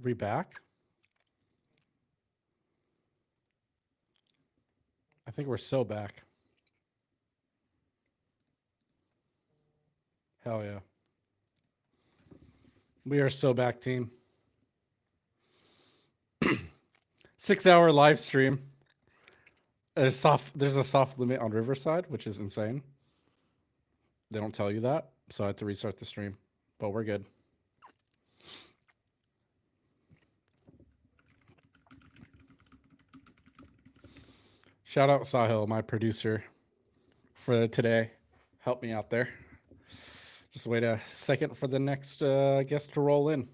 We back? I think we're so back. Hell yeah. We are so back, team. 6 hour live stream. There's a soft limit on Riverside, which is insane. They don't tell you that, so I had to restart the stream. But we're good. Shout out Sahil, my producer, for today. Help me out there. Just wait a second for the next guest to roll in.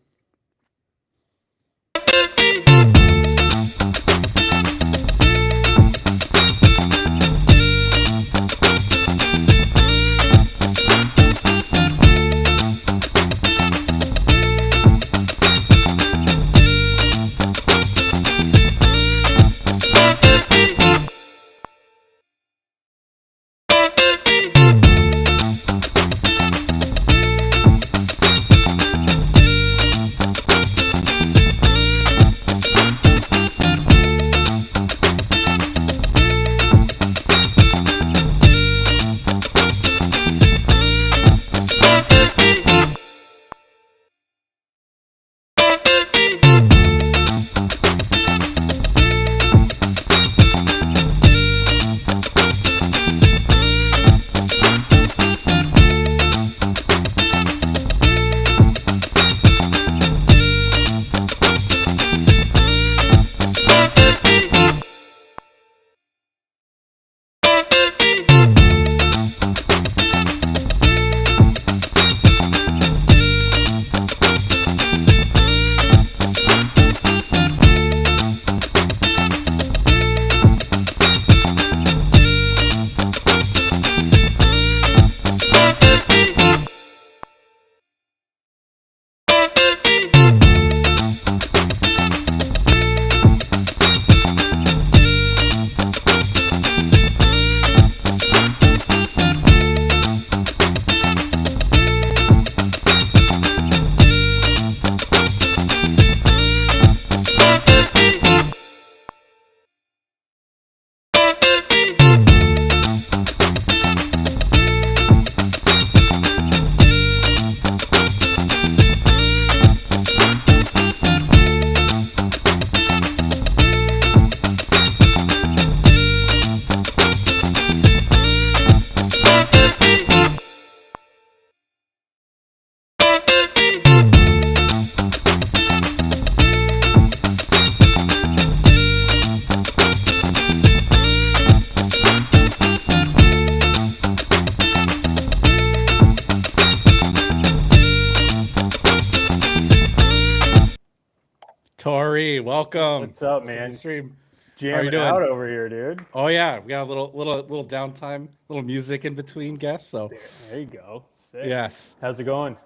Tori, welcome. What's up, Welcome to man? the stream. Jamming doing? out over here, dude. Oh yeah, we got a little downtime, little music in between guests. So There you go. Sick. yes, How's it going?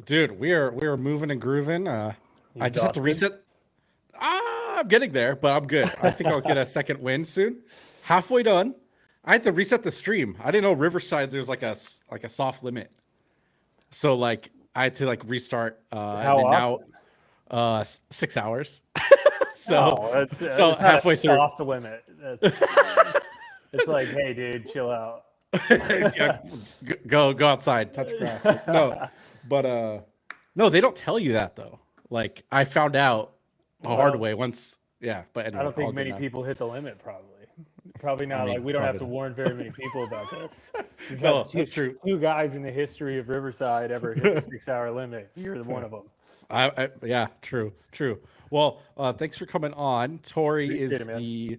dude, we are moving and grooving. I just have to exhausted? reset. I'm getting there, but I'm good. I think I'll get a second win soon. Halfway done. I had to reset the stream. I didn't know Riverside there's like a soft limit. So like I had to like restart. How and then often? now 6 hours. So Oh, that's so it's not halfway a through. soft limit. That's, it's like, hey, dude, chill out. Yeah, go outside, touch grass. No, but no, they don't tell you that though. Like I found out the hard way once. Yeah, but anyway, I don't all think good many now. people hit the limit. Probably not. mean, Like we don't have to probably warn very many people about this. We've No, had that's true. two guys in the history of Riverside ever hit the 6 hour limit. You're one of them. Yeah, true. Well, thanks for coming on. Tori Appreciate is it, man. the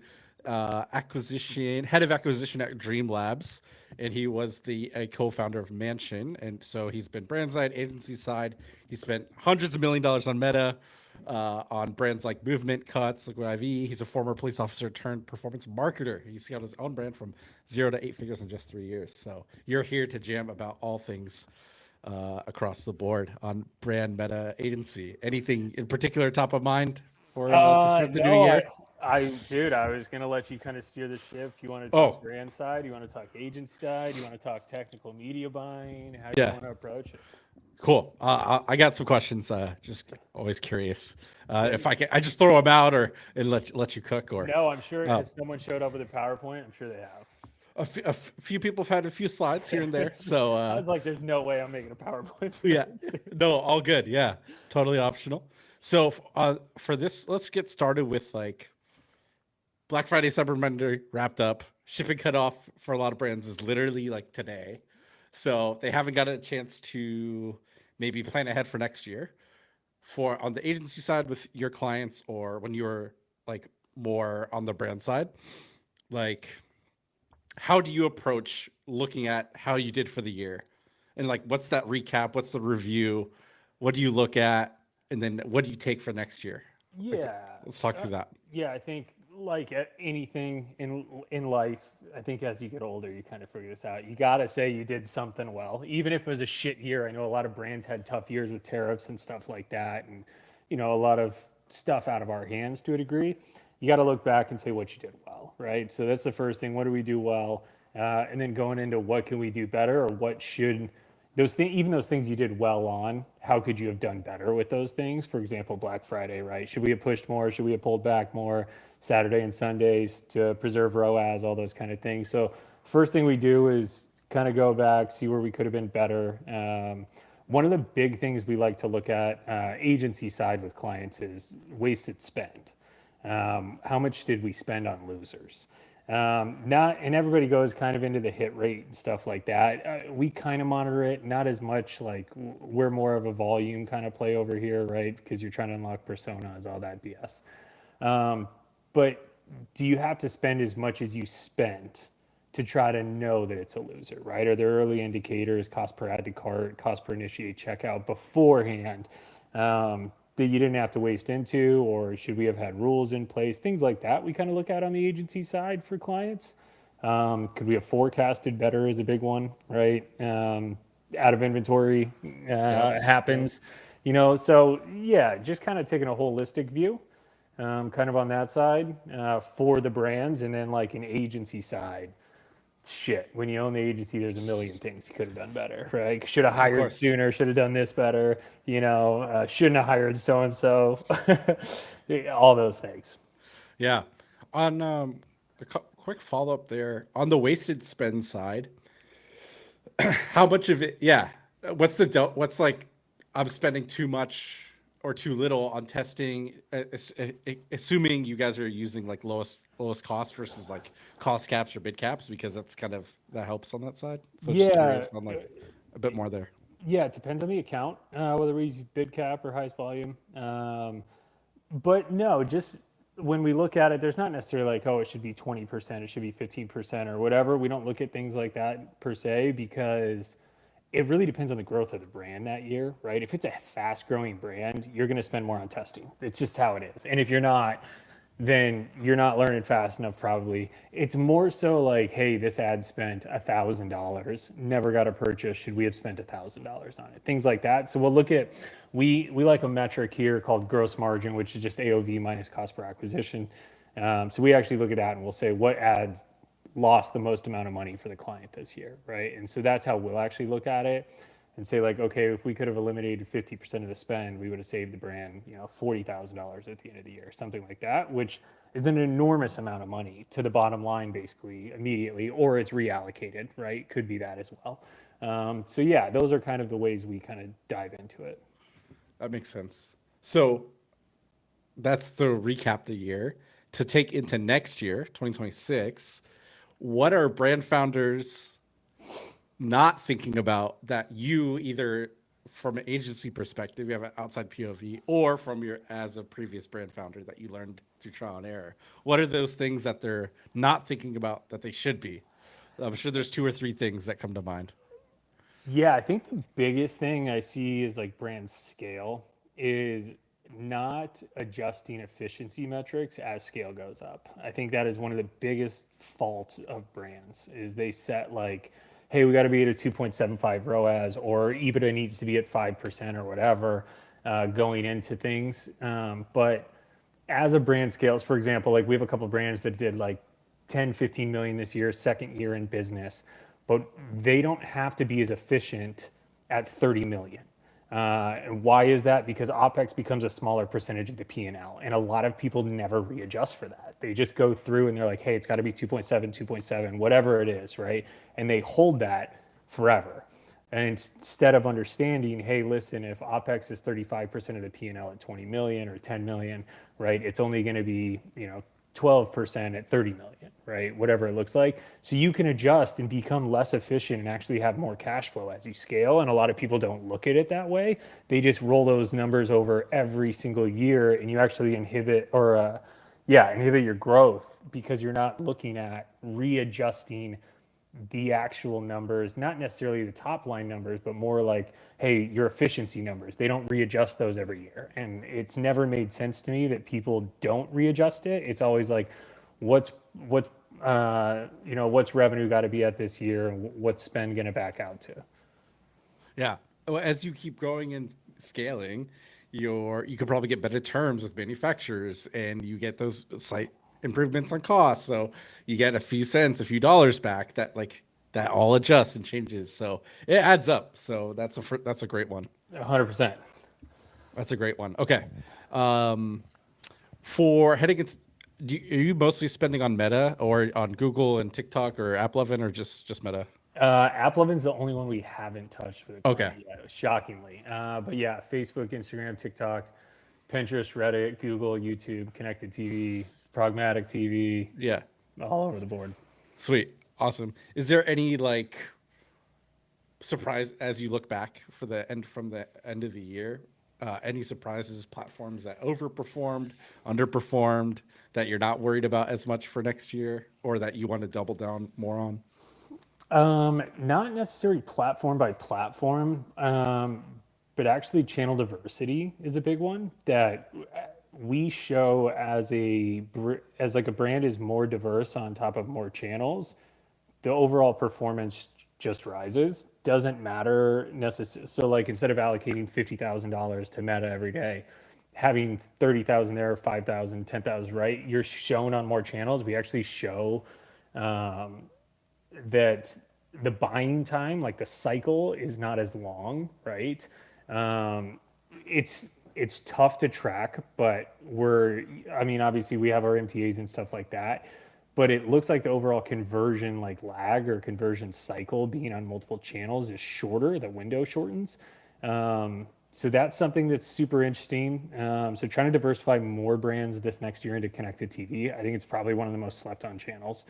head of acquisition at Dream Labs, and he was the co-founder of Mansion, and so he's been brand side, agency side. He spent hundreds of $1 million on Meta, on brands like Movement, Cuts, Liquid IV. He's a former police officer turned performance marketer. He's got his own brand from 0 to 8 figures in just 3 years. So you're here to jam about all things across the board on brand meta agency. Anything in particular top of mind for to start the new No, year? dude, I was gonna let you kind of steer the ship. You want to Oh. talk brand side? You want to talk agent side? You want to talk technical media buying? How do Yeah. you want to approach it? Cool. I got some questions. Just always curious. If I can, I just throw them out, or and let you cook, or No, I'm sure uh, as someone showed up with a PowerPoint, I'm sure they have. few people have had a few slides here and there. So I was like, there's no way I'm making a PowerPoint for yeah, this. no, all good. Yeah, totally optional. So for this, let's get started with like Black Friday, Cyber Monday wrapped up. Shipping cutoff for a lot of brands is literally like today, so they haven't got a chance to maybe plan ahead for next year. For on the agency side with your clients, or when you're like more on the brand side, like how do you approach looking at how you did for the year, and like what's that recap, what's the review, what do you look at, and then what do you take for next year? Like, Yeah. let's talk through that. Yeah, I think like anything in life, I think as you get older, you kind of figure this out. You got to say you did something well, even if it was a shit year. I know a lot of brands had tough years with tariffs and stuff like that, and a lot of stuff out of our hands to a degree. You got to look back and say what you did well, right? So that's the first thing. What do we do well? And then going into what can we do better, or what should those things, even those things you did well on, how could you have done better with those things? For example, Black Friday, right? Should we have pushed more? Should we have pulled back more? Saturday and Sundays to preserve ROAS, all those kind of things. So first thing we do is kind of go back, see where we could have been better. One of the big things we like to look at agency side with clients is wasted spend. How much did we spend on losers? Not, and everybody goes kind of into the hit rate and stuff like that. We kind of monitor it, not as much. Like we're more of a volume kind of play over here, right? Because you're trying to unlock personas, all that BS. But do you have to spend as much as you spent to try to know that it's a loser, right? Are there early indicators, cost per add to cart, cost per initiate checkout beforehand, that you didn't have to waste into, or should we have had rules in place? Things like that we kind of look at on the agency side for clients. Could we have forecasted better is a big one, right? Out of inventory happens, so yeah, just kind of taking a holistic view, kind of on that side for the brands. And then like an agency side, shit, when you own the agency, there's a million things you could have done better, right? Should have hired sooner, should have done this better, shouldn't have hired so and so, all those things. Yeah. On quick follow up there on the wasted spend side, how much of it? Yeah. What's the what's like? I'm spending too much or too little on testing, assuming you guys are using like lowest cost versus like cost caps or bid caps, because that's kind of that helps on that side. So just Yeah, curious on like a bit more there. yeah, it depends on the account, whether we use bid cap or highest volume. But no, just when we look at it, there's not necessarily like, oh, it should be 20%, it should be 15% or whatever. We don't look at things like that per se, because it really depends on the growth of the brand that year, right? If it's a fast growing brand, you're going to spend more on testing. It's just how it is. And if you're not, then you're not learning fast enough probably. It's more so like, hey, this ad spent $1,000, never got a purchase. Should we have spent $1,000 on it? Things like that. So we'll look at, we like a metric here called gross margin, which is just AOV minus cost per acquisition. So we actually look at that and we'll say what ads lost the most amount of money for the client this year, right? And so that's how we'll actually look at it and say like, okay, if we could have eliminated 50% of the spend, we would have saved the brand, $40,000 at the end of the year, something like that, which is an enormous amount of money to the bottom line, basically immediately, or it's reallocated, right? Could be that as well. So yeah, those are kind of the ways we kind of dive into it. That makes sense. So that's the recap the year. To take into next year, 2026, what are brand founders not thinking about that you, either from an agency perspective, you have an outside POV, or from your as a previous brand founder that you learned through trial and error? What are those things that they're not thinking about that they should be? I'm sure there's 2 or 3 things that come to mind. Yeah, I think the biggest thing I see is like brand scale is not adjusting efficiency metrics as scale goes up. I think that is one of the biggest faults of brands is they set like, hey, we got to be at a 2.75 ROAS, or EBITDA needs to be at 5% or whatever going into things. But as a brand scales, for example, like we have a couple of brands that did like 10, 15 million this year, second year in business, but they don't have to be as efficient at 30 million. And why is that? Because OpEx becomes a smaller percentage of the P&L. And a lot of people never readjust for that. They just go through and they're like, hey, it's got to be 2.7, 2.7, whatever it is, right? And they hold that forever. And instead of understanding, hey, listen, if OpEx is 35% of the P&L at 20 million or 10 million, right, it's only going to be, 12% at 30 million, right? Whatever it looks like. So you can adjust and become less efficient and actually have more cash flow as you scale. And a lot of people don't look at it that way. They just roll those numbers over every single year, and you actually inhibit your growth because you're not looking at readjusting the actual numbers, not necessarily the top line numbers, but more like, hey, your efficiency numbers. They don't readjust those every year. And it's never made sense to me that people don't readjust it. It's always like, what's revenue got to be at this year, and what's spend going to back out to? Yeah. Well, as you keep growing and scaling, you could probably get better terms with manufacturers, and you get those slight improvements on costs. So you get a few cents, a few dollars back that all adjusts and changes. So it adds up. So that's a great one. 100%. That's a great one. Okay. For heading into, are you mostly spending on Meta or on Google and TikTok or AppLovin, or just Meta? AppLovin's the only one we haven't touched with. Okay. Yet, shockingly. But yeah, Facebook, Instagram, TikTok, Pinterest, Reddit, Google, YouTube, Connected TV, Pragmatic TV. Yeah. All over the board. Sweet. Awesome. Is there any surprise as you look back from the end of the year? Any surprises, platforms that overperformed, underperformed, that you're not worried about as much for next year, or that you want to double down more on? Not necessarily platform by platform, but actually channel diversity is a big one that we show as a brand is more diverse on top of more channels. The overall performance just rises. Doesn't matter necessarily. So like instead of allocating $50,000 to Meta every day, having 30,000 there, 5,000, 10,000, right? You're shown on more channels. We actually show that the buying time, like the cycle, is not as long, right? It's tough to track, but obviously we have our MTAs and stuff like that, but it looks like the overall conversion lag or conversion cycle being on multiple channels is shorter. The window shortens. So that's something that's super interesting. So trying to diversify more brands this next year into connected TV. I think it's probably one of the most slept on channels.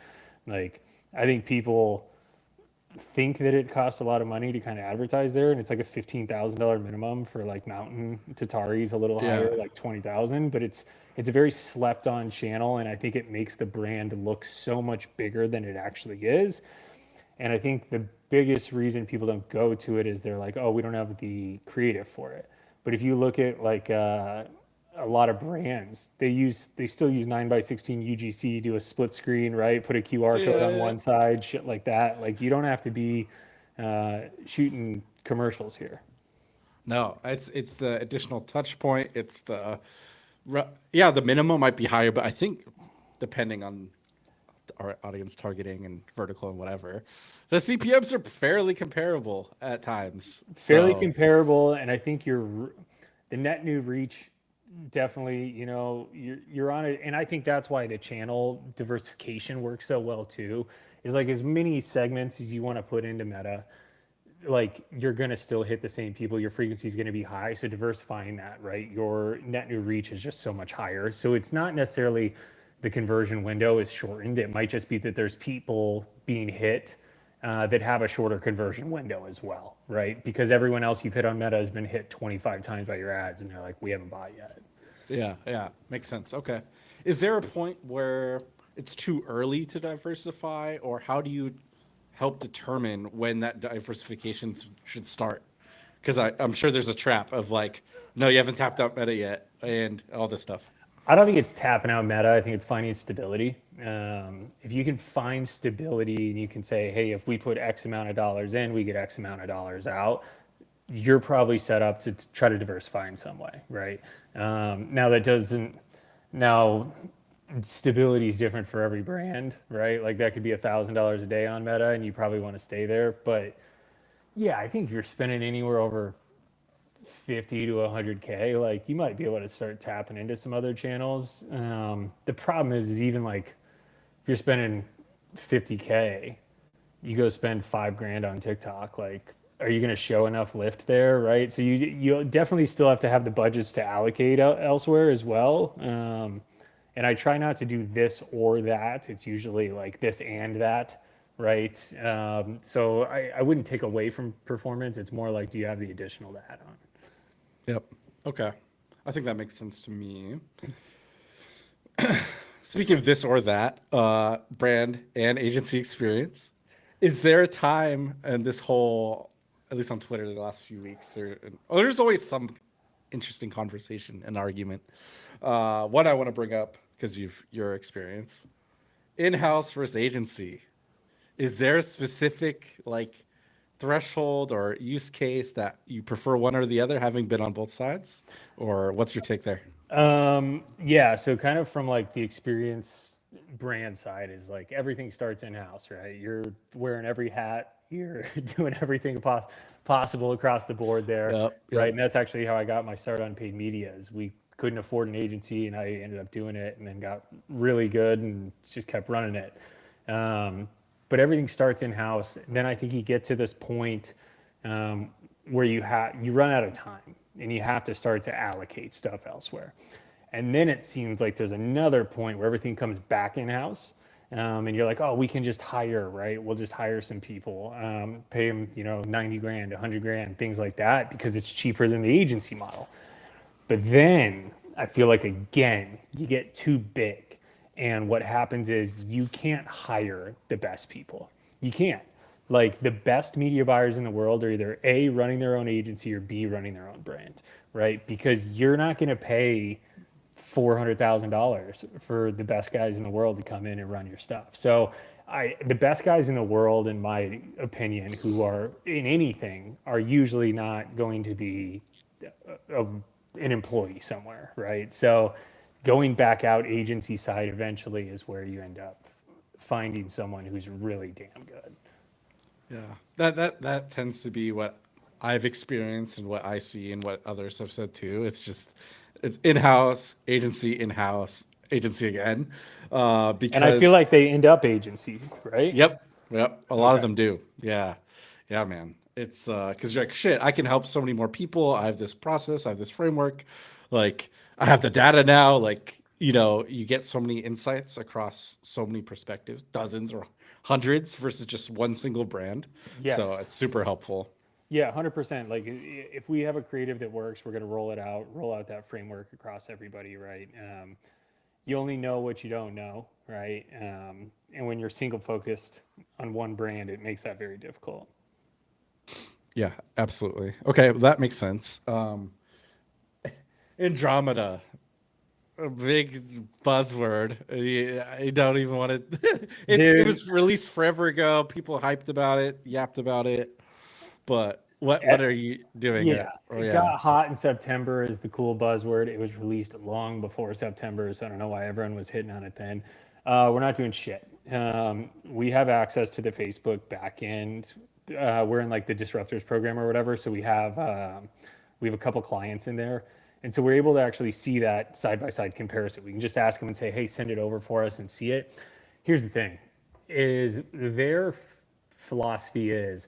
I think people think that it costs a lot of money to kind of advertise there, and it's like a $15,000 minimum for Mountain. Tatari's a little higher, like 20,000, but it's a very slept on channel, and I think it makes the brand look so much bigger than it actually is. And I think the biggest reason people don't go to it is they're like, oh, we don't have the creative for it. But if you look at a lot of brands, they still use 9x16 UGC, do a split screen, right? Put a QR code on one side, shit like that. You don't have to be shooting commercials here. No, it's the additional touch point. It's the minimum might be higher, but I think depending on our audience targeting and vertical and whatever, the CPMs are fairly comparable at times. Fairly comparable, and I think the net new reach, definitely, you're on it. And I think that's why the channel diversification works so well too, is as many segments as you want to put into Meta, you're going to still hit the same people. Your frequency is going to be high. So diversifying that, right? Your net new reach is just so much higher. So it's not necessarily the conversion window is shortened. It might just be that there's people being hit that have a shorter conversion window as well, right? Because everyone else you've hit on Meta has been hit 25 times by your ads, and they're like, we haven't bought yet. Yeah, makes sense. Okay. Is there a point where it's too early to diversify, or how do you help determine when that diversification should start? Because I'm sure there's a trap of no, you haven't tapped out Meta yet, and all this stuff. I don't think it's tapping out Meta. I think it's finding stability. If you can find stability and you can say, hey, if we put X amount of dollars in, we get X amount of dollars out, you're probably set up to try to diversify in some way, right? Now stability is different for every brand, right? That could be $1,000 a day on Meta and you probably want to stay there. But yeah, I think if you're spending anywhere over 50 to 100K, like you might be able to start tapping into some other channels. The problem is even like if you're spending 50K, you go spend 5 grand on TikTok, like are you going to show enough lift there, right? So you definitely still have to have the budgets to allocate elsewhere as well. And I try not to do this or that. It's usually like this and that, right? So I wouldn't take away from performance. It's more like, do you have the additional to add on? Yep. Okay. I think that makes sense to me. Speaking of this or that, brand and agency experience, is there a time in this whole, at least on Twitter the last few weeks, there's always some interesting conversation and argument. One I want to bring up because your experience, in-house versus agency. Is there a specific like threshold or use case that you prefer one or the other, having been on both sides, or what's your take there? Yeah, so kind of from like the experience brand side is like everything starts in house, right? You're wearing every hat, you're doing everything possible across the board there, Yep, right? yep. And that's actually how I got my start on paid media. Is we couldn't afford an agency, and I ended up doing it, and then got really good and just kept running it. But everything starts in house. Then I think you get to this point where you run out of time and you have to start to allocate stuff elsewhere. And then it seems like there's another point where everything comes back in house. And you're like, oh, we can just hire, right? We'll just hire some people, pay them, 90 grand, 100 grand, things like that, because it's cheaper than the agency model. But then I feel like, again, you get too big. And what happens is you can't hire the best people. You can't. Like the best media buyers in the world are either A, running their own agency, or B, running their own brand, right? Because you're not going to pay $400,000 for the best guys in the world to come in and run your stuff. So the best guys in the world, in my opinion, who are in anything, are usually not going to be an employee somewhere, right? So going back out agency side eventually is where you end up finding someone who's really damn good. Yeah, that tends to be what I've experienced and what I see and what others have said too. It's in-house, agency again, because And I feel like they end up agency, right? yep, a lot of them do. Yeah, yeah, man. It's because you're like, shit, I can help so many more people. I have this process, I have this framework, like I have the data now. Like you get so many insights across so many perspectives, dozens or hundreds versus just one single brand. So Yes. it's super helpful. Yeah, 100%. Like if we have a creative that works, we're going to roll out that framework across everybody, right? You only know what you don't know, right? And when you're single focused on one brand, it makes that very difficult. Yeah, absolutely. Okay, well, that makes sense. Andromeda, a big buzzword. I don't even want to. It Dude, was released forever ago. People hyped about it, yapped about it. But what eh, are you doing? yeah, Oh it yeah, got hot in September is the cool buzzword. It was released long before September, so I don't know why everyone was hitting on it then. We're not doing shit. We have access to the Facebook backend. We're in like the Disruptors program or whatever, so we have a couple clients in there, and so we're able to actually see that side by side comparison. We can just ask them and say, "Hey, send it over for us," and see it. Here's the thing: is their philosophy is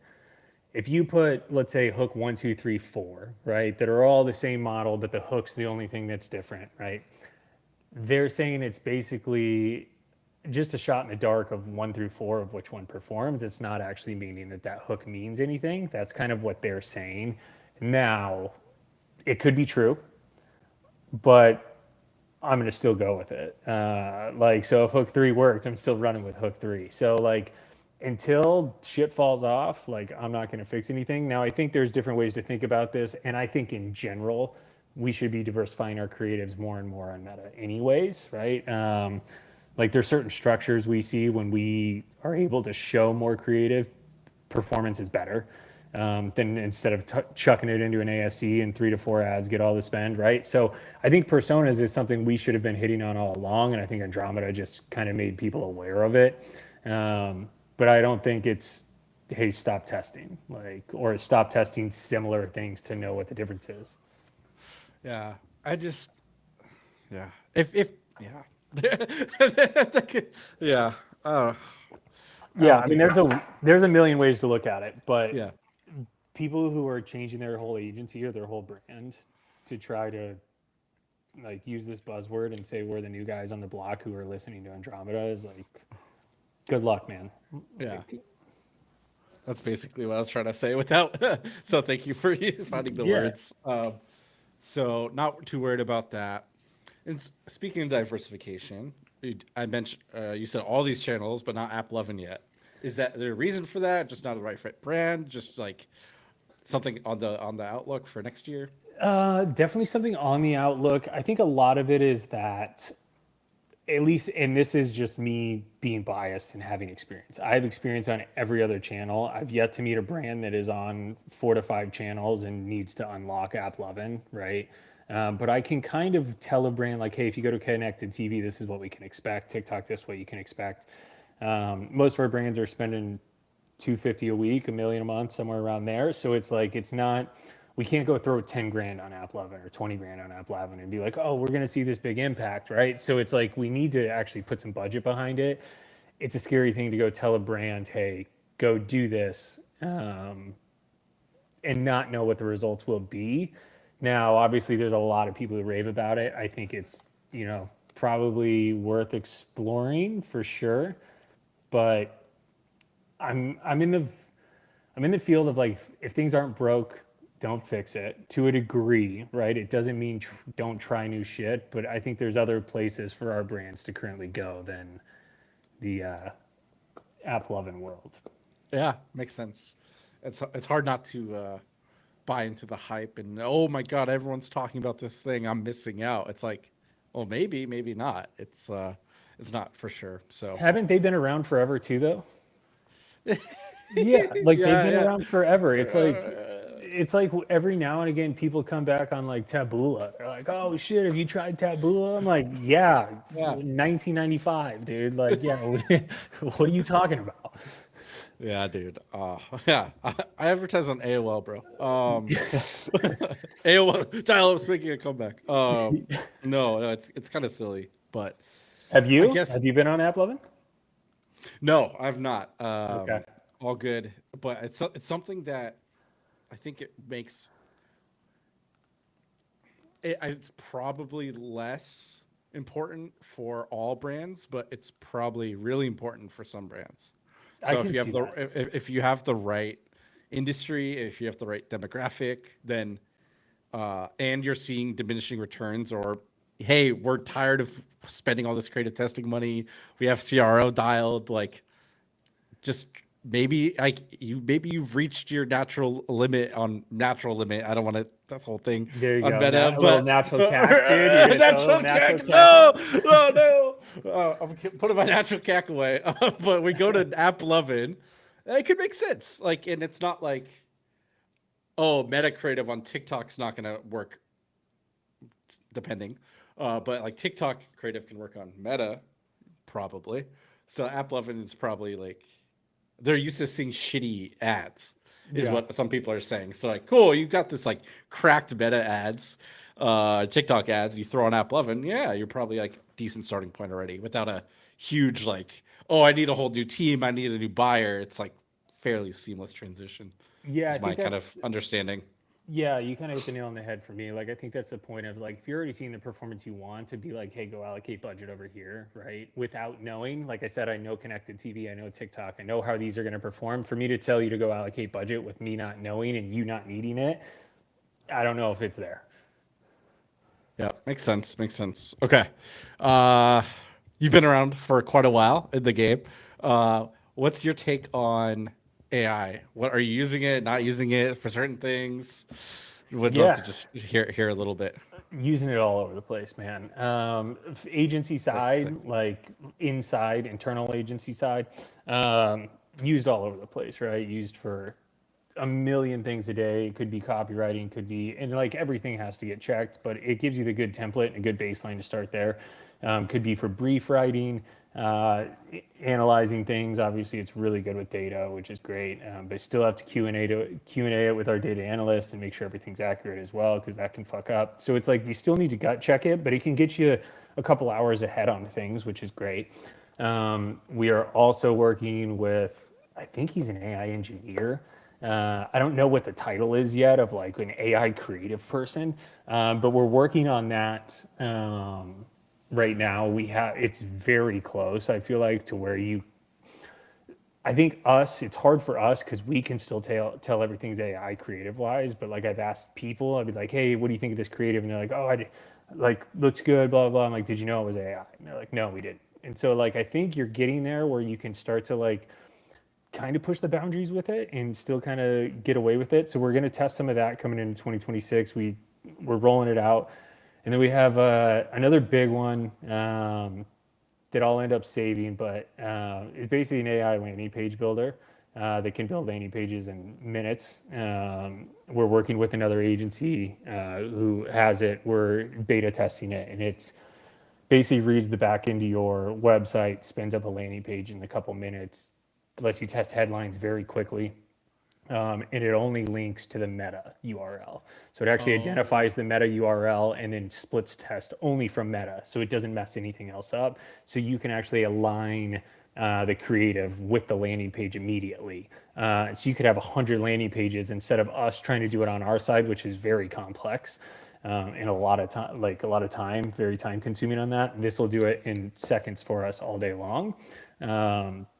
if you put, let's say, hook 1, 2, 3, 4, right, that are all the same model, but the hook's the only thing that's different, right? They're saying it's basically just a shot in the dark of 1 through 4 of which one performs. It's not actually meaning that hook means anything. That's kind of what they're saying. Now, it could be true, but I'm going to still go with it. So if hook 3 worked, I'm still running with hook 3. So until shit falls off, I'm not going to fix anything. Now, I think there's different ways to think about this. And I think in general, we should be diversifying our creatives more and more on Meta anyways, right? There's certain structures we see when we are able to show more creative, performance is better. Then instead of chucking it into an ASC and 3 to 4 ads, get all the spend, right? So I think personas is something we should have been hitting on all along. And I think Andromeda just kind of made people aware of it. But I don't think it's, hey, stop testing, or stop testing similar things to know what the difference is. Yeah. I just, yeah. If yeah. Yeah. I Yeah, don't I mean, think it's, there's a million ways to look at it, but yeah. people who are changing their whole agency or their whole brand to try to like use this buzzword and say we're the new guys on the block who are listening to Andromeda is like, good luck, man. Yeah. Like, That's basically what I was trying to say without. So thank you for finding the yeah. words. So not too worried about that. And speaking of diversification, I mentioned you said all these channels, but not App Lovin yet. Is that the reason for that? Just not the right fit brand? Just like something on the outlook for next year? Definitely something on the outlook. I think a lot of it is that, at least, and this is just me being biased and having experience. I have experience on every other channel. I've yet to meet a brand that is on 4 to 5 channels and needs to unlock AppLovin, right? But I can kind of tell a brand like, hey, if you go to connected TV, this is what we can expect. TikTok, this what you can expect. Most of our brands are spending 250 a week, a million a month, somewhere around there. So it's like, it's not, we can't go throw 10 grand on AppLovin or 20 grand on AppLovin and be like, oh, we're going to see this big impact, right? So it's like, we need to actually put some budget behind it. It's a scary thing to go tell a brand, hey, go do this, and not know what the results will be. Now, obviously, there's a lot of people who rave about it. I think it's, probably worth exploring for sure. But I'm in the field of like, if things aren't broke, don't fix it to a degree, right? It doesn't mean don't try new shit, but I think there's other places for our brands to currently go than the AppLovin world. Yeah, makes sense. It's hard not to buy into the hype and oh my god, everyone's talking about this thing. I'm missing out. It's like, well, maybe not. It's not for sure. So Haven't they been around forever too, though? Yeah, like they've been yeah, around forever. It's like yeah. every now and again people come back on like Taboola. They're like, "Oh shit, have you tried Taboola?" I'm like, "Yeah, Yeah. 1995, dude. Like, yeah, what are you talking about?" Yeah, dude. Yeah. I advertise on AOL, bro. AOL dial-up's making a comeback. No, it's kind of silly, but Have I you? guess Have you been on AppLovin? no, I've not. Okay. All good, but it's something that I think it makes it's probably less important for all brands, but it's probably really important for some brands. I So can see that. if you have the right industry, if you have the right demographic, then and you're seeing diminishing returns, or hey, we're tired of spending all this creative testing money, we have CRO dialed, like just maybe you've reached your natural limit. I don't want to that whole thing There you on go. Meta, A little but natural CAC, dude. You're gonna throw a little natural natural CAC. CAC. No. I'm putting my natural CAC away. But we go to App Lovin. It could make sense. Like, and it's not like, oh, Meta creative on TikTok's not gonna work, depending. But like TikTok creative can work on Meta, probably. So App Lovin is probably like they're used to seeing shitty ads, is Yeah. what some people are saying. So like, cool, you got this like cracked Meta ads, TikTok ads. You throw on App Lovin, yeah, you're probably like decent starting point already without a huge like, oh, I need a whole new team, I need a new buyer. It's like fairly seamless transition. Yeah, I Is my think kind of that's understanding. Yeah, you kind of hit the nail on the head for me. Like, I think that's the point of like, if you're already seeing the performance you want, to be like, hey, go allocate budget over here, right? Without knowing, like I said, I know connected TV, I know TikTok, I know how these are going to perform. For me to tell you to go allocate budget with me not knowing and you not needing it, I don't know if it's there. Yeah, makes sense. Makes sense. Okay. You've been around for quite a while in the game. What's your take on AI? What are you using it, not using it for certain things? Would love Yeah, to just hear a little bit. using it all over the place, man. Agency Sick. side, like inside, internal agency side, used all over the place, right? Used for a million things a day. It could be copywriting, could be, and like everything has to get checked, but it gives you the good template and a good baseline to start there. Could be for brief writing, analyzing things. Obviously, it's really good with data, which is great. But still have to Q&A it with our data analyst and make sure everything's accurate as well, because that can fuck up. So it's like you still need to gut check it, but it can get you a couple hours ahead on things, which is great. We are also working with, I think he's an AI engineer. I don't know what the title is yet of like an AI creative person, but we're working on that. Right now it's very close, I feel like, to where I think it's hard for us because we can still tell everything's AI creative wise, but like I've asked people, I'd be like, hey, what do you think of this creative? And they're like, oh, like looks good, blah, blah. I'm like, did you know it was AI? And they're like, no, we didn't. And so like, I think you're getting there where you can start to like kind of push the boundaries with it and still kind of get away with it. So we're going to test some of that coming into 2026. We're rolling it out. And then we have another big one that I'll end up saving, but it's basically an AI landing page builder that can build landing pages in minutes. We're working with another agency who has it. We're beta testing it, and it's basically reads the back into your website, spins up a landing page in a couple minutes, lets you test headlines very quickly. And it only links to the Meta URL. So it actually identifies the Meta URL and then splits test only from Meta. So it doesn't mess anything else up. So you can actually align the creative with the landing page immediately. So you could have 100 landing pages instead of us trying to do it on our side, which is very complex. And a lot of time, very time consuming on that. This will do it in seconds for us all day long.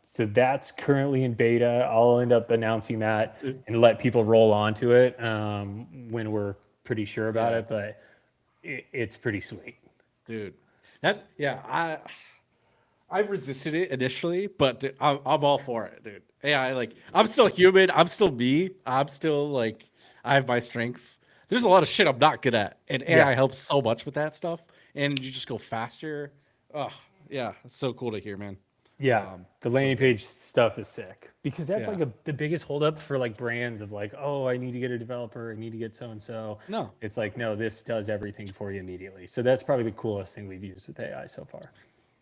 So that's currently in beta. I'll end up announcing that and let people roll onto it when we're pretty sure about it, but it's pretty sweet. Dude. I've resisted it initially, but dude, I'm all for it, dude. AI, like, I'm still human. I'm still me. I'm still like, I have my strengths. There's a lot of shit I'm not good at, and AI helps so much with that stuff. And you just go faster. Oh, yeah, it's so cool to hear, man. Yeah, the landing page stuff is sick because that's like the biggest holdup for like brands of like, oh, I need to get a developer, I need to get so and so. No, it's like, no, this does everything for you immediately. So that's probably the coolest thing we've used with AI so far.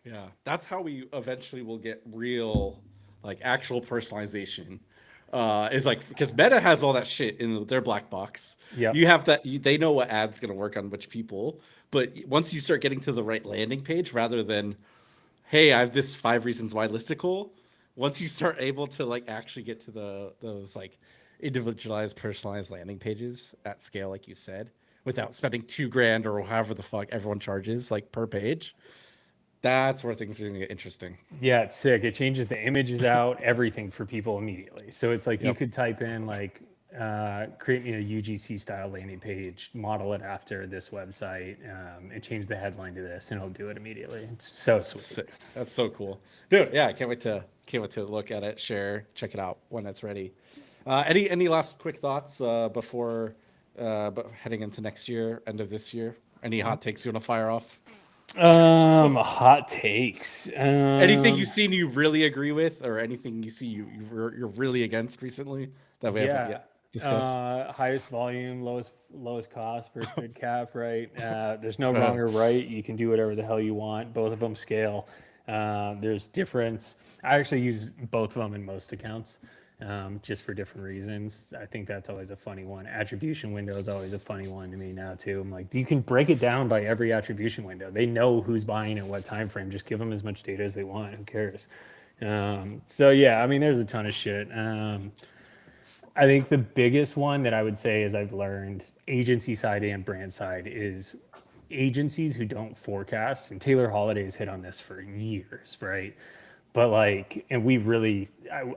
Yeah, that's how we eventually will get real, like actual personalization. Is like because Meta has all that shit in their black box. Yeah, you have that. They know what ad's gonna work on which people. But once you start getting to the right landing page, rather than, hey, I have this 5 reasons why listicle. Once you start able to like actually get to those like individualized, personalized landing pages at scale, like you said, without spending $2,000 or however the fuck everyone charges like per page, that's where things are gonna get interesting. Yeah, it's sick. It changes the images out, everything for people immediately. So it's like you could type in like create me a UGC style landing page, model it after this website, and change the headline to this, and it'll do it immediately. It's so sweet. Sick. That's so cool, dude. Yeah, I can't wait to look at it, share, check it out when it's ready. Any last quick thoughts before heading into next year, end of this year? Any hot takes you want to fire off? Hot takes. Anything you've seen you really agree with, or anything you see you're really against recently that we haven't yet discussed? Highest volume, lowest cost per squid cap, right? There's no wrong or right. You can do whatever the hell you want. Both of them scale. There's difference. I actually use both of them in most accounts. Just for different reasons. I think that's always a funny one. Attribution window is always a funny one to me now too. I'm like, you can break it down by every attribution window. They know who's buying at what time frame. Just give them as much data as they want. Who cares? So yeah, I mean, there's a ton of shit. I think the biggest one that I would say is I've learned agency side and brand side is agencies who don't forecast. And Taylor Holiday's hit on this for years, right? But like, and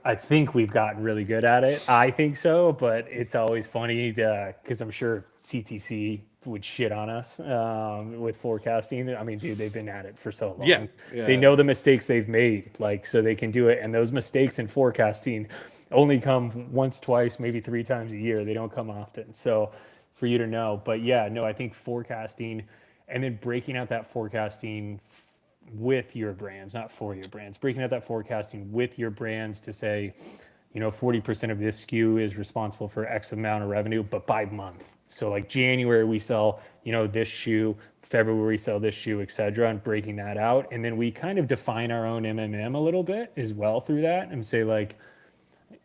I think we've gotten really good at it. I think so, but it's always funny because I'm sure CTC would shit on us with forecasting. I mean, dude, they've been at it for so long. Yeah. They know the mistakes they've made, like, so they can do it. And those mistakes in forecasting only come once, twice, maybe 3 times a year. They don't come often. So for you to know, but yeah, no, I think forecasting and then breaking out that forecasting with your brands, not for your brands, breaking out that forecasting with your brands to say, 40% of this SKU is responsible for X amount of revenue, but by month. So like January, we sell, this shoe, February we sell this shoe, etc., and breaking that out. And then we kind of define our own MMM a little bit as well through that and say like,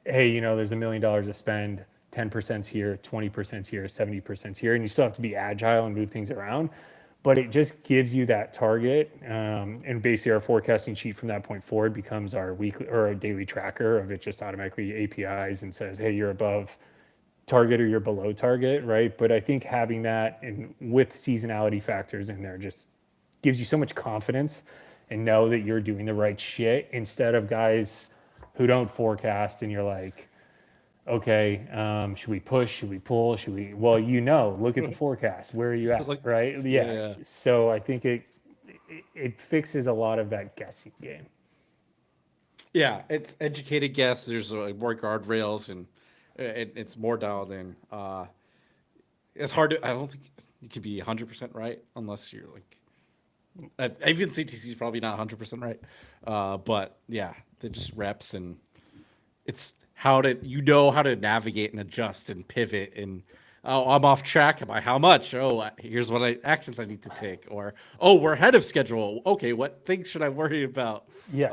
hey, you know, there's $1 million to spend, 10% here, 20% here, 70% here, and you still have to be agile and move things around. But it just gives you that target, and basically our forecasting sheet from that point forward becomes our weekly or our daily tracker of it. Just automatically APIs and says, hey, you're above target or you're below target, right? But I think having that and with seasonality factors in there just gives you so much confidence and know that you're doing the right shit instead of guys who don't forecast and you're like, okay, should we push? Should we pull? Should we? Well, you know, look at the forecast. Where are you at? Like, right? Yeah. So I think it fixes a lot of that guessing game. Yeah, it's educated guess. There's more guardrails and it's more dialed in. It's hard to. I don't think you could be 100% right unless you're like. Even CTC is probably not 100% right, but yeah, they're just reps and it's how to navigate and adjust and pivot and. Oh, I'm off track by how much? Oh, here's what actions I need to take. Or, oh, we're ahead of schedule. Okay, what things should I worry about? Yes.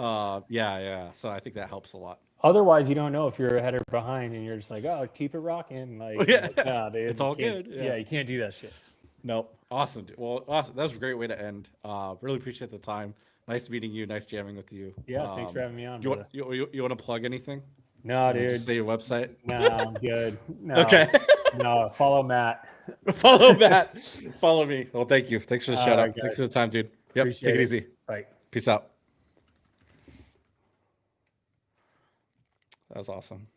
Yeah. So I think that helps a lot. Otherwise, you don't know if you're ahead or behind, and you're just like, oh, keep it rocking. Like, nah, it's all good. Yeah, you can't do that shit. Nope. Awesome. Well, awesome. That was a great way to end. Really appreciate the time. Nice meeting you. Nice jamming with you. Yeah, thanks for having me on. You want to plug anything? No, dude. Just say your website. No, I'm good. No. Okay. No, follow Matt. Follow Matt. Follow me. Well, thank you. Thanks for the shout out. Guys. Thanks for the time, dude. Yep. Appreciate Take it it. easy. Bye. Peace out. That was awesome.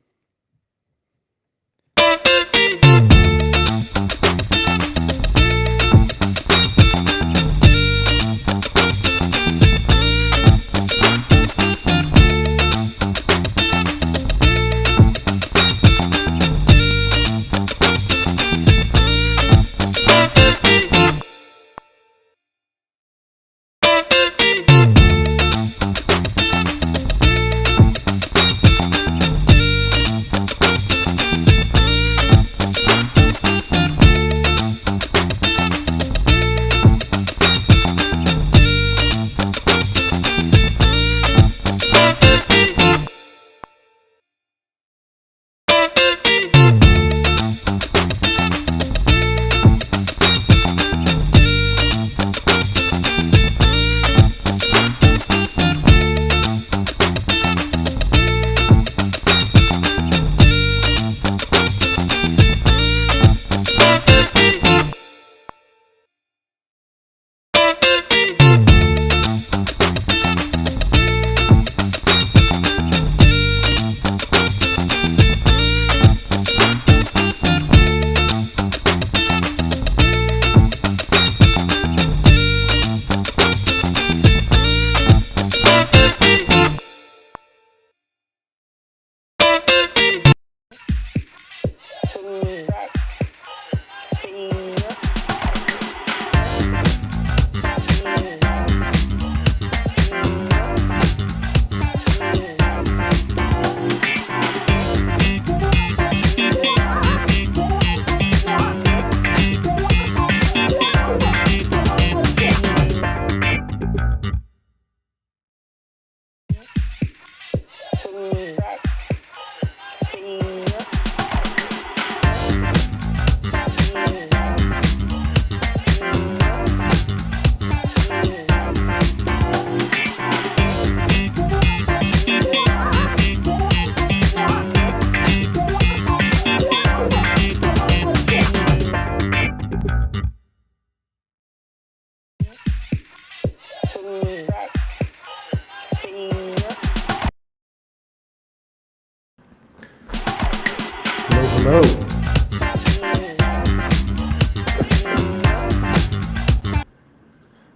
Hello.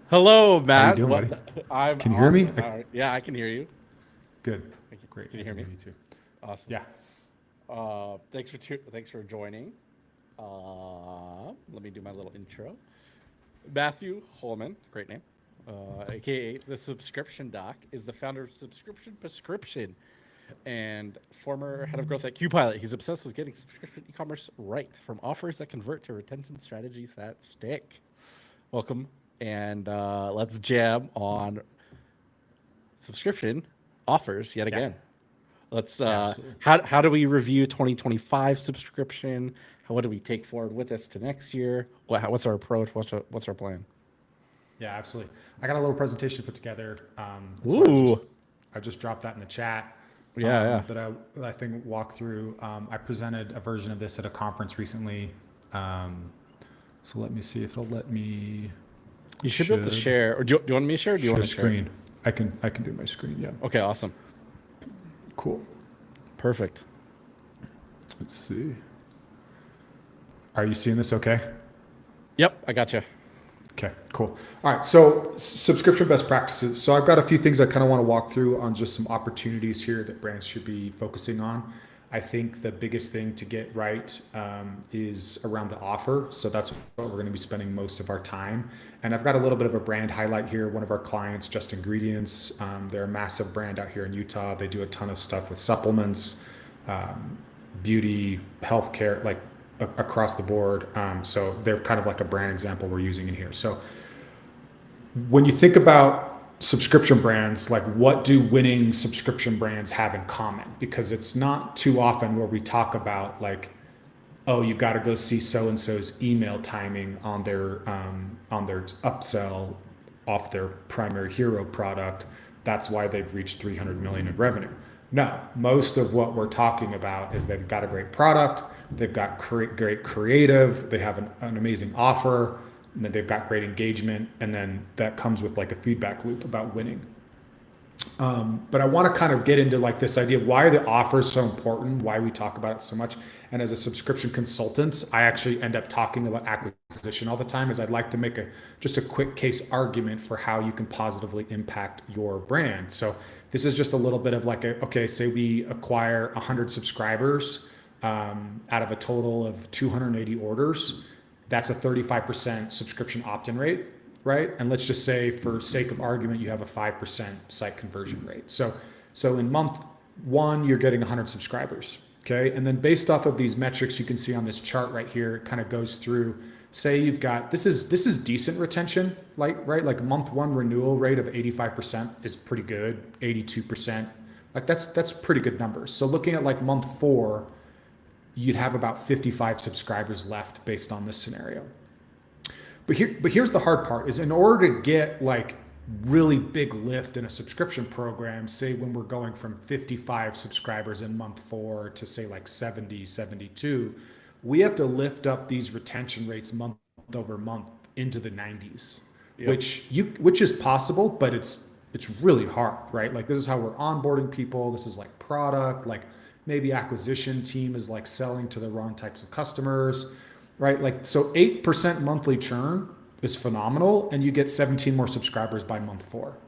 Hello, Matt. doing, buddy? I'm Can you hear me? awesome. Yeah, I can hear you. Good. Great. Can you hear me? too. Awesome. Yeah. Thanks for joining. Let me do my little intro. Matthew Holman, great name, aka the Subscription Doc, is the founder of Subscription Prescription and former head of growth at QPilot. He's obsessed with getting subscription e-commerce right, from offers that convert to retention strategies that stick. Welcome, and let's jam on subscription offers yet again. Let's absolutely. how do we review 2025 subscription? What do we take forward with us to next year? What's our approach? What's our plan? Yeah, absolutely. I got a little presentation put together. Ooh. I just dropped that in the chat. Yeah. That I think walk through. I presented a version of this at a conference recently. So let me see if it'll let me. You should be able to share. Or do you want me to share? Or do you share want to screen? I can do my screen. Yeah. Okay, awesome. Cool. Perfect. Let's see. Are you seeing this okay? Yep, I got you. Okay, cool. All right, so subscription best practices. So I've got a few things I kind of want to walk through on just some opportunities here that brands should be focusing on. I think the biggest thing to get right is around the offer. So that's what we're going to be spending most of our time. And I've got a little bit of a brand highlight here. One of our clients, Just Ingredients, they're a massive brand out here in Utah. They do a ton of stuff with supplements, beauty, healthcare, like across the board. So they're kind of like a brand example we're using in here. So when you think about subscription brands, like what do winning subscription brands have in common? Because it's not too often where we talk about like, oh, you got to go see so-and-so's email timing on their upsell off their primary hero product. That's why they've reached 300 million in revenue. No, most of what we're talking about is they've got a great product, they've got great creative, they have an amazing offer, and then they've got great engagement, and then that comes with like a feedback loop about winning. But I want to kind of get into like this idea of why are the offers so important, why we talk about it so much. And as a subscription consultant, I actually end up talking about acquisition all the time, as I'd like to make just a quick case argument for how you can positively impact your brand. So this is just a little bit of like okay, say we acquire 100 subscribers out of a total of 280 orders. That's a 35% subscription opt-in rate, right? And let's just say, for sake of argument, you have a 5% site conversion rate. So in month one, you're getting 100 subscribers, okay? And then based off of these metrics you can see on this chart right here, it kind of goes through, say you've got, this is decent retention, right? Like month one renewal rate of 85% is pretty good, 82%. Like that's pretty good numbers. So looking at like month four, you'd have about 55 subscribers left based on this scenario. But here's the hard part, is in order to get like really big lift in a subscription program, say when we're going from 55 subscribers in month four to say like 70, 72, we have to lift up these retention rates month over month into the 90s, yep. which is possible, but it's really hard, right? Like this is how we're onboarding people. This is like product, like maybe acquisition team is like selling to the wrong types of customers, right? Like, so 8% monthly churn is phenomenal, and you get 17 more subscribers by month four.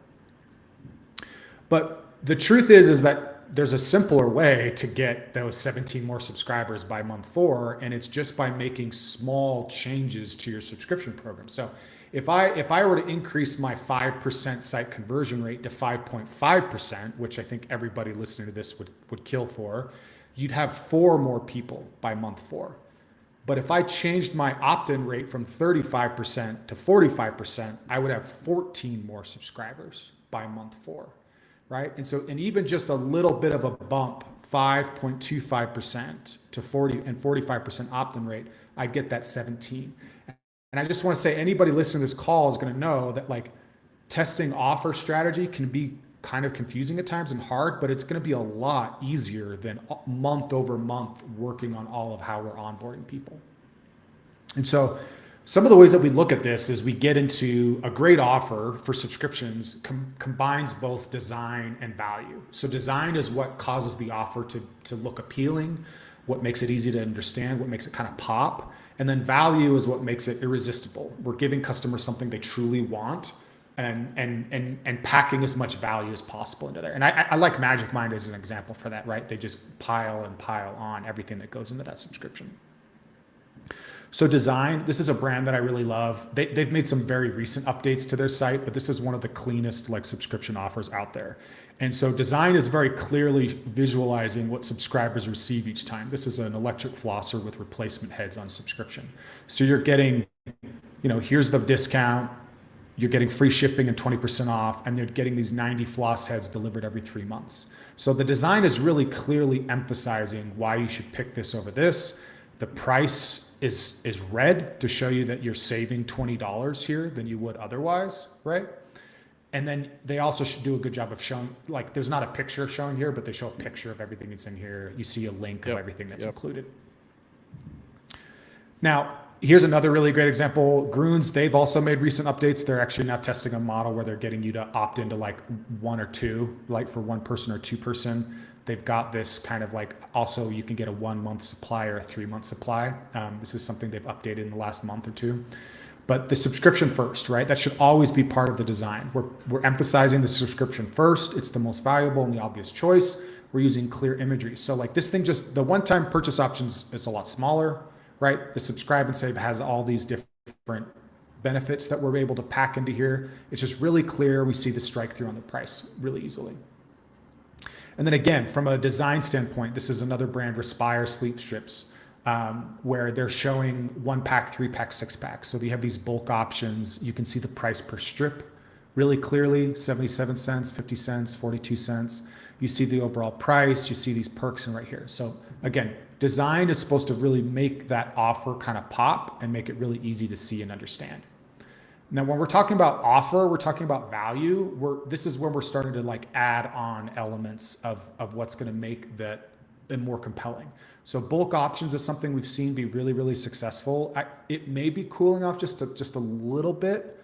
But the truth is that there's a simpler way to get those 17 more subscribers by month four, and it's just by making small changes to your subscription program. So if I were to increase my 5% site conversion rate to 5.5%, which I think everybody listening to this would kill for, you'd have 4 more people by month 4. But if I changed my opt-in rate from 35% to 45%, I would have 14 more subscribers by month 4, right? And even just a little bit of a bump, 5.25% to 40 and 45% opt-in rate, I'd get that 17. And I just want to say, anybody listening to this call is going to know that like testing offer strategy can be kind of confusing at times and hard, but it's going to be a lot easier than month over month working on all of how we're onboarding people. And so some of the ways that we look at this is we get into a great offer for subscriptions combines both design and value. So design is what causes the offer to look appealing, what makes it easy to understand, what makes it kind of pop. And then value is what makes it irresistible. We're giving customers something they truly want and packing as much value as possible into there. And I like Magic Mind as an example for that, right? They just pile and pile on everything that goes into that subscription. So design, this is a brand that I really love. They've made some very recent updates to their site, but this is one of the cleanest like subscription offers out there. And so design is very clearly visualizing what subscribers receive each time. This is an electric flosser with replacement heads on subscription. So you're getting, here's the discount, you're getting free shipping and 20% off, and they're getting these 90 floss heads delivered every 3 months. So the design is really clearly emphasizing why you should pick this over this. The price is red to show you that you're saving $20 here than you would otherwise, right? And then they also should do a good job of showing, like, there's not a picture showing here, but they show a picture of everything that's in here. You see a link of everything that's included. Now, here's another really great example. Grunes, they've also made recent updates. They're actually now testing a model where they're getting you to opt into like 1 or 2, like for 1 person or 2 person. They've got this kind of like, also you can get a 1 month supply or a 3 month supply. This is something they've updated in the last month or 2. But the subscription first, right? That should always be part of the design. We're emphasizing the subscription first. It's the most valuable and the obvious choice. We're using clear imagery. So like this thing, just the one-time purchase options is a lot smaller, right? The subscribe and save has all these different benefits that we're able to pack into here. It's just really clear. We see the strike through on the price really easily. And then again, from a design standpoint, this is another brand, Respire Sleep Strips, where they're showing 1 pack, 3 pack, 6 pack. So you have these bulk options. You can see the price per strip really clearly, 77 cents, 50 cents, 42 cents. You see the overall price, you see these perks in right here. So again, design is supposed to really make that offer kind of pop and make it really easy to see and understand. Now, when we're talking about offer, we're talking about value. This is where we're starting to like add on elements of what's going to make that more compelling. So bulk options is something we've seen be really, really successful. It may be cooling off just a little bit.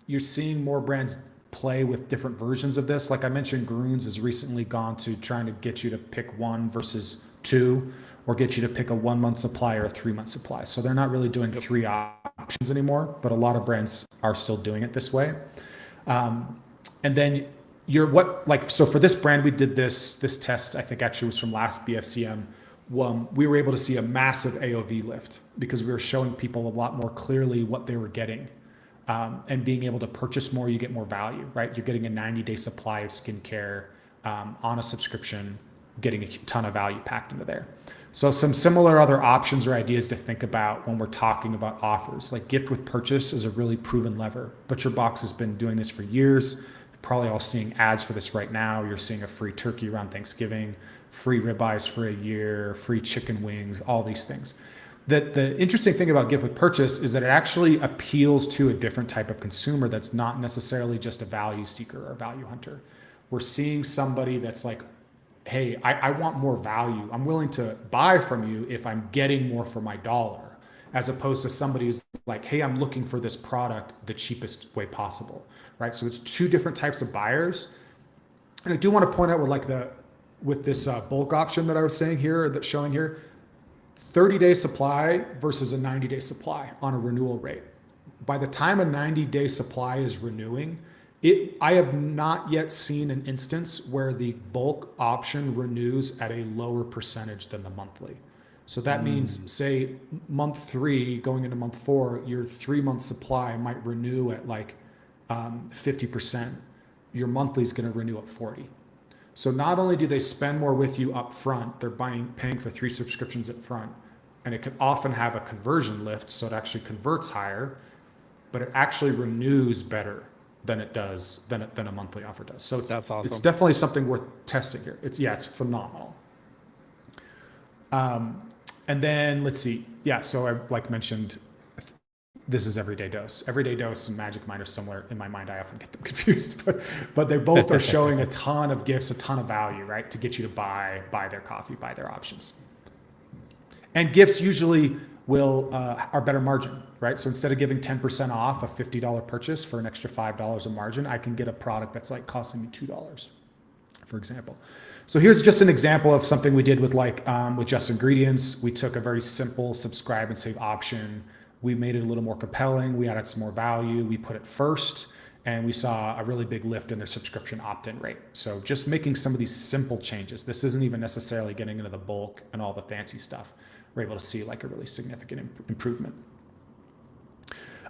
You're seeing more brands play with different versions of this. Like I mentioned, Grunes has recently gone to trying to get you to pick 1 versus 2, or get you to pick a 1 month supply or a 3 month supply. So they're not really doing 3 options anymore, but a lot of brands are still doing it this way. And then so for this brand, we did this test, I think actually was from last BFCM. We were able to see a massive AOV lift because we were showing people a lot more clearly what they were getting. And being able to purchase more, you get more value, right? You're getting a 90-day supply of skincare on a subscription, getting a ton of value packed into there. So some similar other options or ideas to think about when we're talking about offers, like gift with purchase is a really proven lever. ButcherBox has been doing this for years. You're probably all seeing ads for this right now. You're seeing a free turkey around Thanksgiving, free ribeyes for a year, free chicken wings, all these things. The interesting thing about gift with purchase is that it actually appeals to a different type of consumer that's not necessarily just a value seeker or a value hunter. We're seeing somebody that's like, hey, I want more value. I'm willing to buy from you if I'm getting more for my dollar, as opposed to somebody who's like, hey, I'm looking for this product the cheapest way possible, right? So it's 2 different types of buyers. And I do want to point out with this bulk option that I was saying here, that's showing here, 30-day supply versus a 90-day supply on a renewal rate. By the time a 90-day supply is renewing, I have not yet seen an instance where the bulk option renews at a lower percentage than the monthly. So that means, say, month 3 going into month 4, your 3-month supply might renew at like 50%. Your monthly is going to renew at 40%. So not only do they spend more with you up front, they're paying for 3 subscriptions up front, and it can often have a conversion lift, so it actually converts higher, but it actually renews better than it does than a monthly offer does. So That's awesome. It's definitely something worth testing here. It's phenomenal. And then let's see. Yeah, so I like mentioned, this is Everyday Dose. Everyday Dose and Magic Mind are similar in my mind. I often get them confused, but they both are showing a ton of gifts, a ton of value, right? To get you to buy their coffee, buy their options. And gifts usually are better margin, right? So instead of giving 10% off a $50 purchase for an extra $5 of margin, I can get a product that's like costing me $2, for example. So here's just an example of something we did with with Just Ingredients. We took a very simple subscribe and save option. We made it a little more compelling. We added some more value. We put it first, and we saw a really big lift in their subscription opt-in rate. So just making some of these simple changes. This isn't even necessarily getting into the bulk and all the fancy stuff. We're able to see like a really significant improvement.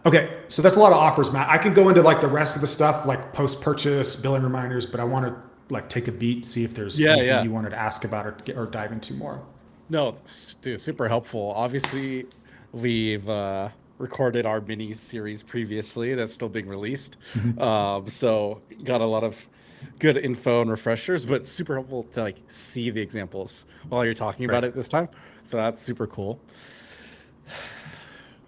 Okay, so that's a lot of offers, Matt. I can go into like the rest of the stuff, like post-purchase, billing reminders, but I want to like take a beat, see if there's anything you wanted to ask about or dive into more. No, dude, super helpful. Obviously, we've recorded our mini series previously that's still being released. Mm-hmm. So got a lot of good info and refreshers, but super helpful to like see the examples while you're talking about Right. it this time. So that's super cool.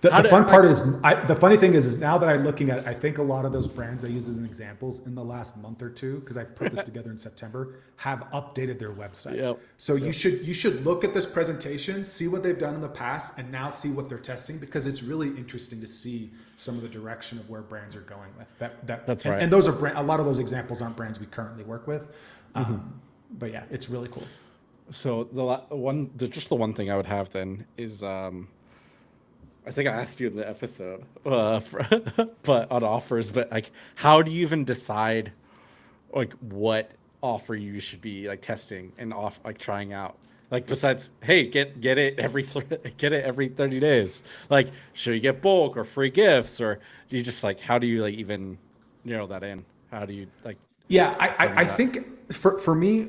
The How do- fun I- part is, the funny thing is now that I'm looking at, I think a lot of those brands I use as an examples in the last month or two, because I put this together in September, have updated their website. Yep. So you should look at this presentation, see what they've done in the past, and now see what they're testing, because it's really interesting to see some of the direction of where brands are going with that. That's and, right. And those are a lot of those examples aren't brands we currently work with, but yeah, it's really cool. So just the one thing I would have then is, I think I asked you in the episode, but on offers, but like, how do you even decide like what offer you should be like testing and trying out? Like besides, hey, get it get it every 30 days. Like, should you get bulk or free gifts, or do you just like, how do you like even narrow that in? How do you like? Yeah, I think for me,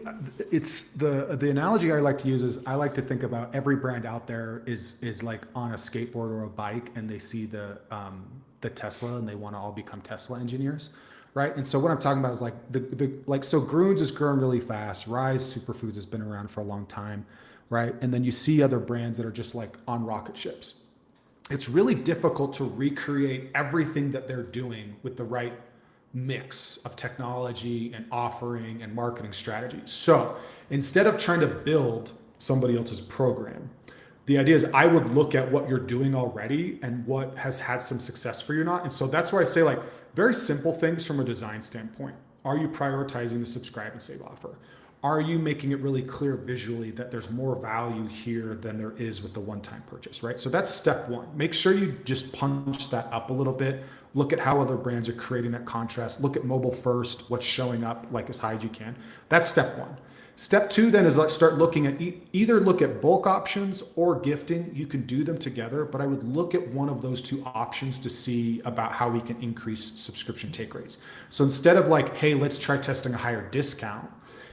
it's the analogy I like to use is I like to think about every brand out there is like on a skateboard or a bike, and they see the Tesla and they want to all become Tesla engineers, right? And so what I'm talking about is like so Groones is growing really fast. Rise Superfoods has been around for a long time, right? And then you see other brands that are just like on rocket ships. It's really difficult to recreate everything that they're doing with the right mix of technology and offering and marketing strategy. So instead of trying to build somebody else's program, the idea is I would look at what you're doing already and what has had some success for you or not. And so that's why I say like very simple things from a design standpoint. Are you prioritizing the subscribe and save offer? Are you making it really clear visually that there's more value here than there is with the one-time purchase, right? So that's step one. Make sure you just punch that up a little bit. Look at how other brands are creating that contrast. Look at mobile first, what's showing up like as high as you can. That's step one. Step two then is let's start looking at either look at bulk options or gifting. You can do them together, but I would look at one of those two options to see about how we can increase subscription take rates. So instead of like, hey, let's try testing a higher discount,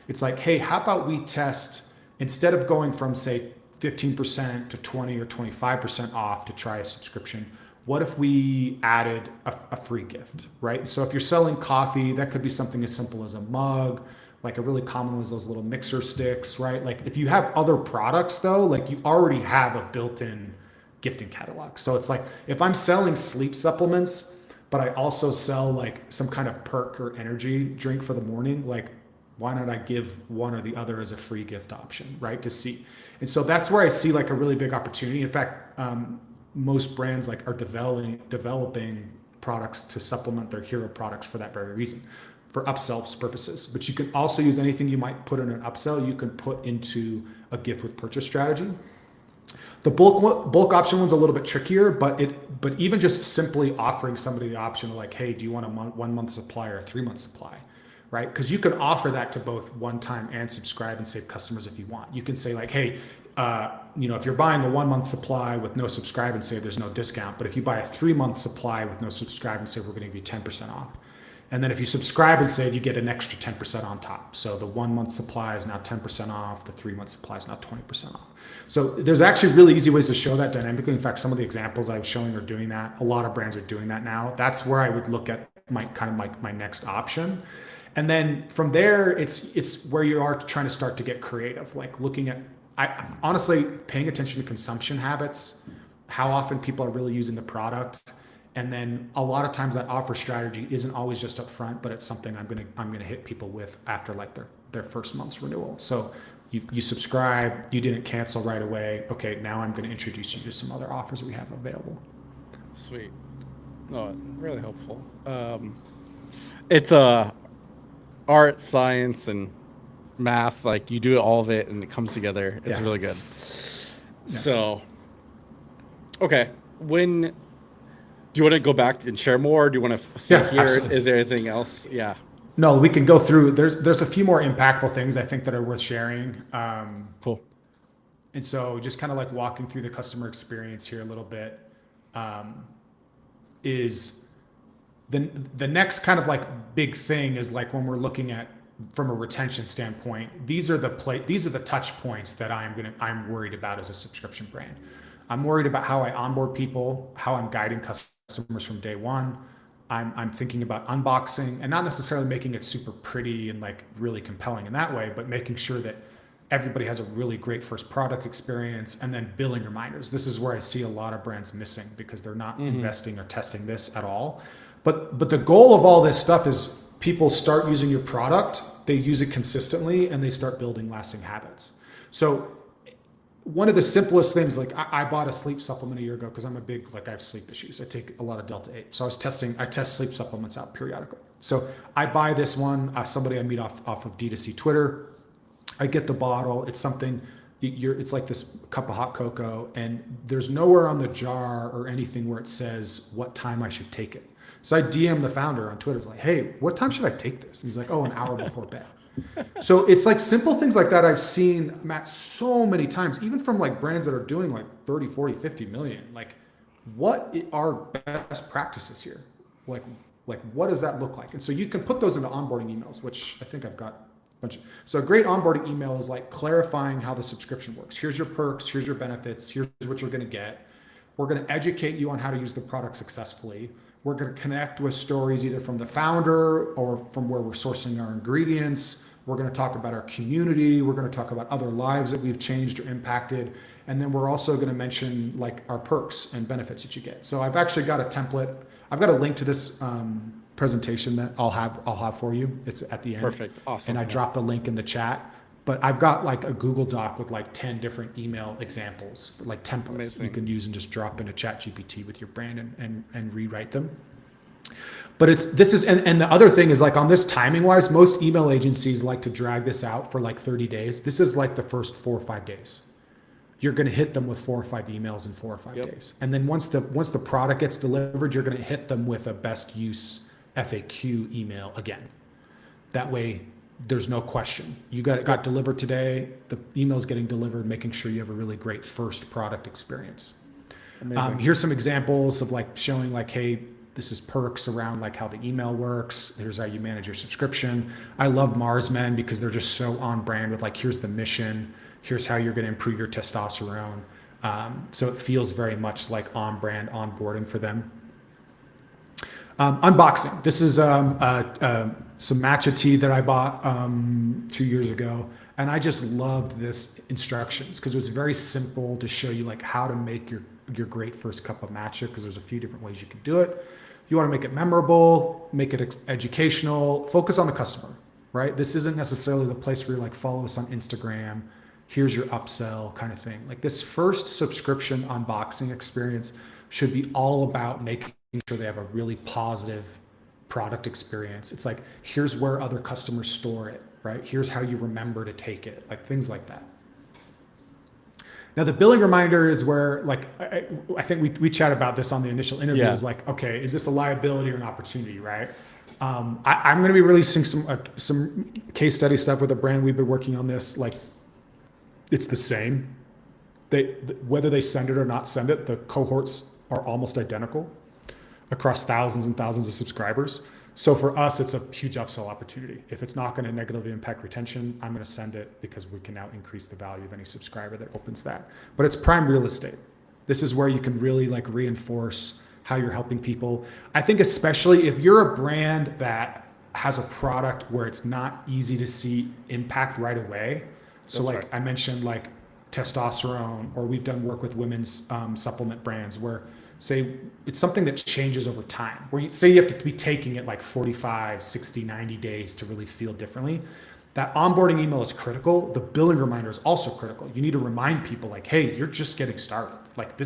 it's like, hey, how about we test, instead of going from say 15% to 20 or 25% off to try a subscription, what if we added a free gift, right? So if you're selling coffee, that could be something as simple as a mug. Like a really common one is those little mixer sticks, right? Like if you have other products though, like you already have a built-in gifting catalog. So it's like if I'm selling sleep supplements, but I also sell like some kind of perk or energy drink for the morning, like why not I give one or the other as a free gift option, right? To see. And so that's where I see like a really big opportunity. In fact, most brands like are developing products to supplement their hero products for that very reason, for upsell purposes. But you can also use anything you might put in an upsell, you can put into a gift with purchase strategy. The bulk option one's a little bit trickier, but even just simply offering somebody the option of like, hey, do you want a 1 month supply or a 3 month supply? Right? Because you can offer that to both one time and subscribe and save customers if you want. You can say like, hey, if you're buying a 1 month supply with no subscribe and save, there's no discount. But if you buy a 3 month supply with no subscribe and save, we're going to give you 10% off. And then if you subscribe and save, you get an extra 10% on top. So the 1 month supply is now 10% off. The 3 month supply is now 20% off. So there's actually really easy ways to show that dynamically. In fact, some of the examples I was showing are doing that. A lot of brands are doing that now. That's where I would look at my next option. And then from there, it's where you are trying to start to get creative, like looking at, honestly, paying attention to consumption habits, how often people are really using the product. And then a lot of times that offer strategy isn't always just up front, but it's something I'm gonna hit people with after like their first month's renewal. So you subscribe, you didn't cancel right away. Okay, now I'm gonna introduce you to some other offers that we have available. Sweet. No, really helpful. It's a art, science, and math. Like you do all of it, and it comes together. It's really good. Yeah. So, okay, do you want to go back and share more? Do you want to stay here? Absolutely. Is there anything else? Yeah. No, we can go through. There's a few more impactful things I think that are worth sharing. Cool. And so just kind of like walking through the customer experience here a little bit is the next kind of like big thing is like when we're looking at from a retention standpoint, these are the touch points that I'm worried about as a subscription brand. I'm worried about how I onboard people, how I'm guiding customers from day one. I'm thinking about unboxing and not necessarily making it super pretty and like really compelling in that way, but making sure that everybody has a really great first product experience, and then billing reminders. This is where I see a lot of brands missing because they're not investing or testing this at all. But the goal of all this stuff is people start using your product, they use it consistently, and they start building lasting habits. So one of the simplest things, like I bought a sleep supplement a year ago because I'm a big, like I have sleep issues. I take a lot of Delta 8. So I test sleep supplements out periodically. So I buy this one, somebody I meet off of D2C Twitter. I get the bottle. It's something, it's like this cup of hot cocoa, and there's nowhere on the jar or anything where it says what time I should take it. So I DM the founder on Twitter, like, hey, what time should I take this? And he's like, oh, an hour before bed. So it's like simple things like that I've seen, Matt, so many times, even from like brands that are doing like 30, 40, 50 million. Like, what are best practices here? Like what does that look like? And so you can put those into onboarding emails, which I think I've got a bunch of. So a great onboarding email is like clarifying how the subscription works. Here's your perks, here's your benefits, here's what you're going to get. We're going to educate you on how to use the product successfully. We're going to connect with stories either from the founder or from where we're sourcing our ingredients. We're going to talk about our community. We're going to talk about other lives that we've changed or impacted. And then we're also going to mention like our perks and benefits that you get. So I've actually got a template. I've got a link to this presentation that I'll have for you. It's at the end. Perfect. Awesome. And I dropped the link in the chat. But I've got like a Google Doc with like 10 different email examples, like templates Amazing. you can use and just drop into ChatGPT with your brand and rewrite them. But and the other thing is like on this timing wise, most email agencies like to drag this out for like 30 days. This is like the first 4 or 5 days. You're going to hit them with 4 or 5 emails in 4 or 5 days. And then once the product gets delivered, you're going to hit them with a best use FAQ email again. That way, there's no question. You got delivered today. The email's getting delivered, making sure you have a really great first product experience. Amazing. Here's some examples of like showing like, hey, this is perks around like how the email works. Here's how you manage your subscription. I love Mars Men because they're just so on brand with like, here's the mission. Here's how you're going to improve your testosterone. So it feels very much like on brand onboarding for them. Unboxing. This is some matcha tea that I bought 2 years ago. And I just loved this instructions because it was very simple to show you like how to make your great first cup of matcha, because there's a few different ways you can do it. You want to make it memorable, make it educational, focus on the customer, right? This isn't necessarily the place where you're like, follow us on Instagram, here's your upsell kind of thing. Like this first subscription unboxing experience should be all about making sure they have a really positive product experience. It's like, here's where other customers store it, right? Here's how you remember to take it, like things like that. Now the billing reminder is where, like, I think we chat about this on the initial interview. Is like, okay, is this a liability or an opportunity, right? I'm going to be releasing some case study stuff with a brand. We've been working on this. Like, it's the same. Whether they send it or not send it, the cohorts are almost identical across thousands and thousands of subscribers. So for us, it's a huge upsell opportunity. If it's not going to negatively impact retention, I'm going to send it because we can now increase the value of any subscriber that opens that. But it's prime real estate. This is where you can really like reinforce how you're helping people. I think especially if you're a brand that has a product where it's not easy to see impact right away. So That's like right. I mentioned, like testosterone, or we've done work with women's supplement brands where say it's something that changes over time, where you say you have to be taking it like 45, 60, 90 days to really feel differently. That onboarding email is critical. The billing reminder is also critical. You need to remind people like, hey, you're just getting started. Like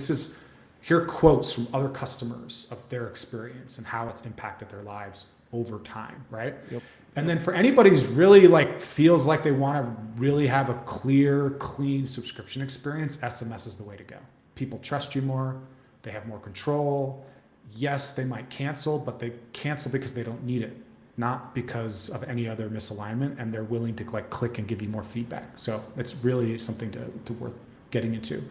here are quotes from other customers of their experience and how it's impacted their lives over time, right? Yep. And then for anybody who's really like feels like they want to really have a clear, clean subscription experience, SMS is the way to go. People trust you more. They have more control. Yes, they might cancel, but they cancel because they don't need it, not because of any other misalignment, and they're willing to like click and give you more feedback. So it's really something to worth getting into.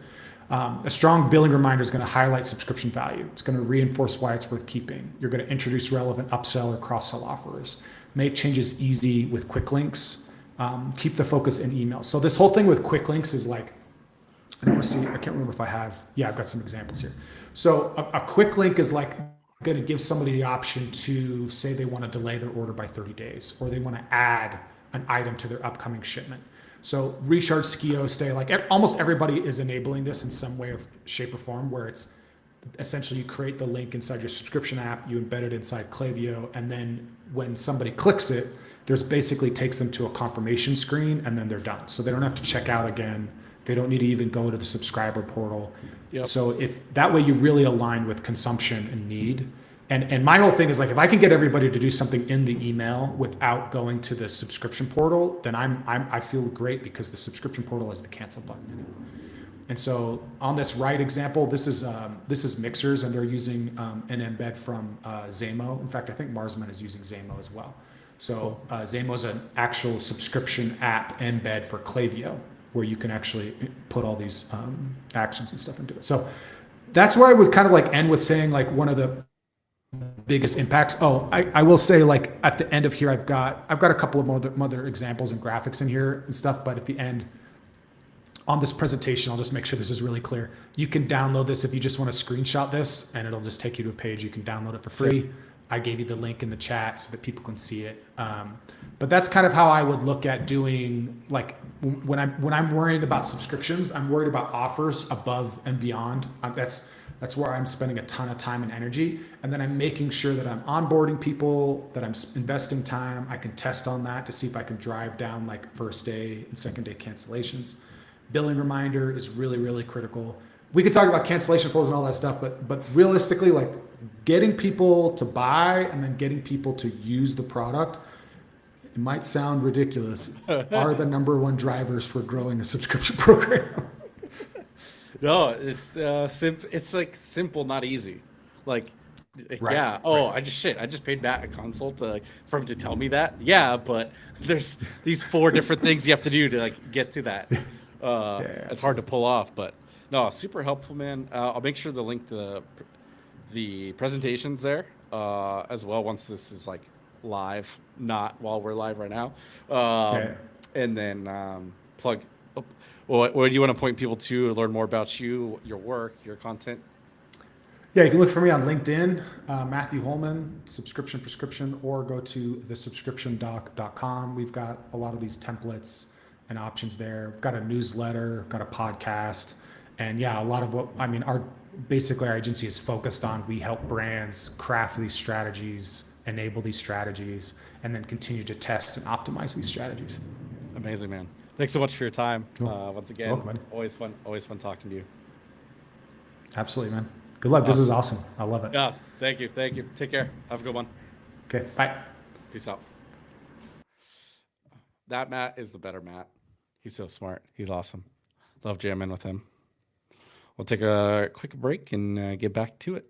A strong billing reminder is going to highlight subscription value. It's going to reinforce why it's worth keeping. You're going to introduce relevant upsell or cross-sell offers. Make changes easy with quick links. Keep the focus in email. So this whole thing with quick links is like, And I want to see, I can't remember if I have, yeah, I've got some examples here. So a quick link is like going to give somebody the option to say they want to delay their order by 30 days, or they want to add an item to their upcoming shipment. So Recharge, Skio, Stay, like almost everybody is enabling this in some way or shape or form, where it's essentially you create the link inside your subscription app, you embed it inside Klaviyo, and then when somebody clicks it, there's basically takes them to a confirmation screen, and then they're done. So they don't have to check out again. They don't need to even go to the subscriber portal. Yep. So if that way you really align with consumption and need. And my whole thing is like, if I can get everybody to do something in the email without going to the subscription portal, then I feel great, because the subscription portal is the cancel button in it. And so on this right example, this is Mixers, and they're using an embed from Zamo. In fact, I think Marsman is using Zamo as well. So Zamo is an actual subscription app embed for Klaviyo, where you can actually put all these actions and stuff into it. So that's where I would kind of like end with saying, like, one of the biggest impacts. Oh, I will say, like, at the end of here, I've got a couple of other examples and graphics in here and stuff, but at the end on this presentation, I'll just make sure this is really clear. You can download this if you just want to screenshot this, and it'll just take you to a page. You can download it for free. I gave you the link in the chat so that people can see it. But that's kind of how I would look at doing, like, when I'm worrying about subscriptions, I'm worried about offers above and beyond. That's where I'm spending a ton of time and energy. And then I'm making sure that I'm onboarding people, that I'm investing time. I can test on that to see if I can drive down like first day and second day cancellations. Billing reminder is really, really critical. We could talk about cancellation flows and all that stuff, but realistically, like, getting people to buy and then getting people to use the product, it might sound ridiculous, are the number one drivers for growing a subscription program. No, it's it's like simple, not easy. Like, Right, yeah. Oh, I just paid back a consult for him to tell me that. Yeah, but there's these 4 different things you have to do to like get to that. It's hard to pull off, but no, super helpful, man. I'll make sure to link the presentations there as well once this is like live, not while we're live right now. And then plug. What do you want to point people to learn more about you, your work, your content? Yeah, you can look for me on LinkedIn, Matthew Holman, subscription prescription, or go to thesubscriptiondoc.com. We've got a lot of these templates and options there. We've got a newsletter, got a podcast, and yeah, a lot of what, I mean, our agency is focused on, we help brands craft these strategies, enable these strategies, and then continue to test and optimize these strategies. Amazing, man. Thanks so much for your time. Cool. Once again, Welcome, man. Always fun talking to you. Absolutely, man. Good luck. This is awesome. I love it. Yeah, thank you. Take care. Have a good one. Okay, bye. Peace out. That Matt is the better Matt. He's so smart. He's awesome. Love jamming with him. We'll take a quick break and get back to it.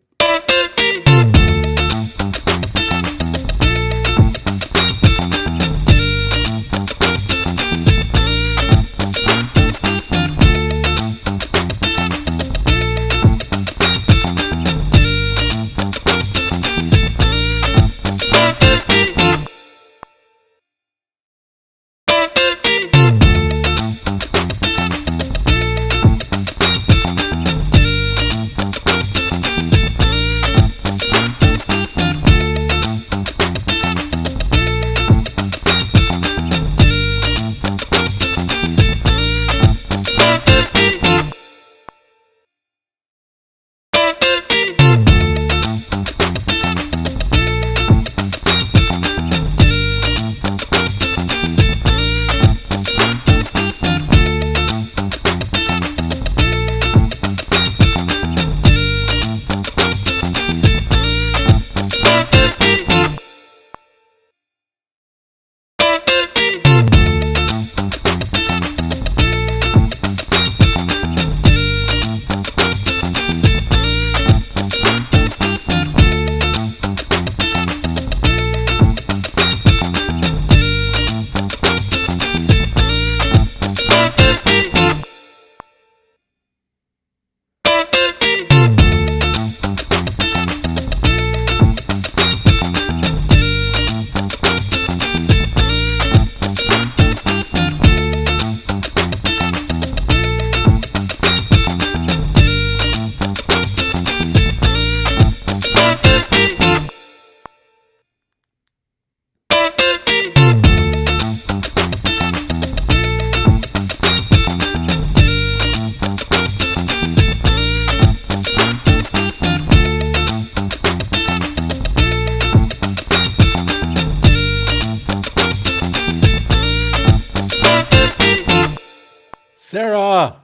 Sarah.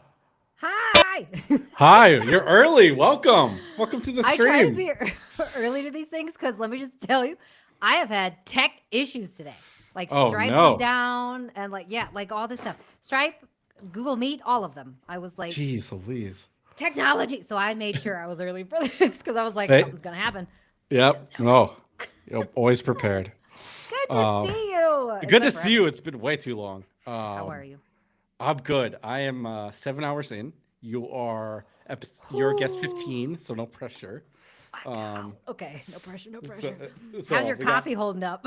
Hi. Hi, you're early. Welcome to the I try to stream. be early to these things because let me just tell you, I have had tech issues today. Like Oh, Stripe no. was down and like all this stuff. Stripe, Google Meet, all of them. I was like, Jeez Louise. technology. So I made sure I was early for this because I was like, Hey. something's gonna happen. Yep. No. You're always prepared. Good to see you. It's Good been to see forever. you. It's been way too long. How are you? I'm good. I am 7 hours in. You are you're guest 15, so no pressure. Okay, no pressure, no So, pressure. so How's your we got- coffee holding up?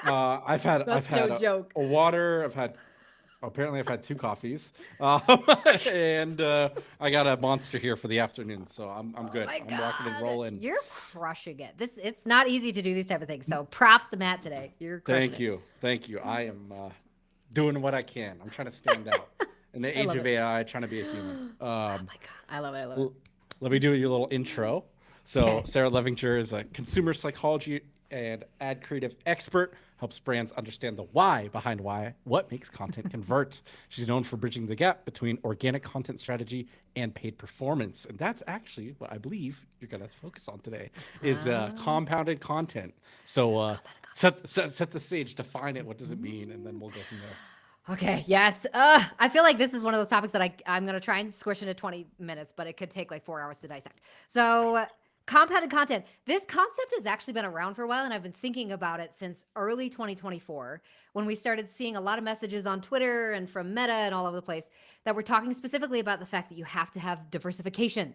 I've had That's a, no joke. a water. Apparently I've had 2 coffees, and I got a monster here for the afternoon. So I'm good. Oh my I'm rocking and God, rolling. You're crushing it. It's not easy to do these type of things. So props to Matt today. You're crushing Thank you. I am doing what I can. I'm trying to stand out in the age love of it. AI. Trying to be a human. Oh my God, I love it. I love it. Let me do your little intro. So Okay. Sarah Levinger is a consumer psychology and ad creative expert, helps brands understand the why behind what makes content convert. She's known for bridging the gap between organic content strategy and paid performance. And that's actually what I believe you're going to focus on today is compounded content. So set the stage, define it. What does it mean? And then we'll go from there. Okay. Yes. I feel like this is one of those topics that I'm going to try and squish into 20 minutes, but it could take like 4 hours to dissect. So compounded content. This concept has actually been around for a while, and I've been thinking about it since early 2024 when we started seeing a lot of messages on Twitter and from Meta and all over the place that were talking specifically about the fact that you have to have diversification.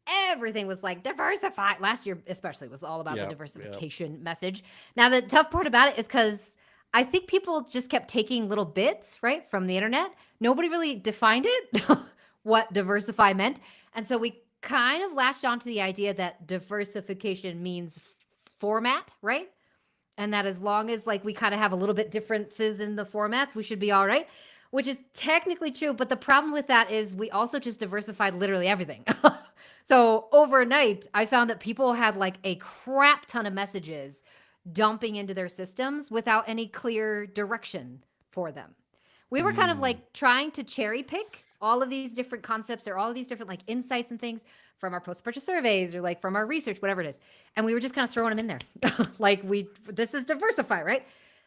Everything was like diversify. Last year, especially, was all about the Yep, diversification message. Now, the tough part about it is because I think people just kept taking little bits, right, from the internet. Nobody really defined it, what diversify meant. And so we kind of latched onto the idea that diversification means format, right? And that as long as like we kind of have a little bit differences in the formats, we should be all right, which is technically true. But the problem with that is we also just diversified literally everything. So overnight, I found that people had like a crap ton of messages dumping into their systems without any clear direction for them. We were kind of like trying to cherry pick all of these different concepts or all of these different like insights and things from our post-purchase surveys or like from our research, whatever it is. And we were just kind of throwing them in there. Like this is diversify, right?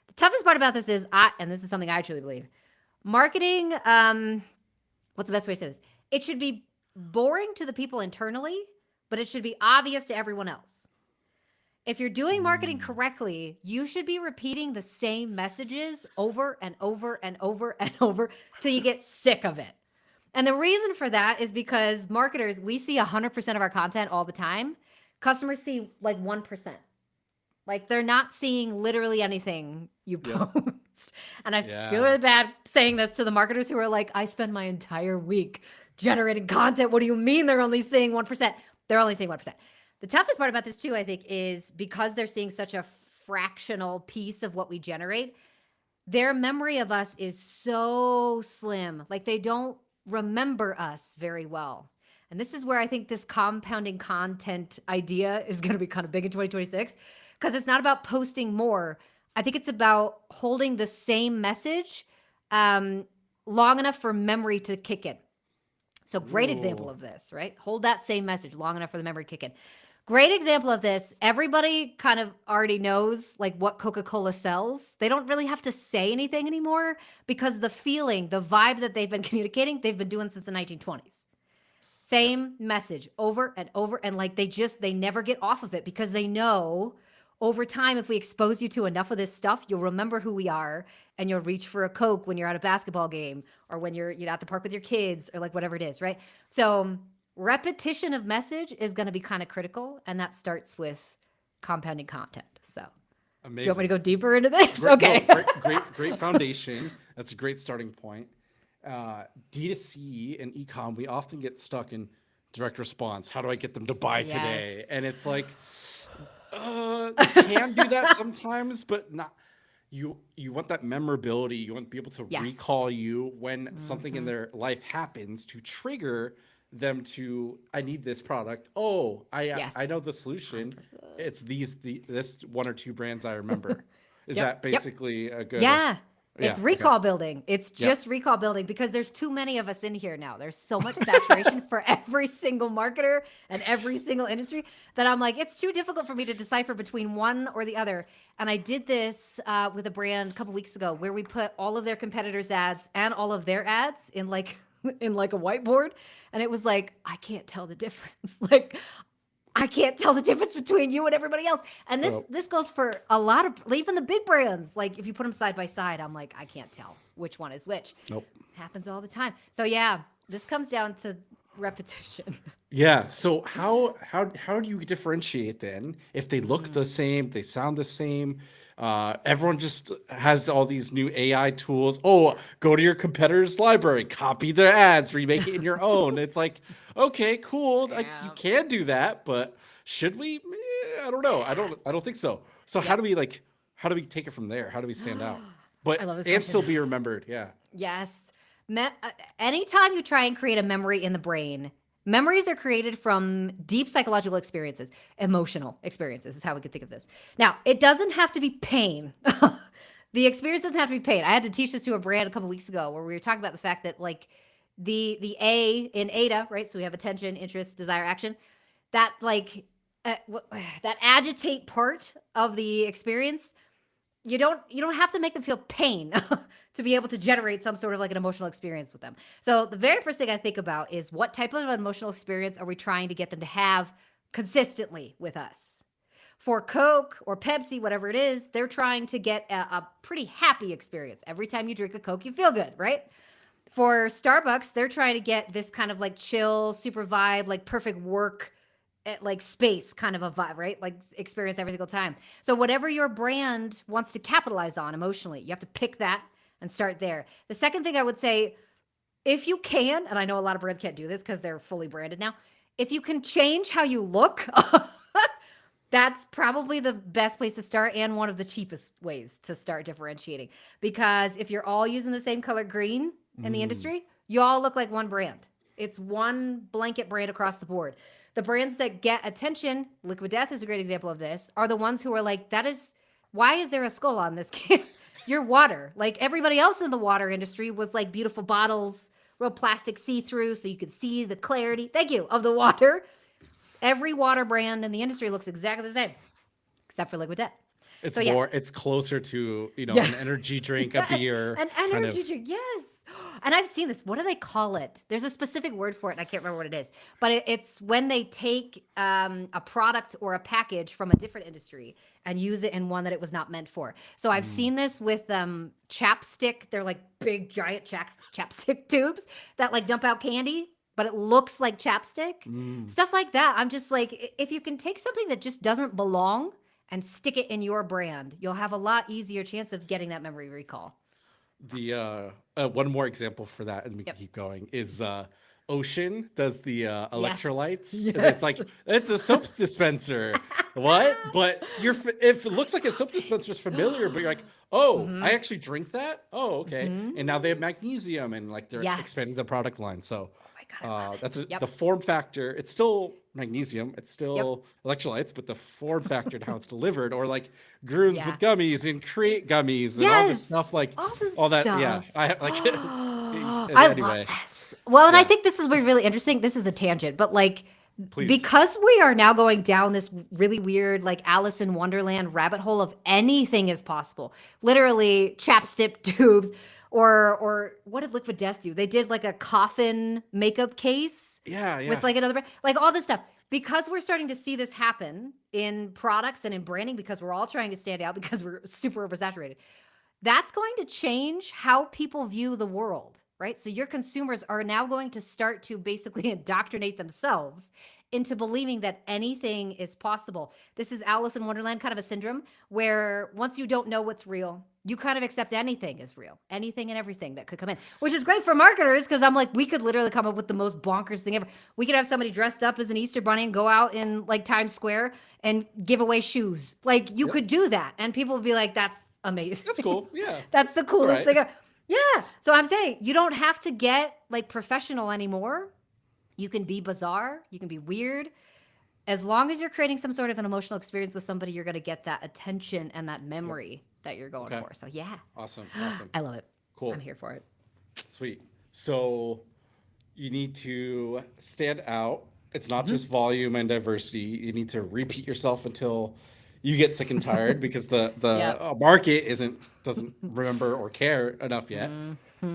The toughest part about this is, and this is something I truly believe, marketing, what's the best way to say this? It should be boring to the people internally, but it should be obvious to everyone else. If you're doing marketing correctly, you should be repeating the same messages over and over and over and over till you get sick of it. And the reason for that is because marketers, we see 100% of our content all the time. Customers see like 1%. Like they're not seeing literally anything you post. And I feel really bad saying this to the marketers who are like, I spend my entire week generating content. What do you mean they're only seeing 1%? They're only seeing 1%. The toughest part about this too, I think, is because they're seeing such a fractional piece of what we generate, their memory of us is so slim. Like they don't remember us very well. And this is where I think this compounding content idea is going to be kind of big in 2026 because it's not about posting more. I think it's about holding the same message long enough for memory to kick in. So great example of this, right? Hold that same message long enough for the memory to kick in. Great example of this. Everybody kind of already knows like what Coca-Cola sells. They don't really have to say anything anymore because the feeling, the vibe that they've been communicating, they've been doing since the 1920s. Same message over and over. And like they never get off of it because they know over time, if we expose you to enough of this stuff, you'll remember who we are and you'll reach for a Coke when you're at a basketball game or when you're at the park with your kids or like whatever it is, right? So repetition of message is going to be kind of critical. And that starts with compounding content. So Amazing. do you want me to go deeper into this? Great, Okay. No, great foundation. That's a great starting point. D2C and ecom, we often get stuck in direct response. How do I get them to buy today? Yes. And it's like, you can do that sometimes, but not. You want that memorability. You want to be able to recall you when something in their life happens to trigger them to, I need this product. Oh, I know the solution. 100%. It's this 1 or 2 brands I remember. Is that basically a good? Yeah. Yeah, It's okay. recall building. It's Yep. just recall building because there's too many of us in here now. There's so much saturation for every single marketer and every single industry that I'm like, it's too difficult for me to decipher between one or the other. And I did this with a brand a couple weeks ago where we put all of their competitors' ads and all of their ads in like in like a whiteboard, and it was like, I can't tell the difference. Like, I can't tell the difference between you and everybody else. And this Well- this goes for a lot of even the big brands. Like if you put them side by side, I'm like, I can't tell which one is which. Nope. Happens all the time. So yeah, this comes down to repetition. Yeah. So how do you differentiate then if they look Mm. the same, they sound the same? Everyone just has all these new AI tools. Oh, go to your competitor's library, copy their ads, remake it in your own. It's like, okay, cool. Like you Yeah. can do that, but should we? I don't know. I don't think so. So how do we take it from there? How do we stand out? But I love this and question. still be remembered. Yeah. Yes. Anytime you try and create a memory in the brain, memories are created from deep psychological experiences, emotional experiences is how we could think of this. Now, it doesn't have to be pain. The experience doesn't have to be pain. I had to teach this to a brand a couple weeks ago where we were talking about the fact that like the A in ADA, right? So we have attention, interest, desire, action. That like that agitate part of the experience, you don't have to make them feel pain to be able to generate some sort of like an emotional experience with them. So the very first thing I think about is what type of emotional experience are we trying to get them to have consistently with us? For Coke or Pepsi, whatever it is, they're trying to get a pretty happy experience. Every time you drink a Coke, you feel good, right? For Starbucks, they're trying to get this kind of like chill, super vibe, like perfect work at like space kind of a vibe, right? Like experience every single time. So whatever your brand wants to capitalize on emotionally, you have to pick that and start there. The second thing I would say, if you can, and I know a lot of brands can't do this because they're fully branded now, if you can change how you look, that's probably the best place to start and one of the cheapest ways to start differentiating. Because if you're all using the same color green in the industry, you all look like one brand. It's one blanket brand across the board. The brands that get attention, Liquid Death is a great example of this, are the ones who are like, why is there a skull on this can? You're water. Like everybody else in the water industry was like beautiful bottles, real plastic see-through so you could see the clarity, thank you, of the water. Every water brand in the industry looks exactly the same, except for Liquid Death. It's So, more. yes. It's closer to Yeah. an energy drink, a beer, An kind energy of. drink, yes. And I've seen this. What do they call it? There's a specific word for it, and I can't remember what it is. But it's when they take a product or a package from a different industry and use it in one that it was not meant for. So I've seen this with chapstick. They're like big, giant chapstick tubes that like dump out candy, but it looks like chapstick. Mm. Stuff like that. I'm just like, if you can take something that just doesn't belong and stick it in your brand, you'll have a lot easier chance of getting that memory recall. The one more example for that, and we can Yep. keep going. Is Ocean does the electrolytes? And Yes. it's like it's a soap dispenser. What? But if it looks like a soap dispenser is familiar, but you're like, oh, Mhm. I actually drink that. Oh, okay. Mhm. And now they have magnesium, and like they're Yes. expanding the product line. So Oh my God, I love that's it. Yep. the form factor. It's still magnesium. It's still electrolytes, but the form factor and how it's delivered, or like Groons Yeah. with gummies and create gummies and all this Yes. stuff, like All this all that. stuff. Yeah, I like. I anyway, love this. Well, and I Yeah. think this is really interesting. This is a tangent, but like Please. because we are now going down this really weird like Alice in Wonderland rabbit hole of anything is possible. Literally chapstick tubes or what did Liquid Death do? They did like a coffin makeup case yeah. with like another brand, like all this stuff. Because we're starting to see this happen in products and in branding because we're all trying to stand out because we're super oversaturated. That's going to change how people view the world, right? So your consumers are now going to start to basically indoctrinate themselves into believing that anything is possible. This is Alice in Wonderland kind of a syndrome where once you don't know what's real, you kind of accept anything is real, anything and everything that could come in, which is great for marketers because I'm like, we could literally come up with the most bonkers thing ever. We could have somebody dressed up as an Easter bunny and go out in like Times Square and give away shoes. Like you could do that. And people would be like, that's amazing. That's cool. Yeah. That's the coolest Right. thing. Yeah. So I'm saying you don't have to get like professional anymore. You can be bizarre. You can be weird. As long as you're creating some sort of an emotional experience with somebody, you're going to get that attention and that memory that you're going Okay. for. So yeah, Awesome. I love it. Cool. I'm here for it. Sweet. So you need to stand out. It's not just volume and diversity. You need to repeat yourself until you get sick and tired because the Yep. market doesn't remember or care enough yet.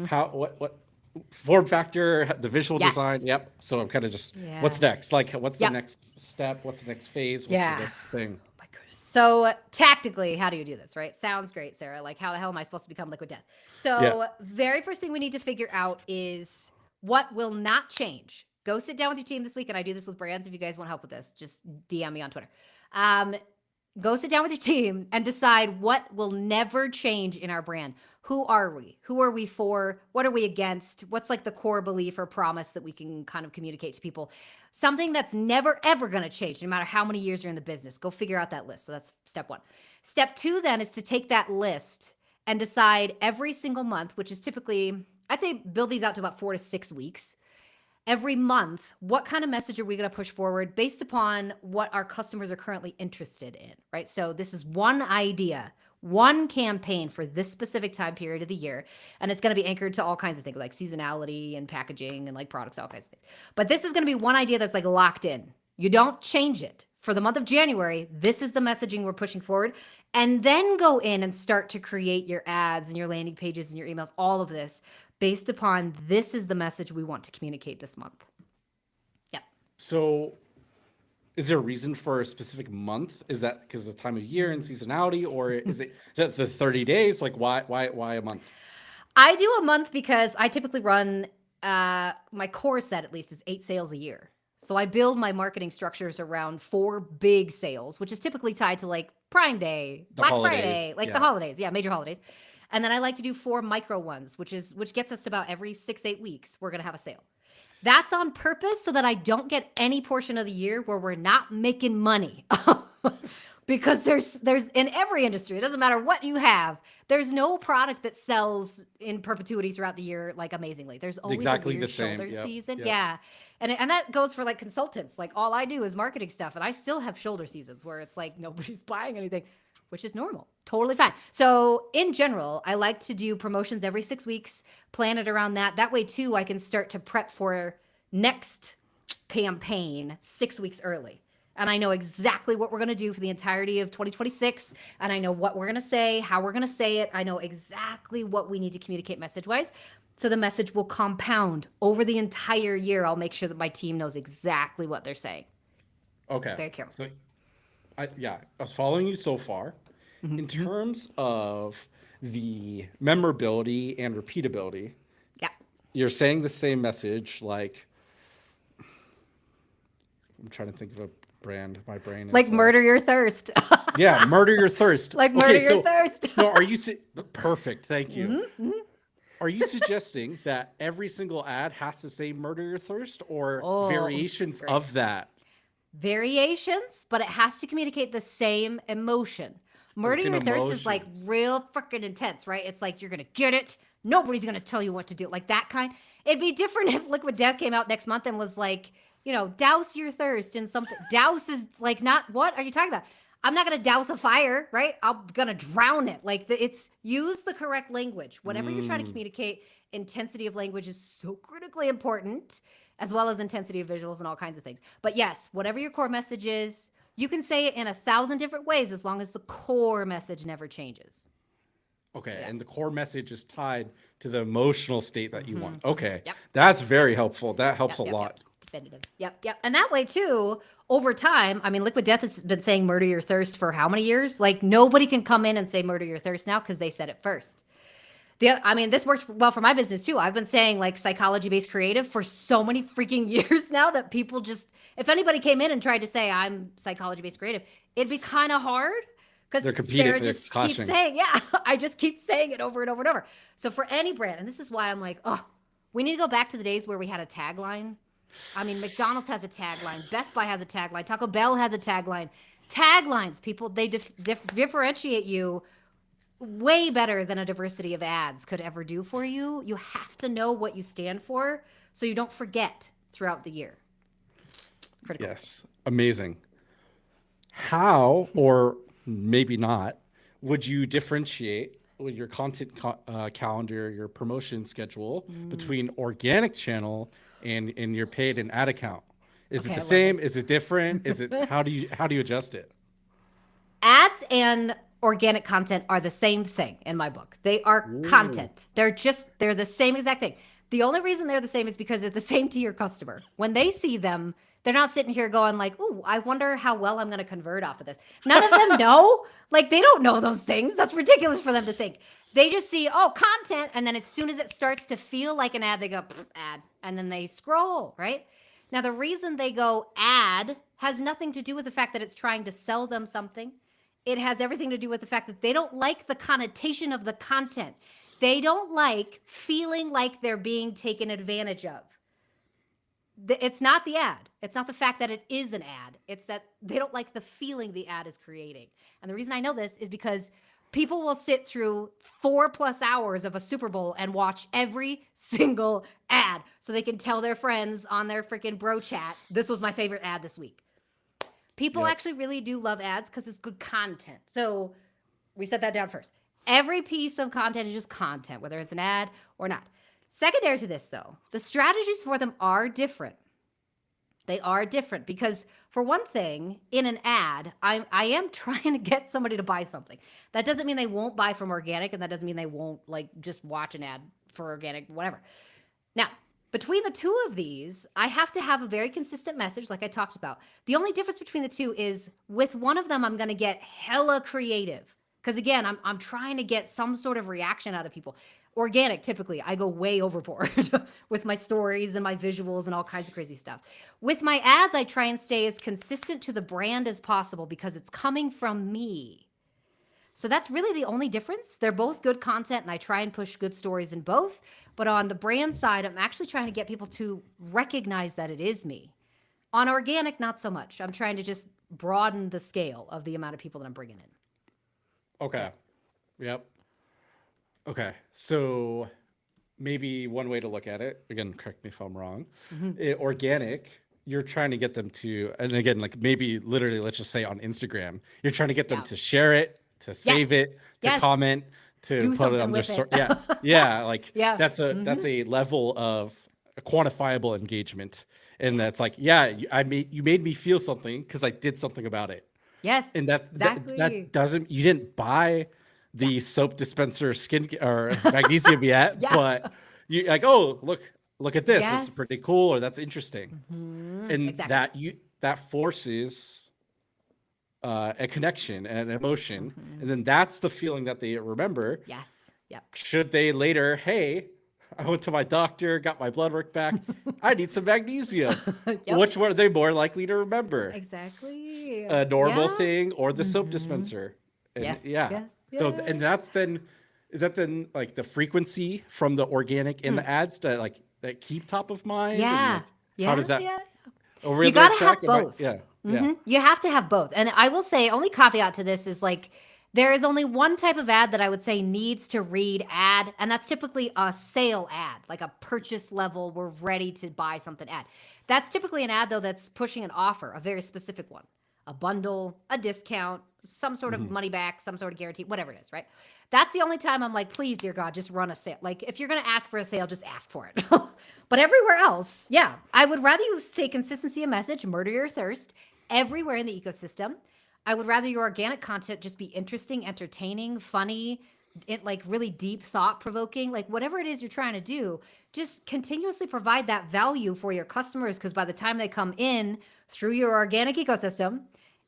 How what form factor, the visual Yes. design. Yep. So I'm kind of just Yeah. what's next? Like what's the Yep. next step? What's the next phase? What's Yeah. the next thing? My goodness. So tactically, how do you do this, right? Sounds great, Sarah. Like, how the hell am I supposed to become Liquid Death? So, Yeah. very first thing we need to figure out is what will not change. Go sit down with your team this week, and I do this with brands. If you guys want help with this, just DM me on Twitter. Go sit down with your team and decide what will never change in our brand. Who are we? Who are we for? What are we against? What's like the core belief or promise that we can kind of communicate to people? Something that's never, ever going to change, no matter how many years you're in the business. Go figure out that list. So that's step one. Step two, then, is to take that list and decide every single month, which is typically, I'd say build these out to about 4 to 6 weeks. Every month, what kind of message are we going to push forward based upon what our customers are currently interested in, right? So this is one idea, one campaign for this specific time period of the year, and it's going to be anchored to all kinds of things like seasonality and packaging and like products, all kinds of things. But this is going to be one idea that's like locked in. You don't change it. For the month of January, this is the messaging we're pushing forward. And then go in and start to create your ads and your landing pages and your emails, all of this based upon this is the message we want to communicate this month. Yep. So is there a reason for a specific month? Is that because of the time of year and seasonality, or is it that's the 30 days? Like why a month? I do a month because I typically run my core set at least is 8 sales a year. So I build my marketing structures around 4 big sales, which is typically tied to like Prime Day, The Black holidays, Friday, like yeah. the holidays. Yeah, major holidays. And then I like to do 4 micro ones, which gets us to about every 6-8 weeks, we're going to have a sale. That's on purpose so that I don't get any portion of the year where we're not making money. Because there's in every industry, it doesn't matter what you have, there's no product that sells in perpetuity throughout the year like amazingly. There's always Exactly a weird the same. shoulder Yep, season. yep. Yeah. And that goes for like consultants. Like all I do is marketing stuff, and I still have shoulder seasons where it's like nobody's buying anything, which is normal. Totally fine. So in general, I like to do promotions every 6 weeks, plan it around that. That way too, I can start to prep for next campaign 6 weeks early. And I know exactly what we're going to do for the entirety of 2026. And I know what we're going to say, how we're going to say it. I know exactly what we need to communicate message-wise. So the message will compound over the entire year. I'll make sure that my team knows exactly what they're saying. Okay. Very careful. So I was following you so far. Mm-hmm. In terms of the memorability and repeatability, Yeah. you're saying the same message. Like, I'm trying to think of a brand. My brain is Like murder your thirst. Yeah, murder your thirst. Like murder your thirst. No, are you perfect? Thank you. Mm-hmm. Are you suggesting that every single ad has to say "murder your thirst" or Oh, variations great. of that? Variations, but it has to communicate the same emotion. Murder same your thirst is like emotion. real freaking intense, right? It's like you're gonna get it. Nobody's gonna tell you what to do. Like that kind. It'd be different if Liquid Death came out next month and was like, douse your thirst in something. Douse is like not what are you talking about? I'm not gonna douse a fire, right? I'm gonna drown it. Like it's use the correct language. Whatever you're trying to communicate, intensity of language is so critically important, as well as intensity of visuals and all kinds of things. But yes, whatever your core message is, you can say it in 1,000 different ways as long as the core message never changes. Okay, Yeah. and the core message is tied to the emotional state that you want. Okay, Yep. that's very helpful. That helps Yep, a yep, lot. Yep. Definitive. Yep. And that way too, over time, I mean, Liquid Death has been saying murder your thirst for how many years? Like nobody can come in and say murder your thirst now because they said it first. This works well for my business too. I've been saying like psychology-based creative for so many freaking years now that people just, if anybody came in and tried to say I'm psychology-based creative, it'd be kind of hard because They're competing, Sarah they're just keeps clashing. saying, yeah, I just keep saying it over and over and over. So for any brand, and this is why I'm like, oh, we need to go back to the days where we had a tagline. I mean, McDonald's has a tagline. Best Buy has a tagline. Taco Bell has a tagline. Taglines, people, they differentiate you way better than a diversity of ads could ever do for you. You have to know what you stand for so you don't forget throughout the year. Critical. Yes, amazing. How, or maybe not, would you differentiate with your content calendar, your promotion schedule between organic channel and your paid and ad account? Is Okay, it I the love same? this. Is it different? Is it how do you adjust it? Ads and organic content are the same thing in my book. They are content. They're the same exact thing. The only reason they're the same is because they're the same to your customer. When they see them, they're not sitting here going like, "Ooh, I wonder how well I'm going to convert off of this." None of them know. Like they don't know those things. That's ridiculous for them to think. They just see, "Oh, content," and then as soon as it starts to feel like an ad, they go ad, and then they scroll, right? Now, the reason they go ad has nothing to do with the fact that it's trying to sell them something. It has everything to do with the fact that they don't like the connotation of the content. They don't like feeling like they're being taken advantage of. It's not the ad. It's not the fact that it is an ad. It's that they don't like the feeling the ad is creating. And the reason I know this is because people will sit through 4+ hours of a Super Bowl and watch every single ad so they can tell their friends on their freaking bro chat, this was my favorite ad this week. People Yep. actually really do love ads because it's good content. So we set that down first. Every piece of content is just content, whether it's an ad or not. Secondary to this, though, the strategies for them are different. They are different because, for one thing, in an ad, I am trying to get somebody to buy something. That doesn't mean they won't buy from organic, and that doesn't mean they won't like just watch an ad for organic, whatever. Now, between the two of these, I have to have a very consistent message, like I talked about. The only difference between the two is with one of them, I'm going to get hella creative. Because again, I'm trying to get some sort of reaction out of people. Organic, typically, I go way overboard with my stories and my visuals and all kinds of crazy stuff. With my ads, I try and stay as consistent to the brand as possible because it's coming from me. So that's really the only difference. They're both good content, and I try and push good stories in both. But on the brand side, I'm actually trying to get people to recognize that it is me. On organic, not so much. I'm trying to just broaden the scale of the amount of people that I'm bringing in. Okay. Yep. Okay. So maybe one way to look at it, again, correct me if I'm wrong. Organic, you're trying to get them to, and again, like maybe literally, let's just say on Instagram, you're trying to get them Yeah. to share it, to save it, to Yes. comment, to Do put it something on their with it. story. Yeah. Yeah. Like Yeah. that's a level of a quantifiable engagement. And that's like, yeah, you made me feel something because I did something about it. Yes. And that Exactly. doesn't, you didn't buy the soap dispenser skin or magnesium yet, Yeah. but you like, oh, look at this. Yes. It's pretty cool, or that's interesting. And Exactly. that forces a connection and an emotion. And then that's the feeling that they remember. Yes. Yep. Should they later, hey, I went to my doctor, got my blood work back. I need some magnesium. Yep. Which were they more likely to remember? Exactly. A normal Yeah. thing or the soap dispenser? And Yes. yeah. Yeah. So Yeah. and that's then, is that then like the frequency from the organic and the ads to like that keep top of mind? And, Yeah. like, Yeah. how does that? Yeah. Over You the gotta track? have Am I- both. Yeah. Yeah. You have to have both. And I will say, only caveat to this is like, there is only one type of ad that I would say needs to read ad, and that's typically a sale ad, like a purchase level, we're ready to buy something ad. That's typically an ad, though, that's pushing an offer, a very specific one, a bundle, a discount, some sort of money back, some sort of guarantee, whatever it is, right? That's the only time I'm like, please, dear God, just run a sale. Like, if you're going to ask for a sale, just ask for it. But everywhere else, yeah, I would rather you say consistency of message, murder your thirst everywhere in the ecosystem. I would rather your organic content just be interesting, entertaining, funny, like really deep, thought-provoking, like whatever it is you're trying to do, just continuously provide that value for your customers, because by the time they come in through your organic ecosystem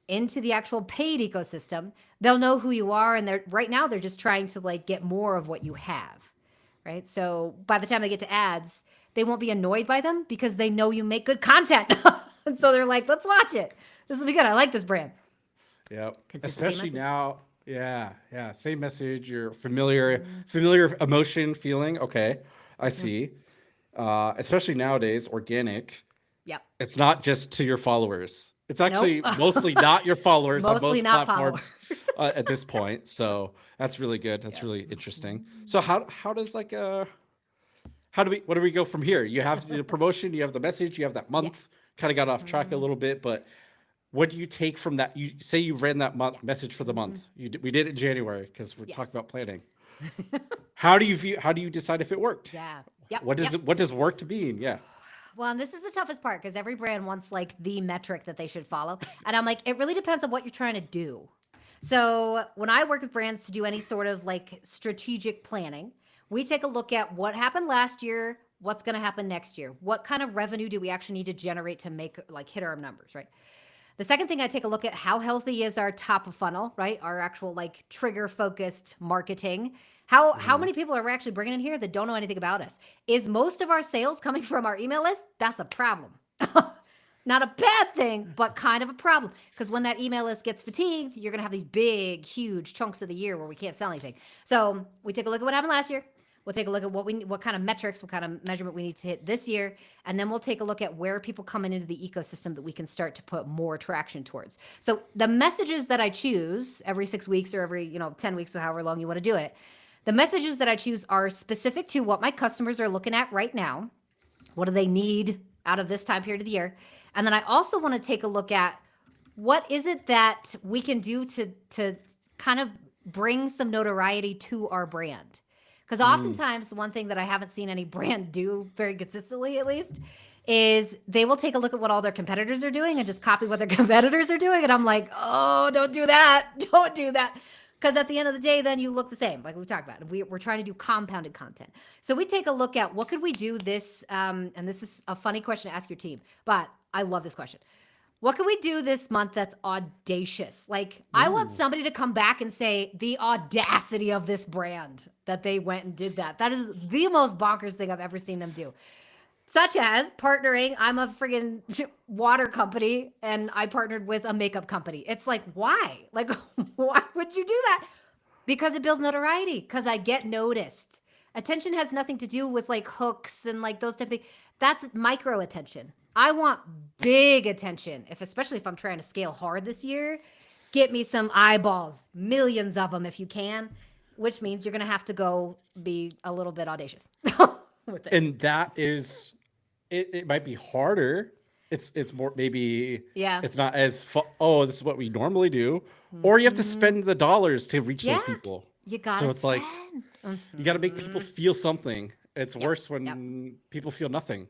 into the actual paid ecosystem, they'll know who you are, and right now they're just trying to like get more of what you have, right? So by the time they get to ads, they won't be annoyed by them because they know you make good content. And so they're like, let's watch it. This will be good. I like this brand. Yep. Consistency Especially message. now. Yeah. Same message. Your familiar emotion, feeling. Okay. I see. Especially nowadays, organic. Yep. It's not just to your followers. It's actually mostly not your followers on Mostly most not platforms at this point. So that's really good. That's really interesting. So how does like what do we go from here? You have the promotion, you have the message, you have that month. Yes. Kind of got off track a little bit, but what do you take from that? You say you ran that message for the month. We did it in January because we're Yes. talking about planning. How do you decide if it worked? Yeah. Yep. What does yep. it? What does work to mean? Yeah. Well, and this is the toughest part because every brand wants like the metric that they should follow. And I'm like, it really depends on what you're trying to do. So when I work with brands to do any sort of like strategic planning, we take a look at what happened last year, what's going to happen next year, what kind of revenue do we actually need to generate to make like hit our numbers, right? The second thing I take a look at, how healthy is our top of funnel, right? Our actual like trigger focused marketing. How many people are we actually bringing in here that don't know anything about us? Is most of our sales coming from our email list? That's a problem. Not a bad thing, but kind of a problem. Because when that email list gets fatigued, you're going to have these big, huge chunks of the year where we can't sell anything. So we take a look at what happened last year. We'll take a look at what kind of metrics, what kind of measurement we need to hit this year. And then we'll take a look at where people coming into the ecosystem that we can start to put more traction towards. So the messages that I choose every 6 weeks or every 10 weeks or however long you want to do it, the messages that I choose are specific to what my customers are looking at right now. What do they need out of this time period of the year? And then I also want to take a look at what is it that we can do to kind of bring some notoriety to our brand. Because oftentimes the one thing that I haven't seen any brand do very consistently, at least, is they will take a look at what all their competitors are doing and just copy what their competitors are doing. And I'm like, oh, don't do that. Don't do that. Because at the end of the day, then you look the same, like we talked about. We're trying to do compounded content. So we take a look at what could we do this, and this is a funny question to ask your team, but I love this question. What can we do this month that's audacious? Like, I want somebody to come back and say the audacity of this brand that they went and did that. That is the most bonkers thing I've ever seen them do. Such as partnering. I'm a friggin' water company and I partnered with a makeup company. It's like, why? Like, why would you do that? Because it builds notoriety, because I get noticed. Attention has nothing to do with like hooks and like those type of things. That's micro attention. I want big attention, especially if I'm trying to scale hard this year. Get me some eyeballs, millions of them if you can, which means you're going to have to go be a little bit audacious with it. And that is, it might be harder. It's more, maybe it's not as, this is what we normally do. Or you have to spend the dollars to reach those people. You got to So it's like, you got to make people feel something. It's worse when people feel nothing.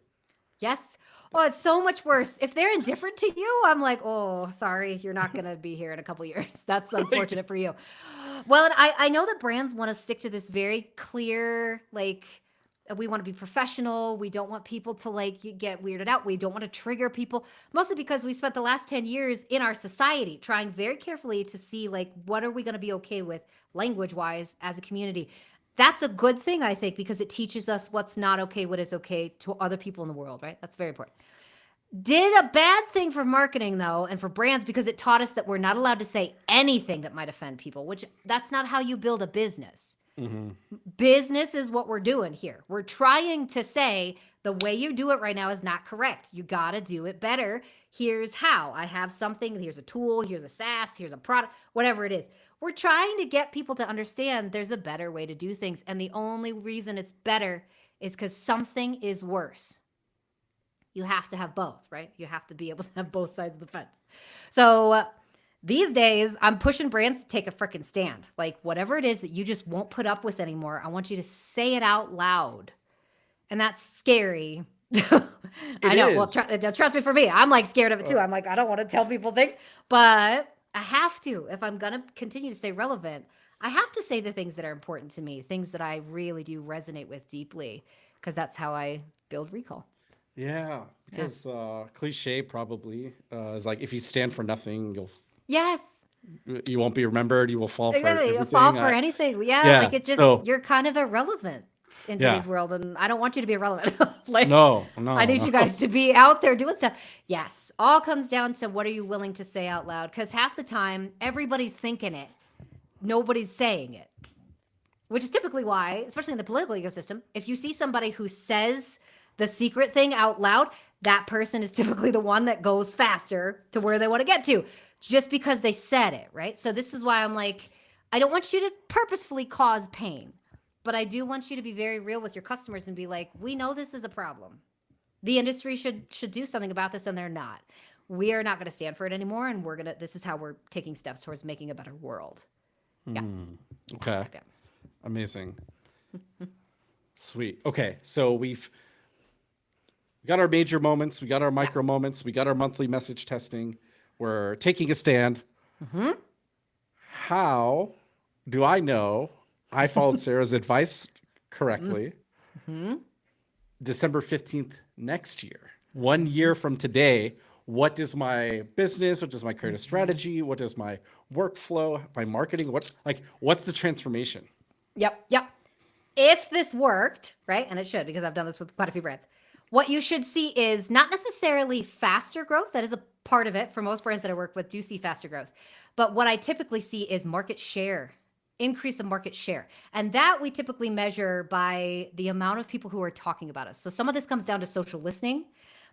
Yes. Oh, it's so much worse. If they're indifferent to you, I'm like, oh, sorry, you're not going to be here in a couple years. That's unfortunate for you. Well, and I know that brands want to stick to this very clear, like, we want to be professional. We don't want people to like get weirded out. We don't want to trigger people, mostly because we spent the last 10 years in our society trying very carefully to see like, what are we going to be okay with language wise as a community? That's a good thing, I think, because it teaches us what's not okay, what is okay to other people in the world, right? That's very important. Did a bad thing for marketing, though, and for brands, because it taught us that we're not allowed to say anything that might offend people, which that's not how you build a business. Business is what we're doing here. We're trying to say the way you do it right now is not correct. You got to do it better. Here's how. I have something. Here's a tool. Here's a SaaS. Here's a product, whatever it is. We're trying to get people to understand there's a better way to do things. And the only reason it's better is because something is worse. You have to have both, right? You have to be able to have both sides of the fence. So these days, I'm pushing brands to take a freaking stand. Like whatever it is that you just won't put up with anymore, I want you to say it out loud. And that's scary. I know. Well, trust me, for me, I'm like scared of it too. I'm like, I don't want to tell people things, but I have to. If I'm going to continue to stay relevant, I have to say the things that are important to me, things that I really do resonate with deeply, because that's how I build recall. Yeah, because cliche probably is like, if you stand for nothing, you won't be remembered. You will fall for everything. You'll fall for anything. Yeah, like it just, you're kind of irrelevant in today's world, and I don't want you to be irrelevant. Like, no, I need you guys to be out there doing stuff. Yes, all comes down to what are you willing to say out loud? Because half the time, everybody's thinking it, nobody's saying it, which is typically why, especially in the political ecosystem, if you see somebody who says the secret thing out loud, that person is typically the one that goes faster to where they want to get to, just because they said it, right? So this is why I'm like, I don't want you to purposefully cause pain, but I do want you to be very real with your customers and be like, we know this is a problem. The industry should do something about this, and they're not. we are not going to stand for it anymore. And this is how we're taking steps towards making a better world. Yeah. Okay. Yeah. Amazing. Sweet. Okay. So we got our major moments. We got our micro moments. We got our monthly message testing. We're taking a stand. How do I know I followed Sarah's advice correctly? December 15th next year, 1 year from today, what is my business? What is my creative strategy? What is my workflow, my marketing? What's the transformation? Yep. If this worked, right, and it should, because I've done this with quite a few brands, what you should see is not necessarily faster growth. That is a part of it. For most brands that I work with, do see faster growth. But what I typically see is market share, increase of market share. And that we typically measure by the amount of people who are talking about us. So some of this comes down to social listening.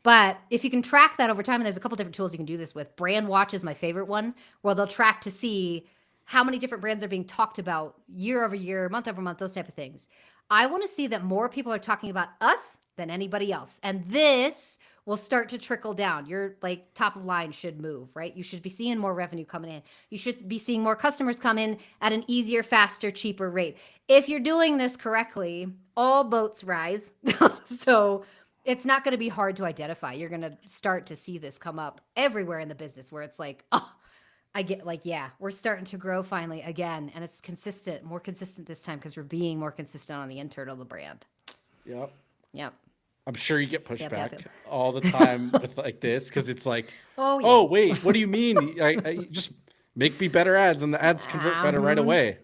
But if you can track that over time, and there's a couple different tools you can do this with. Brand Watch is my favorite one, where they'll track to see how many different brands are being talked about year over year, month over month, those type of things. I want to see that more people are talking about us than anybody else. And this will start to trickle down. Your top of line should move, right? You should be seeing more revenue coming in. You should be seeing more customers come in at an easier, faster, cheaper rate. If you're doing this correctly, all boats rise. So it's not going to be hard to identify. You're going to start to see this come up everywhere in the business where it's like, oh, I get we're starting to grow finally again. And it's consistent, more consistent this time because we're being more consistent on the internal of the brand. Yep. I'm sure you get pushback Yep. all the time with this because it's like, Oh, oh, wait, what do you mean? I just make me better ads and the ads convert better right away.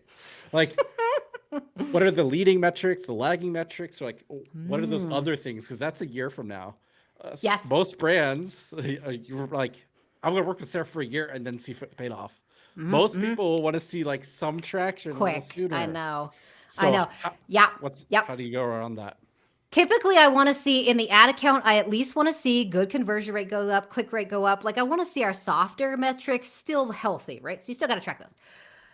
What are the leading metrics, the lagging metrics? Or what are those other things? Because that's a year from now. Yes. Most brands, you're like, I'm going to work with Sarah for a year and then see if it paid off. Most people want to see some traction a little Quick. sooner. I know. So I know. How do you go around that? Typically, I want to see in the ad account, I at least want to see good conversion rate go up, click rate go up. I want to see our softer metrics still healthy, right? So you still got to track those.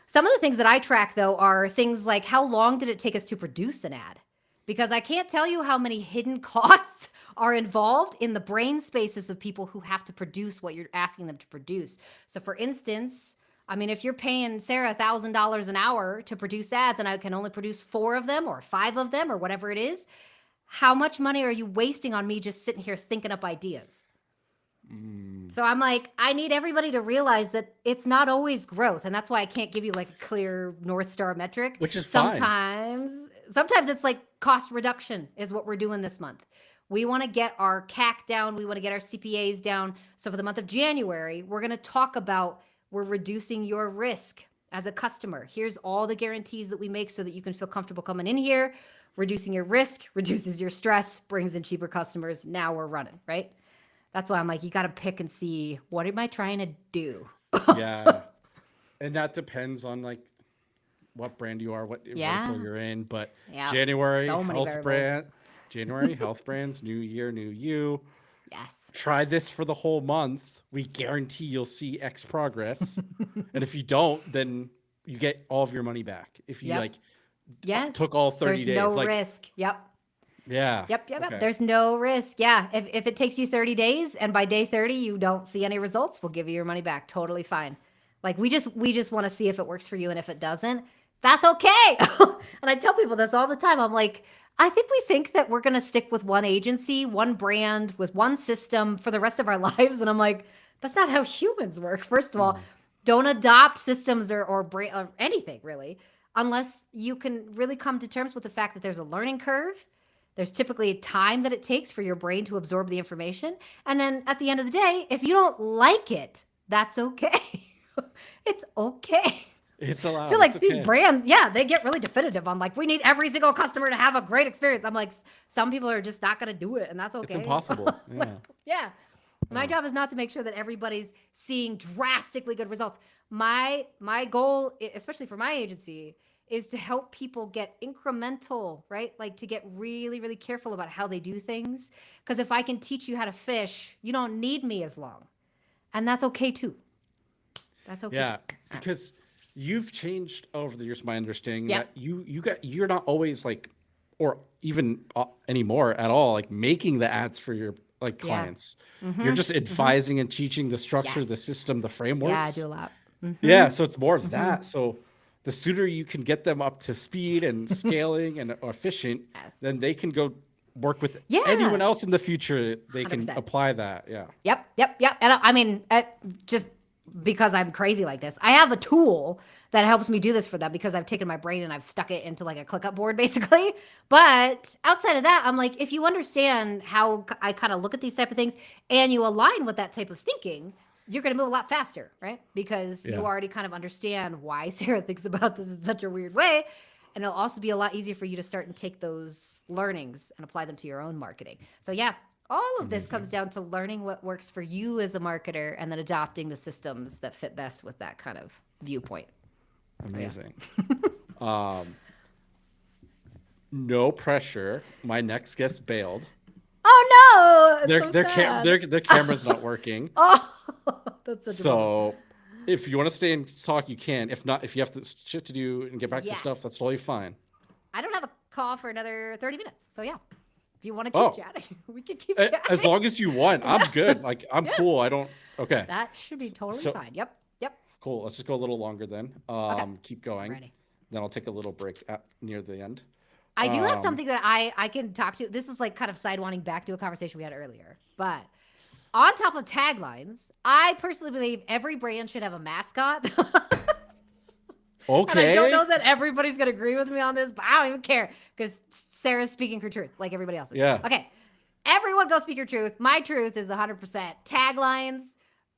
Some of the things that I track, though, are things like how long did it take us to produce an ad? Because I can't tell you how many hidden costs are involved in the brain spaces of people who have to produce what you're asking them to produce. So for instance, if you're paying Sarah $1,000 an hour to produce ads and I can only produce 4 of them or 5 of them or whatever it is, how much money are you wasting on me just sitting here thinking up ideas? So I'm like, I need everybody to realize that it's not always growth. And that's why I can't give you a clear North Star metric. Which is sometimes it's cost reduction is what we're doing this month. We want to get our CAC down. We want to get our CPAs down. So for the month of January, we're going to talk about we're reducing your risk as a customer. Here's all the guarantees that we make so that you can feel comfortable coming in here. Reducing your risk, reduces your stress, brings in cheaper customers. Now we're running, right? That's why I'm like, you got to pick and see, what am I trying to do? Yeah. And that depends on what brand you are, what vertical you're in. But January, so many variables. January, health brands, new year, new you. Yes. Try this for the whole month. We guarantee you'll see X progress. And if you don't, then you get all of your money back. If you took all 30 days. There's no risk. Yep. Yeah. Yep. Okay. There's no risk. Yeah. If it takes you 30 days and by day 30 you don't see any results, we'll give you your money back. Totally fine. We just want to see if it works for you, and if it doesn't, that's okay. And I tell people this all the time. I'm like, I think we think that we're going to stick with one agency, one brand, with one system for the rest of our lives. And I'm like, that's not how humans work. First of all, don't adopt systems or brand or anything really, unless you can really come to terms with the fact that there's a learning curve. There's typically a time that it takes for your brain to absorb the information. And then at the end of the day, if you don't like it, that's okay. It's okay. It's allowed. I feel like these brands, they get really definitive on we need every single customer to have a great experience. I'm like, some people are just not going to do it, and that's okay. It's impossible. Yeah. Yeah. My job is not to make sure that everybody's seeing drastically good results. My goal, especially for my agency, is to help people get incremental, right? To get really, really careful about how they do things. Because if I can teach you how to fish, you don't need me as long. And that's okay too. That's okay. Yeah, because you've changed over the years, my understanding that you're not always or even anymore at all, making the ads for your like Yeah. clients. Mhm, You're just mhm. advising and teaching the structure, the Yes. system, the Yeah, I frameworks. do a lot. Yeah, Mhm, so it's more of mhm. that. So the sooner you can get them up to speed and scaling and efficient, Yes. then they can go work with anyone Yeah, else in the future. They can 100%. apply that. Yeah. Yep. And I mean, just because I'm crazy like this, I have a tool that helps me do this for them because I've taken my brain and I've stuck it into like a ClickUp board basically. But outside of that, I'm like, if you understand how I kind of look at these type of things and you align with that type of thinking, you're going to move a lot faster, right? Because you Yeah. already kind of understand why Sarah thinks about this in such a weird way. And it'll also be a lot easier for you to start and take those learnings and apply them to your own marketing. So yeah, all of this comes down to learning what works for you as a marketer and then adopting the systems that fit best with that kind of viewpoint. Amazing. No pressure. My next guest bailed. Oh no, that's so sad. Their camera's not working. Oh, that's such a bummer. So if you want to stay and talk, you can. If not, if you have shit to do and get back to Yes. stuff, that's totally fine. I don't have a call for another 30 minutes. So yeah, if you want to Oh. keep chatting, we can keep chatting. As long as you want, I'm good. Like I'm Yeah. cool. I don't. Okay, That should be totally So- fine. Yep. cool. Let's just go a little longer then. Keep I'm going. ready. Then I'll take a little break near the end. I do have Um, something that I can talk to. This is like kind of sidewinding back to a conversation we had earlier. But on top of taglines, I personally believe every brand should have a mascot. Okay. And I don't know that everybody's going to agree with me on this, but I don't even care because Sarah's speaking her truth like everybody else is. Yeah. Okay. Everyone go speak your truth. My truth is 100% taglines.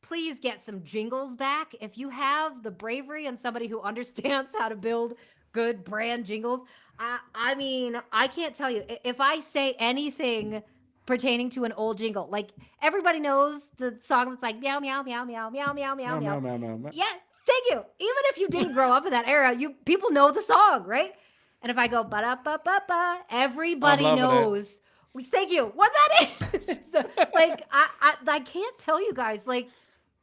Please get some jingles back. If you have the bravery and somebody who understands how to build good brand jingles, I mean, I can't tell you. If I say anything pertaining to an old jingle, like everybody knows the song that's like meow, meow, meow, meow, meow, meow, meow, meow. Meow. Yeah, thank you. Even if you didn't grow up in that era, people know the song, right? And if I go ba da ba ba ba, everybody I'm loving it. knows. Thank you. What that is? Like I can't tell you guys. Like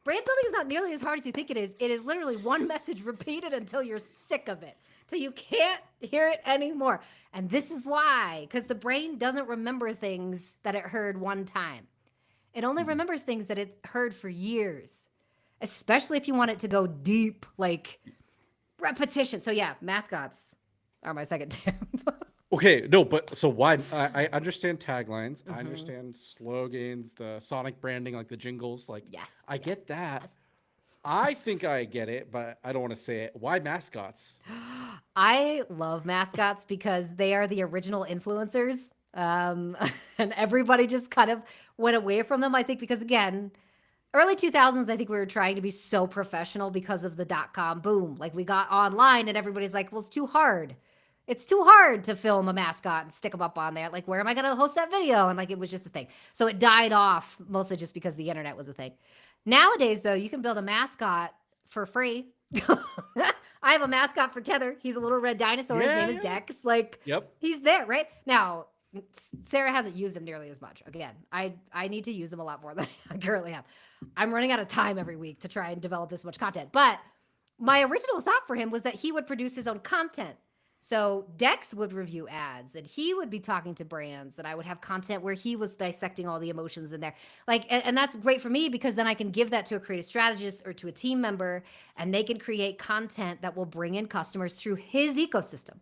brand building is not nearly as hard as you think it is. It is literally one message repeated until you're sick of it, till you can't hear it anymore. And this is why, because the brain doesn't remember things that it heard one time. It only remembers things that it heard for years, especially if you want it to go deep, like repetition. So yeah, mascots are my second tip. Okay, no, but so why? I understand taglines. Mm-hmm. I understand slogans, the sonic branding, like the jingles. Like, Yes, I get that. I think I get it, but I don't want to say it. Why mascots? I love mascots because they are the original influencers. And everybody just kind of went away from them, I think, because again, early 2000s, I think we were trying to be so professional because of the .com boom. Like we got online and everybody's like, well, it's too hard. It's too hard to film a mascot and stick them up on there. Like, where am I going to host that video? And like, it was just a thing. So it died off mostly just because the internet was a thing. Nowadays, though, you can build a mascot for free. I have a mascot for Tether. He's a little red dinosaur. His name is Dex. Like, Yep. he's there, right? Now, Sarah hasn't used him nearly as much. Again, I need to use him a lot more than I currently have. I'm running out of time every week to try and develop this much content. But my original thought for him was that he would produce his own content. So Dex would review ads and he would be talking to brands and I would have content where he was dissecting all the emotions in there. Like, and that's great for me because then I can give that to a creative strategist or to a team member and they can create content that will bring in customers through his ecosystem.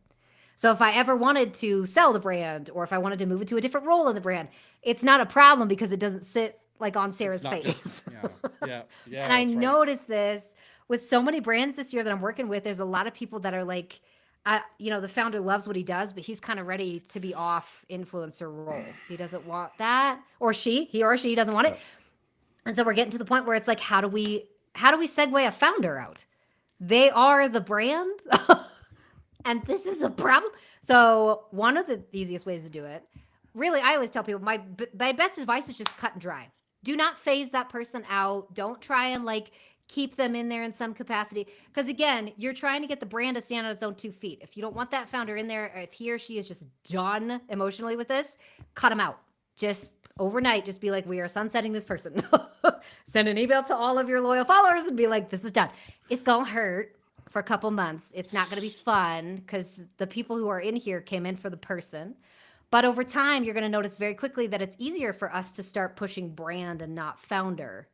So if I ever wanted to sell the brand or if I wanted to move it to a different role in the brand, it's not a problem because it doesn't sit like on Sarah's It's not face. just- yeah. And I that's right. noticed this with so many brands this year that I'm working with. There's a lot of people that are like, the founder loves what he does, but he's kind of ready to be off influencer role. He doesn't want that, or he or she doesn't want it. And so we're getting to the point where it's like, how do we segue a founder out? They are the brand. And this is the problem. So one of the easiest ways to do it, really, I always tell people my best advice is just cut and dry. Do not phase that person out. Don't try and like keep them in there in some capacity. Because again, you're trying to get the brand to stand on its own 2 feet. If you don't want that founder in there, or if he or she is just done emotionally with this, cut them out. Just overnight, just be like, we are sunsetting this person. Send an email to all of your loyal followers and be like, this is done. It's going to hurt for a couple months. It's not going to be fun because the people who are in here came in for the person. But over time, you're going to notice very quickly that it's easier for us to start pushing brand and not founder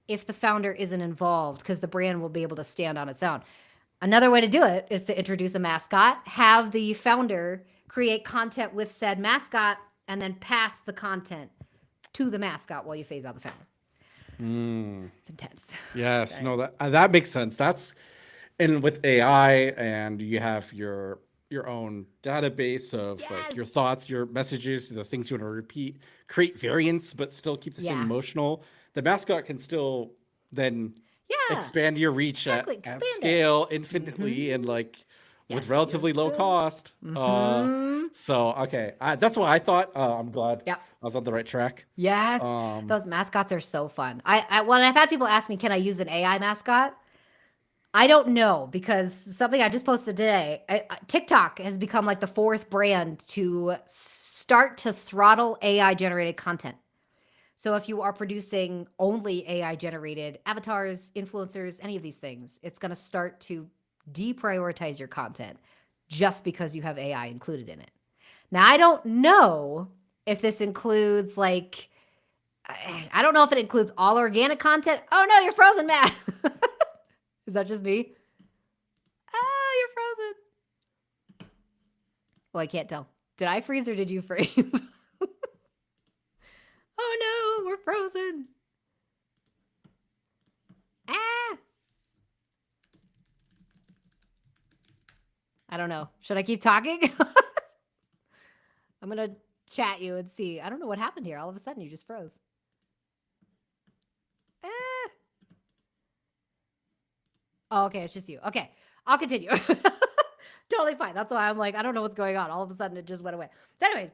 if the founder isn't involved, because the brand will be able to stand on its own. Another way to do it is to introduce a mascot, have the founder create content with said mascot, and then pass the content to the mascot while you phase out the founder. It's intense. Yes, no, that makes sense. And with AI, and you have your own database of like your thoughts, your messages, the things you want to repeat, create variants, but still keep the same emotional. The mascot can still then expand your reach at scale infinitely and like with relatively low cost. So okay, that's what I thought. I'm glad I was on the right track. Yes, those mascots are so fun. When I've had people ask me, can I use an AI mascot? I don't know, because something I just posted today, TikTok has become like the 4th brand to start to throttle AI generated content. So if you are producing only AI generated avatars, influencers, any of these things, it's going to start to deprioritize your content just because you have AI included in it. Now, I don't know if this includes like, I don't know if it includes all organic content. Oh no, you're frozen, Matt. Is that just me? Ah, you're frozen. Well, I can't tell. Did I freeze or did you freeze? Oh no, we're frozen. Ah. I don't know. Should I keep talking? I'm going to chat you and see. I don't know what happened here. All of a sudden, you just froze. Ah. Oh, okay. It's just you. Okay. I'll continue. Totally fine. That's why I'm like, I don't know what's going on. All of a sudden, it just went away. So anyways,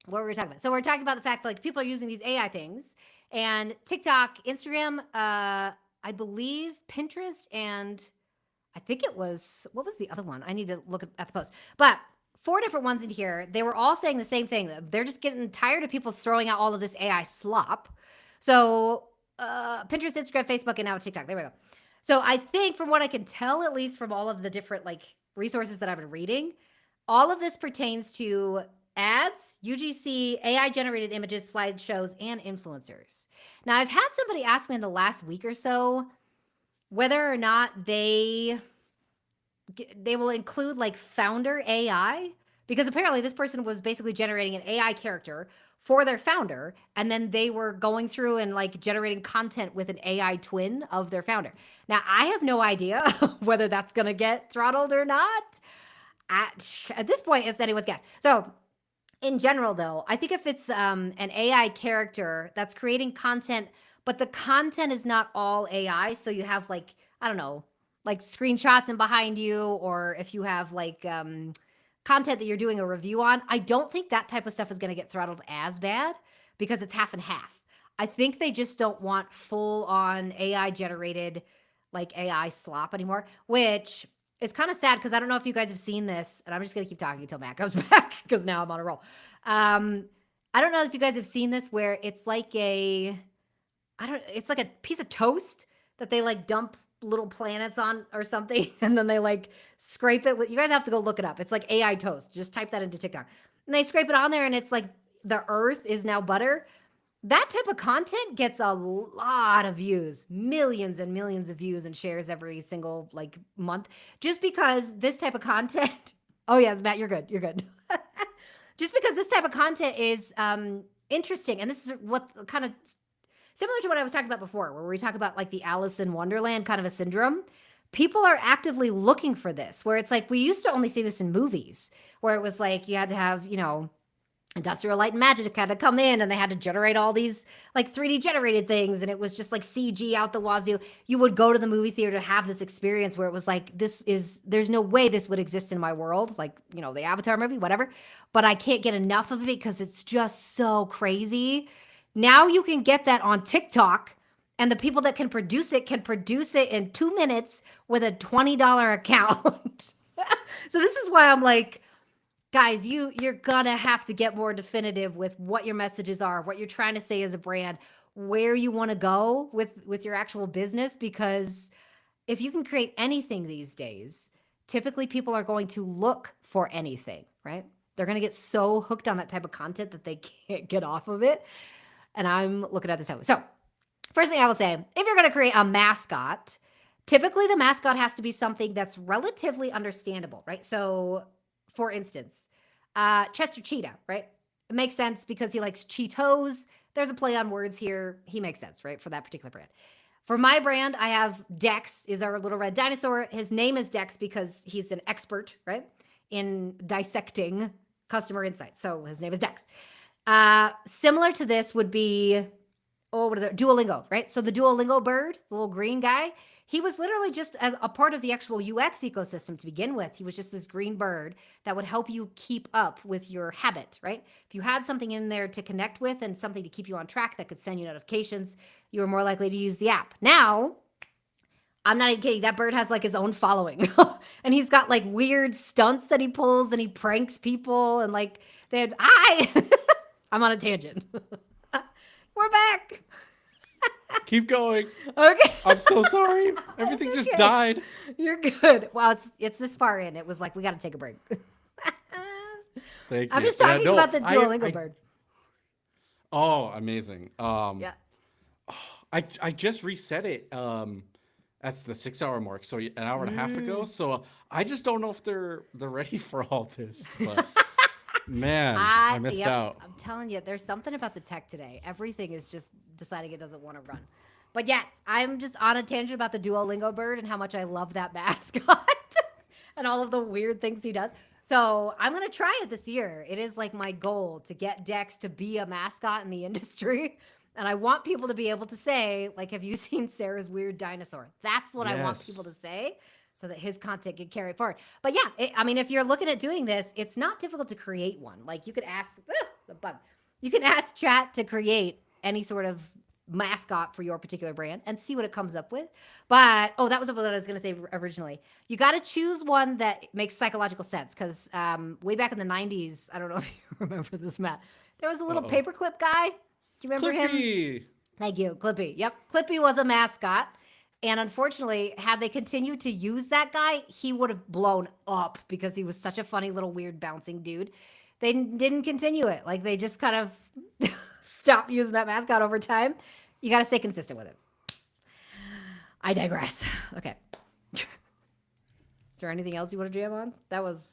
what were we talking about? So we're talking about the fact that like people are using these AI things, and TikTok, Instagram, I believe Pinterest, and I think it was, what was the other one? I need to look at the post. But 4 different ones in here, they were all saying the same thing. They're just getting tired of people throwing out all of this AI slop. So Pinterest, Instagram, Facebook, and now TikTok. There we go. So I think from what I can tell, at least from all of the different like resources that I've been reading, all of this pertains to ads, UGC, AI-generated images, slideshows, and influencers. Now, I've had somebody ask me in the last week or so whether or not they will include like founder AI, because apparently this person was basically generating an AI character for their founder, and then they were going through and like generating content with an AI twin of their founder. Now, I have no idea whether that's going to get throttled or not. At this point, it's anyone's guess. So in general, though, I think if it's an AI character that's creating content, but the content is not all AI, so you have like, I don't know, like screenshots in behind you, or if you have like content that you're doing a review on, I don't think that type of stuff is going to get throttled as bad, because it's half and half. I think they just don't want full on AI generated like AI slop anymore, which is kind of sad, because I don't know if you guys have seen this, and I'm just going to keep talking until Matt comes back, because now I'm on a roll. I don't know if you guys have seen this, where it's like it's like a piece of toast that they like dump little planets on or something, and then they like scrape it with, you guys have to go look it up. It's like AI toast. Just type that into TikTok. And they scrape it on there, and it's like the earth is now butter. That type of content gets a lot of views, millions and millions of views and shares every single like month, just because this type of content. Oh yes, Matt, you're good. You're good. Just because this type of content is interesting. And this is what kind of similar to what I was talking about before, where we talk about like the Alice in Wonderland kind of a syndrome. People are actively looking for this, where it's like, we used to only see this in movies, where it was like, you had to have, you know, Industrial Light and Magic had to come in, and they had to generate all these like 3D generated things, and it was just like CG out the wazoo. You would go to the movie theater to have this experience where it was like, there's no way this would exist in my world, like, you know, the Avatar movie, whatever, but I can't get enough of it because it's just so crazy. Now you can get that on TikTok, and the people that can produce it in 2 minutes with a $20 account. So this is why I'm like, guys, you're gonna have to get more definitive with what your messages are, what you're trying to say as a brand, where you want to go with your actual business, because if you can create anything these days, typically people are going to look for anything, right? They're going to get so hooked on that type of content that they can't get off of it. And I'm looking at this heavily. So, first thing I will say, if you're going to create a mascot, typically the mascot has to be something that's relatively understandable, right? So, for instance, Chester Cheetah, right? It makes sense because he likes Cheetos. There's a play on words here. He makes sense, right? For that particular brand. For my brand, I have Dex is our little red dinosaur. His name is Dex because he's an expert, right? In dissecting customer insights. So his name is Dex. Similar to this would be, what is it? Duolingo, right? So the Duolingo bird, the little green guy, he was literally just as a part of the actual UX ecosystem to begin with. He was just this green bird that would help you keep up with your habit, right? If you had something in there to connect with and something to keep you on track that could send you notifications, you were more likely to use the app. Now, I'm not even kidding. That bird has like his own following and he's got like weird stunts that he pulls and he pranks people and like hi, I'm on a tangent. We're back. Keep going. Okay. I'm so sorry. Everything just died. You're good. Well, it's this far in. It was like, we got to take a break. Thank you. I'm just talking no, about the Duolingo bird. Oh, amazing. Yeah. I just reset it. That's the 6-hour mark, so an hour and a half ago. So I just don't know if they're ready for all this. But man, I missed out. I'm telling you, there's something about the tech today. Everything is just deciding it doesn't want to run. But yes, I'm just on a tangent about the Duolingo bird and how much I love that mascot and all of the weird things he does. So I'm going to try it this year. It is like my goal to get Dex to be a mascot in the industry. And I want people to be able to say, like, have you seen Sarah's weird dinosaur? That's what I want people to say so that his content can carry it forward. But yeah, I mean, if you're looking at doing this, it's not difficult to create one. Like you could ask the bug. You can ask chat to create any sort of mascot for your particular brand and see what it comes up with. But, that was what I was going to say originally. You got to choose one that makes psychological sense because way back in the 90s, I don't know if you remember this, Matt, there was a little paperclip guy. Do you remember Clippy. him? Thank you, Clippy. Yep, Clippy was a mascot. And unfortunately, had they continued to use that guy, he would have blown up because he was such a funny little weird bouncing dude. They didn't continue it. Like they just kind of stopped using that mascot over time. You got to stay consistent with it. I digress. Okay. Is there anything else you want to jam on? That was,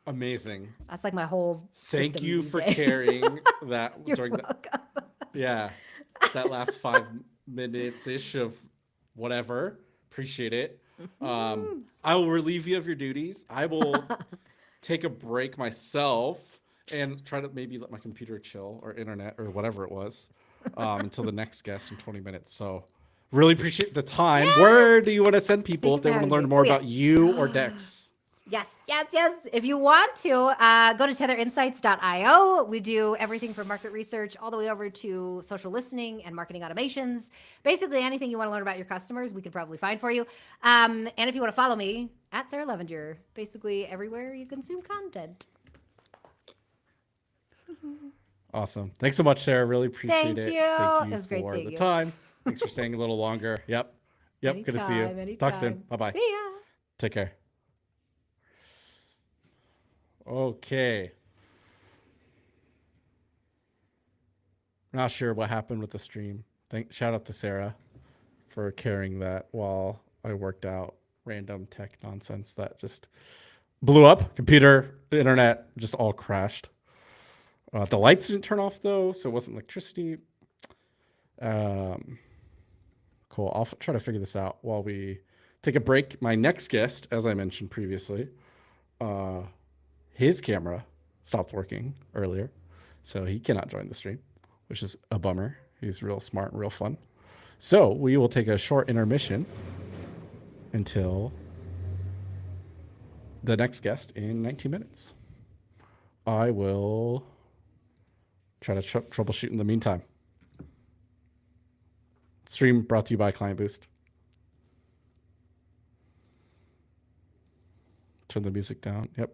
Amazing. That's like my whole Thank system you these for days. carrying that You're during welcome. that last 5 minutes ish of whatever. Appreciate it. I will relieve you of your duties. I will take a break myself and try to maybe let my computer chill or internet or whatever it was until the next guest in 20 minutes. So really appreciate the time. Yes. Where do you want to send people Thank if they you for want to learn having me. more Oh, yeah. about you or Dex? Yes. If you want to, go to tetherinsights.io. We do everything from market research all the way over to social listening and marketing automations. Basically, anything you want to learn about your customers, we can probably find for you. And if you want to follow me, at Sarah Levenger, basically everywhere you consume content. Awesome. Thanks so much, Sarah. Really appreciate Thank it. you. Thank It you was great for seeing the you. time. Thanks for staying a little longer. Yep. Good to see you. Anytime, Talk soon. anytime. Bye-bye. See ya. Take care. Okay. Not sure what happened with the stream. Shout out to Sarah for carrying that while I worked out random tech nonsense that just blew up. Computer, internet, just all crashed. The lights didn't turn off though, so it wasn't electricity. Cool. I'll try to figure this out while we take a break. My next guest, as I mentioned previously, his camera stopped working earlier, so he cannot join the stream, which is a bummer. He's real smart and real fun. So we will take a short intermission until the next guest in 19 minutes. I will try to troubleshoot in the meantime. Stream brought to you by Client Boost. Turn the music down. Yep.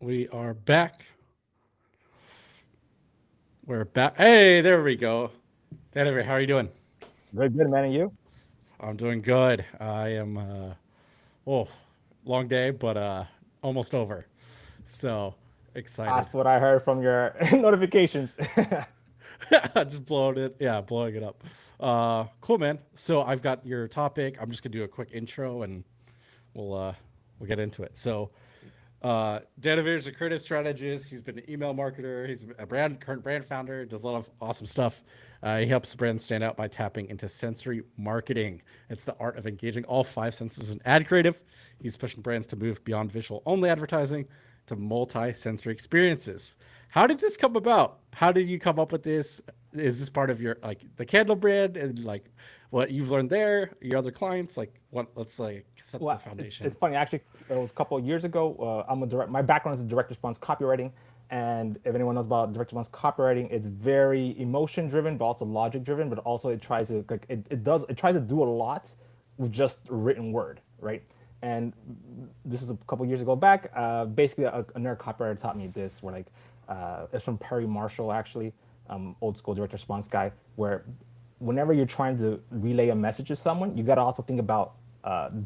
We are back. We're back. Hey, there we go. David, how are you doing? Good, good, man. And you? I'm doing good. I am oh, long day, but almost over. So excited. That's what I heard from your notifications. Just blowing it. Yeah, blowing it up. Cool, man. So I've got your topic. I'm just gonna do a quick intro and we'll get into it. So David is a creative strategist. He's been an email marketer. He's a current brand founder. Does a lot of awesome stuff. He helps brands stand out by tapping into sensory marketing. It's the art of engaging all five senses in ad creative. He's pushing brands to move beyond visual only advertising to multi-sensory experiences. How did this come about? How did you come up with this? Is this part of your like the candle brand and like what you've learned there, your other clients? Like what? Let's like set Well, the foundation. it's funny. Actually, it was a couple of years ago. My background is in direct response copywriting, and if anyone knows about direct response copywriting, it's very emotion driven, but also logic driven. But also it tries to like it tries to do a lot with just written word, right? And this is a couple of years ago back. Basically, a nerd copywriter taught me this. Where like it's from Perry Marshall, actually, old school direct response guy. Where whenever you're trying to relay a message to someone, you got to also think about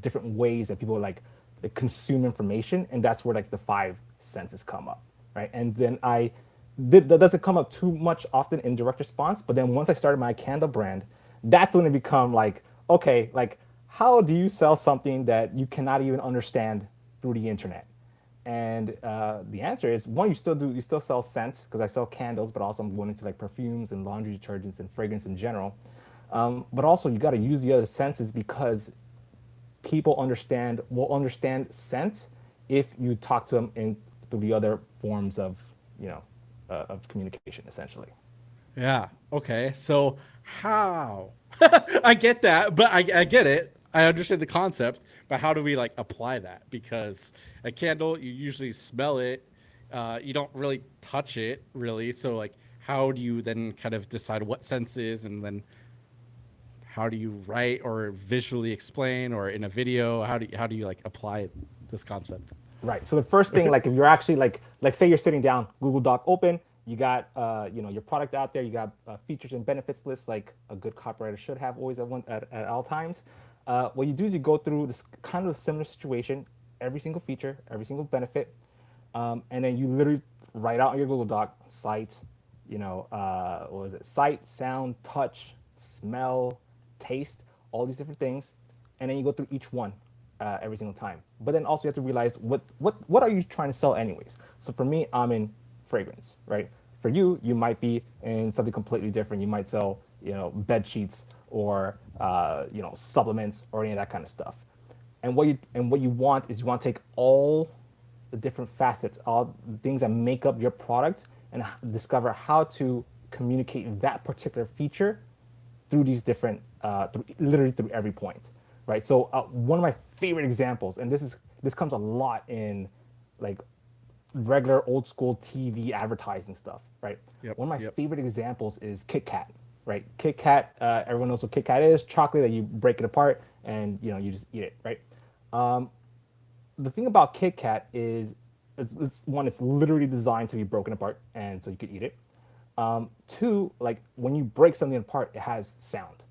different ways that people like they consume information, and that's where like the five senses come up, right? And then that doesn't come up too much often in direct response, but then once I started my candle brand, that's when it become like, okay, like how do you sell something that you cannot even understand through the internet? And the answer is one, you still sell scents because I sell candles, but also I'm going into like perfumes and laundry detergents and fragrance in general. But also you got to use the other senses because people will understand scent if you talk to them through the other forms of of communication essentially. Yeah. Okay. So how? I get that, but I get it. I understand the concept, but how do we like apply that? Because a candle, you usually smell it. You don't really touch it, really. So like, how do you then kind of decide what senses, and then how do you write or visually explain, or in a video? How do you like apply this concept? Right. So the first thing, like if you're actually like say you're sitting down, Google Doc open, you got your product out there, you got features and benefits list like a good copywriter should have always at all times. What you do is you go through this kind of a similar situation, every single feature, every single benefit, and then you literally write out on your Google Doc sight, what was it? Sight, sound, touch, smell, taste, all these different things, and then you go through each one every single time. But then also you have to realize what are you trying to sell anyways? So for me, I'm in fragrance, right? For you, you might be in something completely different. You might sell, bed sheets or supplements or any of that kind of stuff. And what you want is you want to take all the different facets, all the things that make up your product, and discover how to communicate that particular feature through these different, literally through every point, right? So one of my favorite examples, and this comes a lot in like regular old school TV advertising stuff, right? Yep, One of my yep. favorite examples is Kit Kat, right? Kit Kat, everyone knows what Kit Kat is, chocolate that you break it apart and you just eat it, right? The thing about Kit Kat is it's literally designed to be broken apart and so you could eat it. Two, like when you break something apart, it has sound,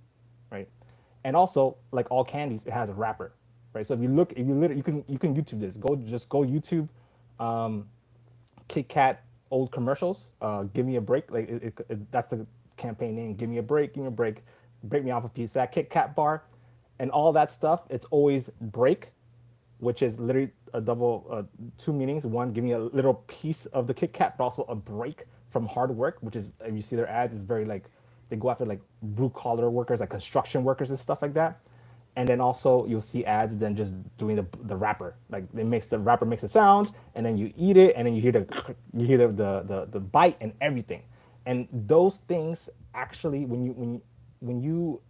right? And also, like all candies, it has a wrapper, right? So if you literally, you can YouTube this. Go YouTube, Kit Kat old commercials. Give me a break. Like that's the campaign name. Give me a break. Give me a break. Break me off a piece. That Kit Kat bar, and all that stuff. It's always break, which is literally a double two meanings. One, give me a little piece of the Kit Kat, but also a break from hard work, which is if you see their ads, it's very like they go after like blue collar workers, like construction workers and stuff like that. And then also you'll see ads then just doing the wrapper, like the wrapper makes a sound, and then you eat it, and then you hear the bite and everything. And those things actually, when you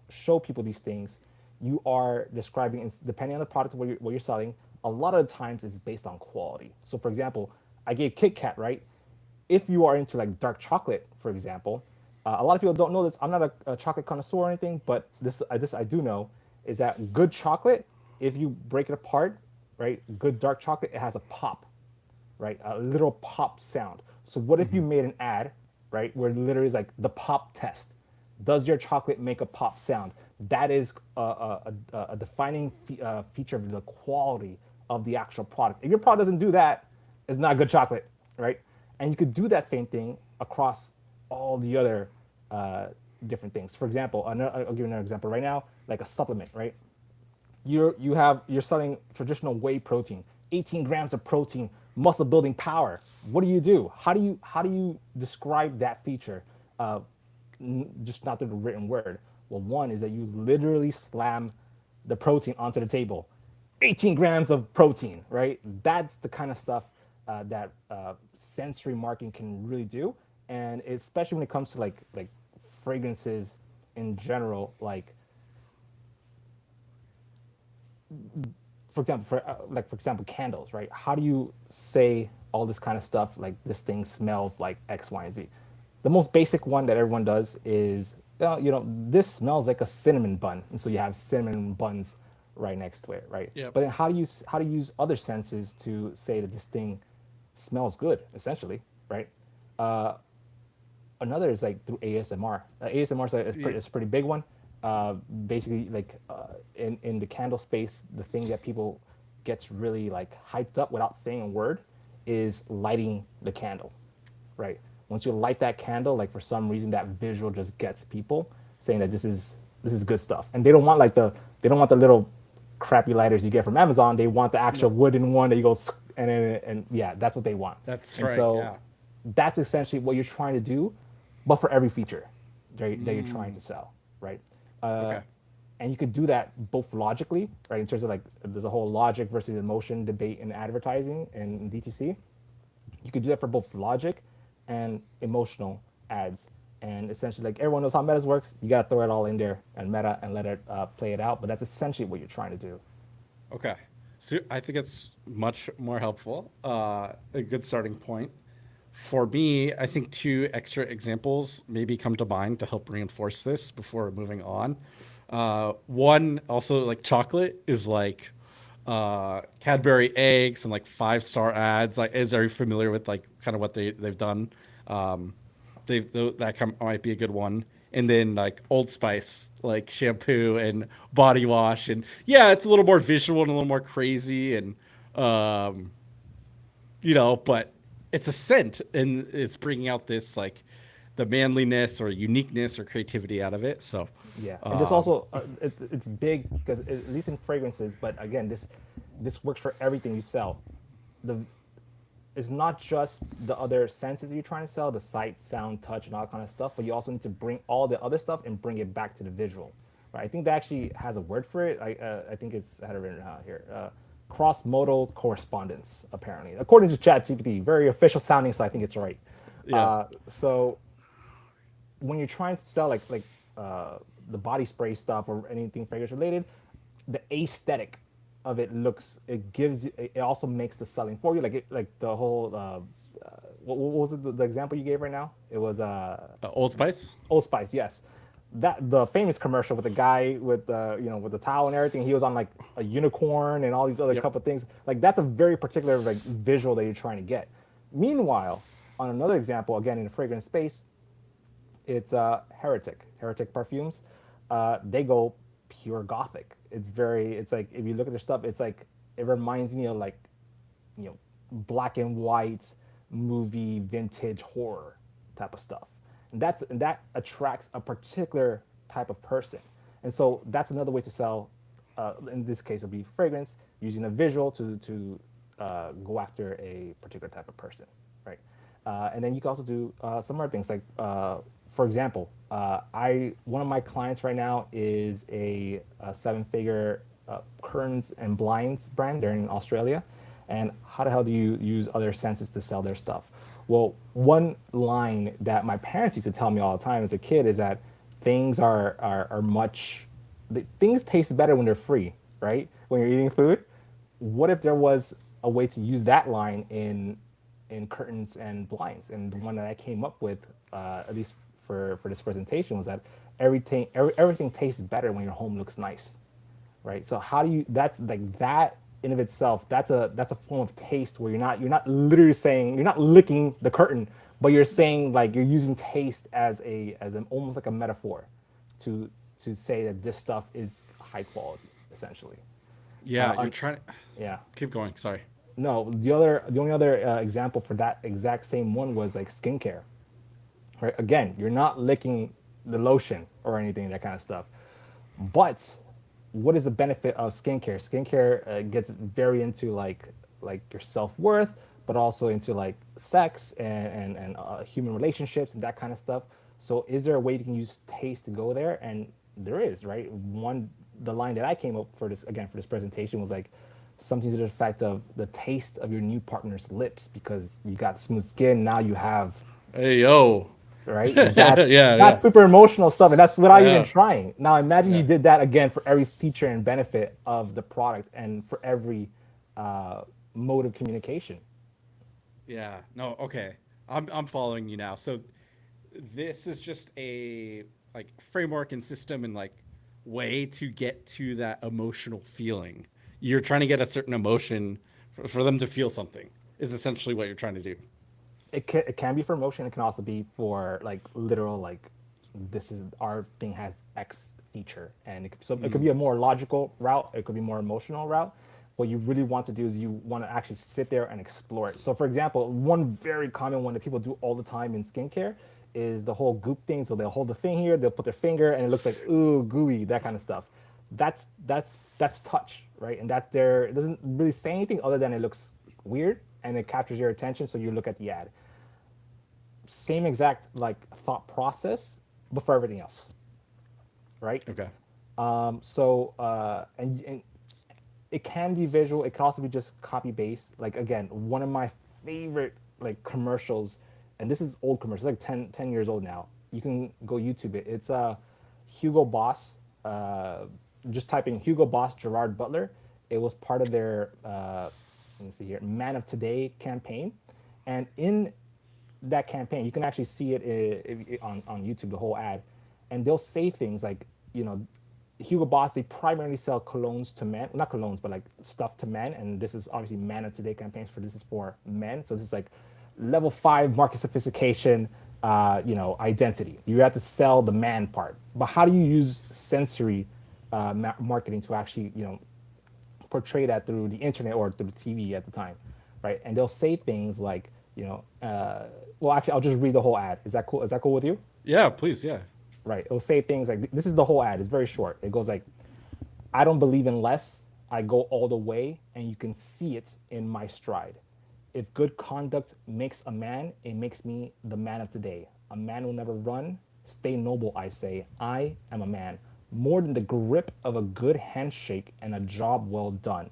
show people these things, you are describing, depending on the product what you're selling. A lot of the times it's based on quality. So for example, I gave Kit Kat, right? If you are into like dark chocolate, for example, a lot of people don't know this. I'm not a chocolate connoisseur or anything, but this I do know is that good chocolate, if you break it apart, right? Good dark chocolate, it has a pop, right? A little pop sound. So what if you made an ad, right, where literally is like the pop test? Does your chocolate make a pop sound? That is a defining feature of the quality of the actual product. If your product doesn't do that, it's not good chocolate, right? And you could do that same thing across all the other different things. For example, I'll give you another example right now, like a supplement, right? You're selling traditional whey protein, 18 grams of protein, muscle building power. What do? How do you describe that feature? Just not through the written word. Well, one is that you literally slam the protein onto the table. 18 grams of protein, right? That's the kind of stuff that sensory marketing can really do, and especially when it comes to like fragrances in general, like for example candles, right? How do you say all this kind of stuff like this thing smells like X, Y, and Z? The most basic one that everyone does is this smells like a cinnamon bun, and so you have cinnamon buns right next to it, right? Yep. But then how do you use other senses to say that this thing smells good, essentially, right? Another is like through ASMR. ASMR is a pretty big one. Basically, like in the candle space, the thing that people gets really like hyped up without saying a word is lighting the candle, right? Once you light that candle, like for some reason that visual just gets people saying that this is good stuff, and they don't want the little crappy lighters you get from Amazon. They want the actual wooden one that you go and yeah, that's what they want. That's and right. So yeah. that's essentially what you're trying to do, but for every feature that you're trying to sell, right? Okay. And you could do that both logically, right? In terms of like, there's a whole logic versus emotion debate in advertising and in DTC. You could do that for both logic and emotional ads. And essentially, like everyone knows how Meta works. You got to throw it all in there and Meta and let it play it out. But that's essentially what you're trying to do. Okay. So I think it's much more helpful. A good starting point. For me, I think two extra examples maybe come to mind to help reinforce this before moving on. One, also like chocolate, is like Cadbury eggs and like 5-star ads. Like, are you familiar with like kind of what they've done? That might be a good one. And then like Old Spice, like shampoo and body wash, and yeah, it's a little more visual and a little more crazy, and but it's a scent, and it's bringing out this like the manliness or uniqueness or creativity out of it. So yeah, and this also it's big because at least in fragrances, but again, this works for everything you sell. It's not just the other senses you're trying to sell, the sight, sound, touch, and all that kind of stuff, but you also need to bring all the other stuff and bring it back to the visual. Right? I think that actually has a word for it. I think I had it written out here. Cross-modal correspondence, apparently, according to ChatGPT. Very official sounding, so I think it's right. Yeah. So when you're trying to sell like the body spray stuff or anything fragrance related, the aesthetic of it also makes the selling for you. Like the whole what was it, the example you gave right now? It was Old Spice. Old Spice, yes. That the famous commercial with the guy with the towel and everything. He was on like a unicorn and all these other couple things. Like that's a very particular like visual that you're trying to get. Meanwhile, on another example, again in the fragrance space, it's Heretic perfumes. They go pure gothic. It's like if you look at their stuff, it's like it reminds me of like black and white movie vintage horror type of stuff. And that attracts a particular type of person. And so that's another way to sell. In this case, it'll be fragrance, using a visual to go after a particular type of person, right? And then you can also do some other things like, for example, one of my clients right now is a 7-figure curtains and blinds brand. They're in Australia. And how the hell do you use other senses to sell their stuff? Well, one line that my parents used to tell me all the time as a kid is that things things taste better when they're free, right? When you're eating food. What if there was a way to use that line in curtains and blinds? And the one that I came up with, at least for this presentation, was that everything tastes better when your home looks nice, right? So how do you, that's like that in of itself, that's a form of taste where you're not literally saying, you're not licking the curtain, but you're saying, like, you're using taste as an almost like a metaphor to say that this stuff is high quality, essentially. Yeah, Uh, you're trying to Yeah. keep going. Sorry. No, the only other example for that exact same one was like skincare. Right? Again, you're not licking the lotion or anything, that kind of stuff. But what is the benefit of skincare? Skincare gets very into like your self worth, but also into like sex and human relationships and that kind of stuff. So, is there a way you can use taste to go there? And there is, right? The line that I came up for this again for this presentation was like something to the effect of the taste of your new partner's lips, because you got smooth skin. Now you have, Hey yo. right? Yeah, yeah. That's super emotional stuff, and that's without Yeah. even trying. Now imagine you Yeah. did that again for every feature and benefit of the product, and for every mode of communication. Yeah. No. Okay. I'm following you now. So this is just a like framework and system and like way to get to that emotional feeling. You're trying to get a certain emotion for them to feel something. Is essentially what you're trying to do. It can be for emotion. It can also be for like literal, like, this is our thing has X feature, and it could be a more logical route. It could be more emotional route. What you really want to do is you want to actually sit there and explore it. So, for example, one very common one that people do all the time in skincare is the whole goop thing. So they'll hold the thing here, they'll put their finger, and it looks like, ooh, gooey, that kind of stuff. That's touch, right? And that there, it doesn't really say anything other than it looks weird and it captures your attention, so you look at the ad. Same exact like thought process, but for everything else, right? Okay. And it can be visual. It can also be just copy paste. Like, again, one of my favorite like commercials, and this is old commercials, like 10 years old now. You can go YouTube it. It's Hugo Boss. Just type in Hugo Boss Gerard Butler. It was part of their let me see here, Man of Today campaign, and in that campaign, you can actually see it on YouTube, the whole ad, and they'll say things like, Hugo Boss, they primarily sell colognes to men, not colognes, but like stuff to men, and this is obviously Man of Today campaigns this is for men, so this is like level 5 market sophistication, identity. You have to sell the man part, but how do you use sensory marketing to actually, portray that through the internet or through the TV at the time, right? And they'll say things like, well, actually, I'll just read the whole ad. Is that cool? Is that cool with you? Yeah. Please. Yeah. Right. It'll say things like, this is the whole ad. It's very short. It goes like, I don't believe in less. I go all the way, and you can see it in my stride. If good conduct makes a man, it makes me the man of today. A man will never run. Stay noble, I say. I am a man. More than the grip of a good handshake and a job well done.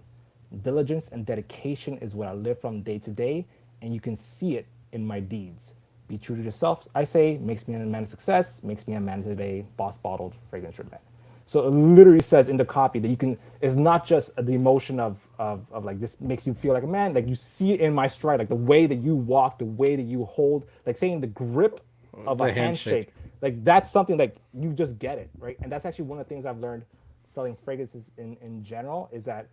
Diligence and dedication is what I live from day to day, and you can see it in my deeds. Be true to yourself, I say, makes me a man of success, makes me a man of today, Boss Bottled Fragrance Red Man. So it literally says in the copy that you can, it's not just the emotion of like, this makes you feel like a man, like you see it in my stride, like the way that you walk, the way that you hold, like saying the grip of The a handshake. Like that's something like you just get it, right? And that's actually one of the things I've learned selling fragrances in general, is that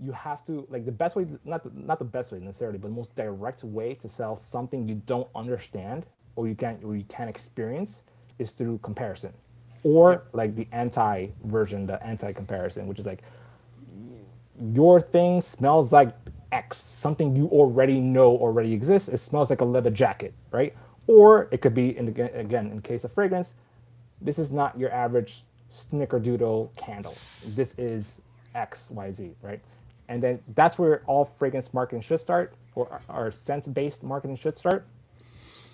you have to, like, the best way, not the best way necessarily, but the most direct way to sell something you don't understand or you can't experience is through comparison, or like the anti comparison, which is like, your thing smells like X, something you already know already exists. It smells like a leather jacket, right? Or it could be, in case of fragrance, this is not your average snickerdoodle candle. This is X, Y, Z, right? And then that's where all fragrance marketing should start, or scent-based marketing should start.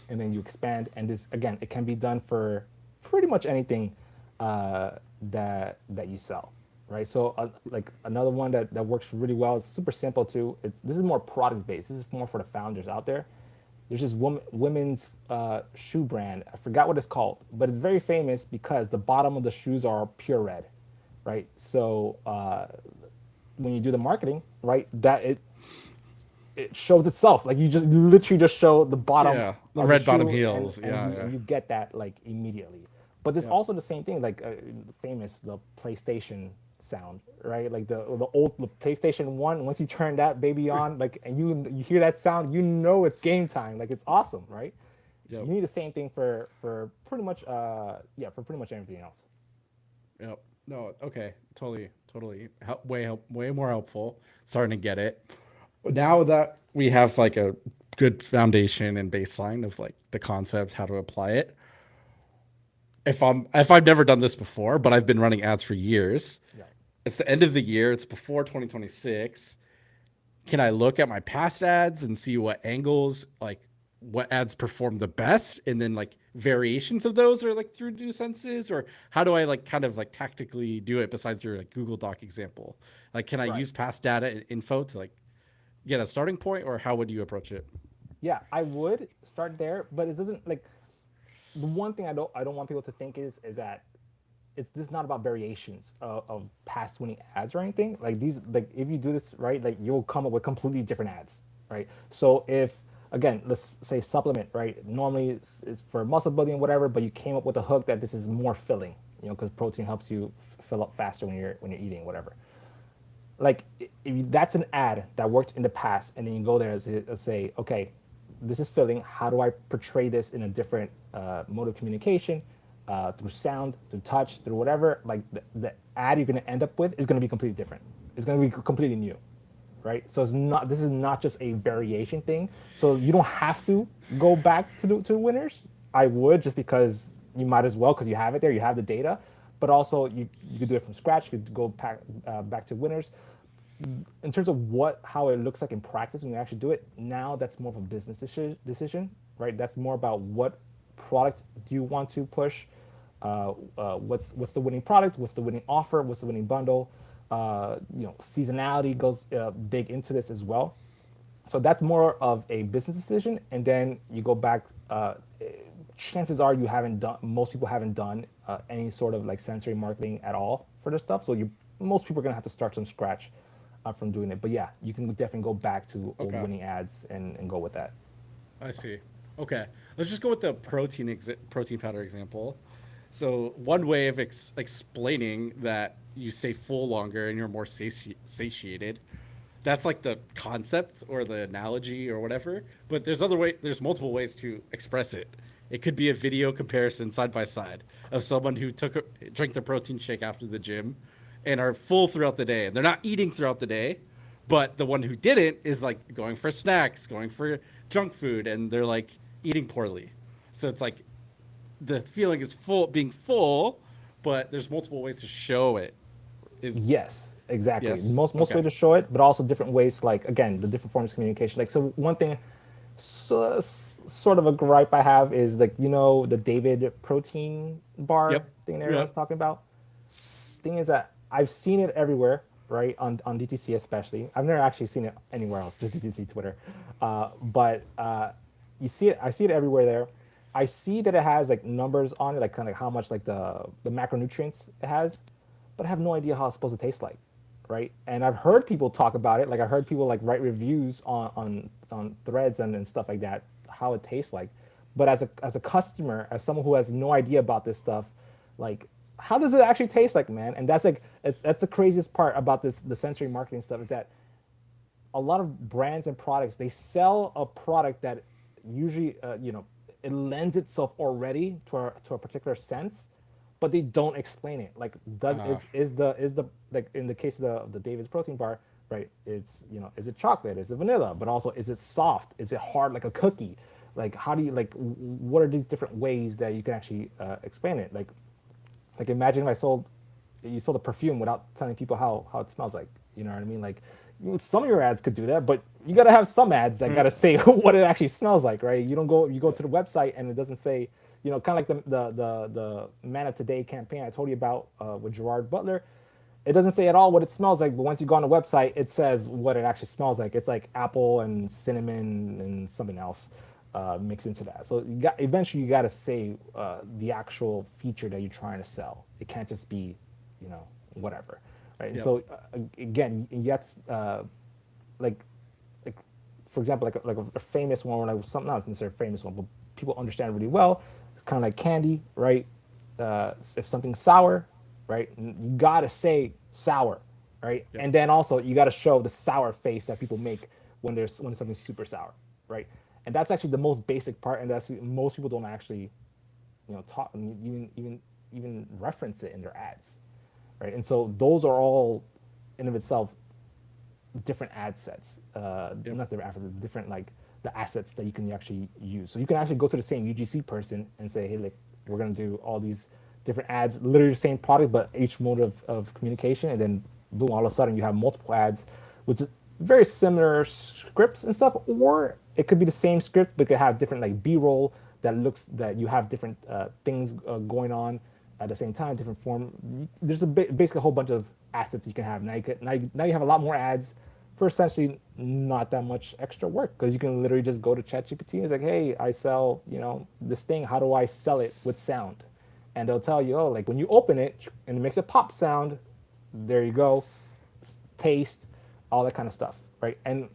And then you expand. And this, again, it can be done for pretty much anything that you sell, right? So like another one that works really well, it's super simple too. This is more product-based. This is more for the founders out there. There's this women's shoe brand. I forgot what it's called, but it's very famous because the bottom of the shoes are pure red, right? So when you do the marketing, right, that it shows itself. Like you literally just show the bottom, Yeah, the of red shoe, bottom heels. and you get that like immediately. But there's also the same thing, like the PlayStation sound, right? Like the old PlayStation 1, once you turn that baby on, like, and you hear that sound, you know it's game time. Like, it's awesome, right? Yep. You need the same thing for pretty much for pretty much everything else. Yep. No. Okay. Totally. Way more helpful. Starting to get it. Now that we have like a good foundation and baseline of like the concept, how to apply it. If I've never done this before, but I've been running ads for years. Right. It's the end of the year. It's before 2026. Can I look at my past ads and see what angles, like what ads perform the best, and then like variations of those are like through new senses, or how do I like kind of like tactically do it besides your like Google Doc example? Like, can I use past data and info to like get a starting point, or how would you approach it? Yeah, I would start there, but it doesn't like the one thing I don't want people to think is that this is not about variations of past winning ads or anything. Like these, like if you do this right, like you'll come up with completely different ads, right? So if again, let's say supplement, right? Normally it's for muscle building, whatever, but you came up with a hook that this is more filling, because protein helps you fill up faster when you're eating, whatever. Like that's an ad that worked in the past, and then you go there and say, okay, this is filling. How do I portray this in a different mode of communication, through sound, through touch, through whatever? Like the ad you're going to end up with is going to be completely different. It's going to be completely new, right? So this is not just a variation thing. So you don't have to go back to the winners. I would, just because you might as well, because you have it there, you have the data. But also you could do it from scratch. You could go back to winners. In terms of how it looks like in practice when you actually do it, now that's more of a business decision, right? That's more about what product do you want to push, what's the winning product, what's the winning offer, what's the winning bundle. Seasonality goes big into this as well. So that's more of a business decision, and then you go back. Chances are most people haven't done any sort of like sensory marketing at all for this stuff. So most people are gonna have to start from scratch from doing it. But yeah, you can definitely go back to old winning ads and go with that. I see. Okay, let's just go with the protein powder example. So one way of explaining that you stay full longer and you're more satiated, that's like the concept or the analogy or whatever. But there's multiple ways to express it. It could be a video comparison side by side of someone who drank their protein shake after the gym and are full throughout the day. And they're not eating throughout the day, but the one who didn't is like going for snacks, going for junk food, and they're like eating poorly. So it's like the feeling is being full, but there's multiple ways to show it. Yes, exactly. Yes. Most way to show it, but also different ways, like again, the different forms of communication. Like, so one thing, sort of a gripe I have is like, the David protein bar thing there I was talking about. Thing is that I've seen it everywhere, right? On DTC especially. I've never actually seen it anywhere else, just DTC Twitter. But you see it. I see it everywhere there. I see that it has like numbers on it, like kind of how much like the macronutrients it has, but I have no idea how it's supposed to taste like, right? And I've heard people talk about it. Like I heard people like write reviews on threads and stuff like that, how it tastes like. But as a customer, as someone who has no idea about this stuff, like, how does it actually taste like, man? And that's like, that's the craziest part about the sensory marketing stuff, is that a lot of brands and products, they sell a product that usually, it lends itself already to a particular sense, but they don't explain it. Like, is the like in the case of the David's protein bar, right? It's, is it chocolate? Is it vanilla? But also, is it soft? Is it hard like a cookie? Like, how do you what are these different ways that you can actually explain it? Like imagine if you sold a perfume without telling people how it smells like. You know what I mean? Like, some of your ads could do that, but you got to have some ads that got to say what it actually smells like, right? You go to the website and it doesn't say, kind of like the Man of Today campaign I told you about with Gerard Butler. It doesn't say at all what it smells like, but once you go on the website, it says what it actually smells like. It's like apple and cinnamon and something else mixed into that. So eventually you got to say the actual feature that you're trying to sell. It can't just be, whatever. Right. Yep. So again, yet like for example, like a famous one, or like something, not necessarily a famous one, but people understand really well. It's kind of like candy, right? If something's sour, right, you gotta say sour, right? Yep. And then also you got to show the sour face that people make when something's super sour, right? And that's actually the most basic part, and that's most people don't actually, talk, I mean, even reference it in their ads, right? And so those are all in of itself different ad sets, not different ad sets, different like the assets that you can actually use. So you can actually go to the same UGC person and say, hey, like we're gonna do all these different ads, literally the same product, but each mode of communication, and then boom, all of a sudden you have multiple ads with very similar scripts and stuff, or it could be the same script, but it could have different like B-roll that you have different things going on at the same time, different form. There's basically a whole bunch of assets you can have. Now you have a lot more ads for essentially not that much extra work, because you can literally just go to ChatGPT and it's like, hey, I sell, this thing. How do I sell it with sound? And they'll tell you, oh, like when you open it and it makes a pop sound, there you go, taste, all that kind of stuff, right? And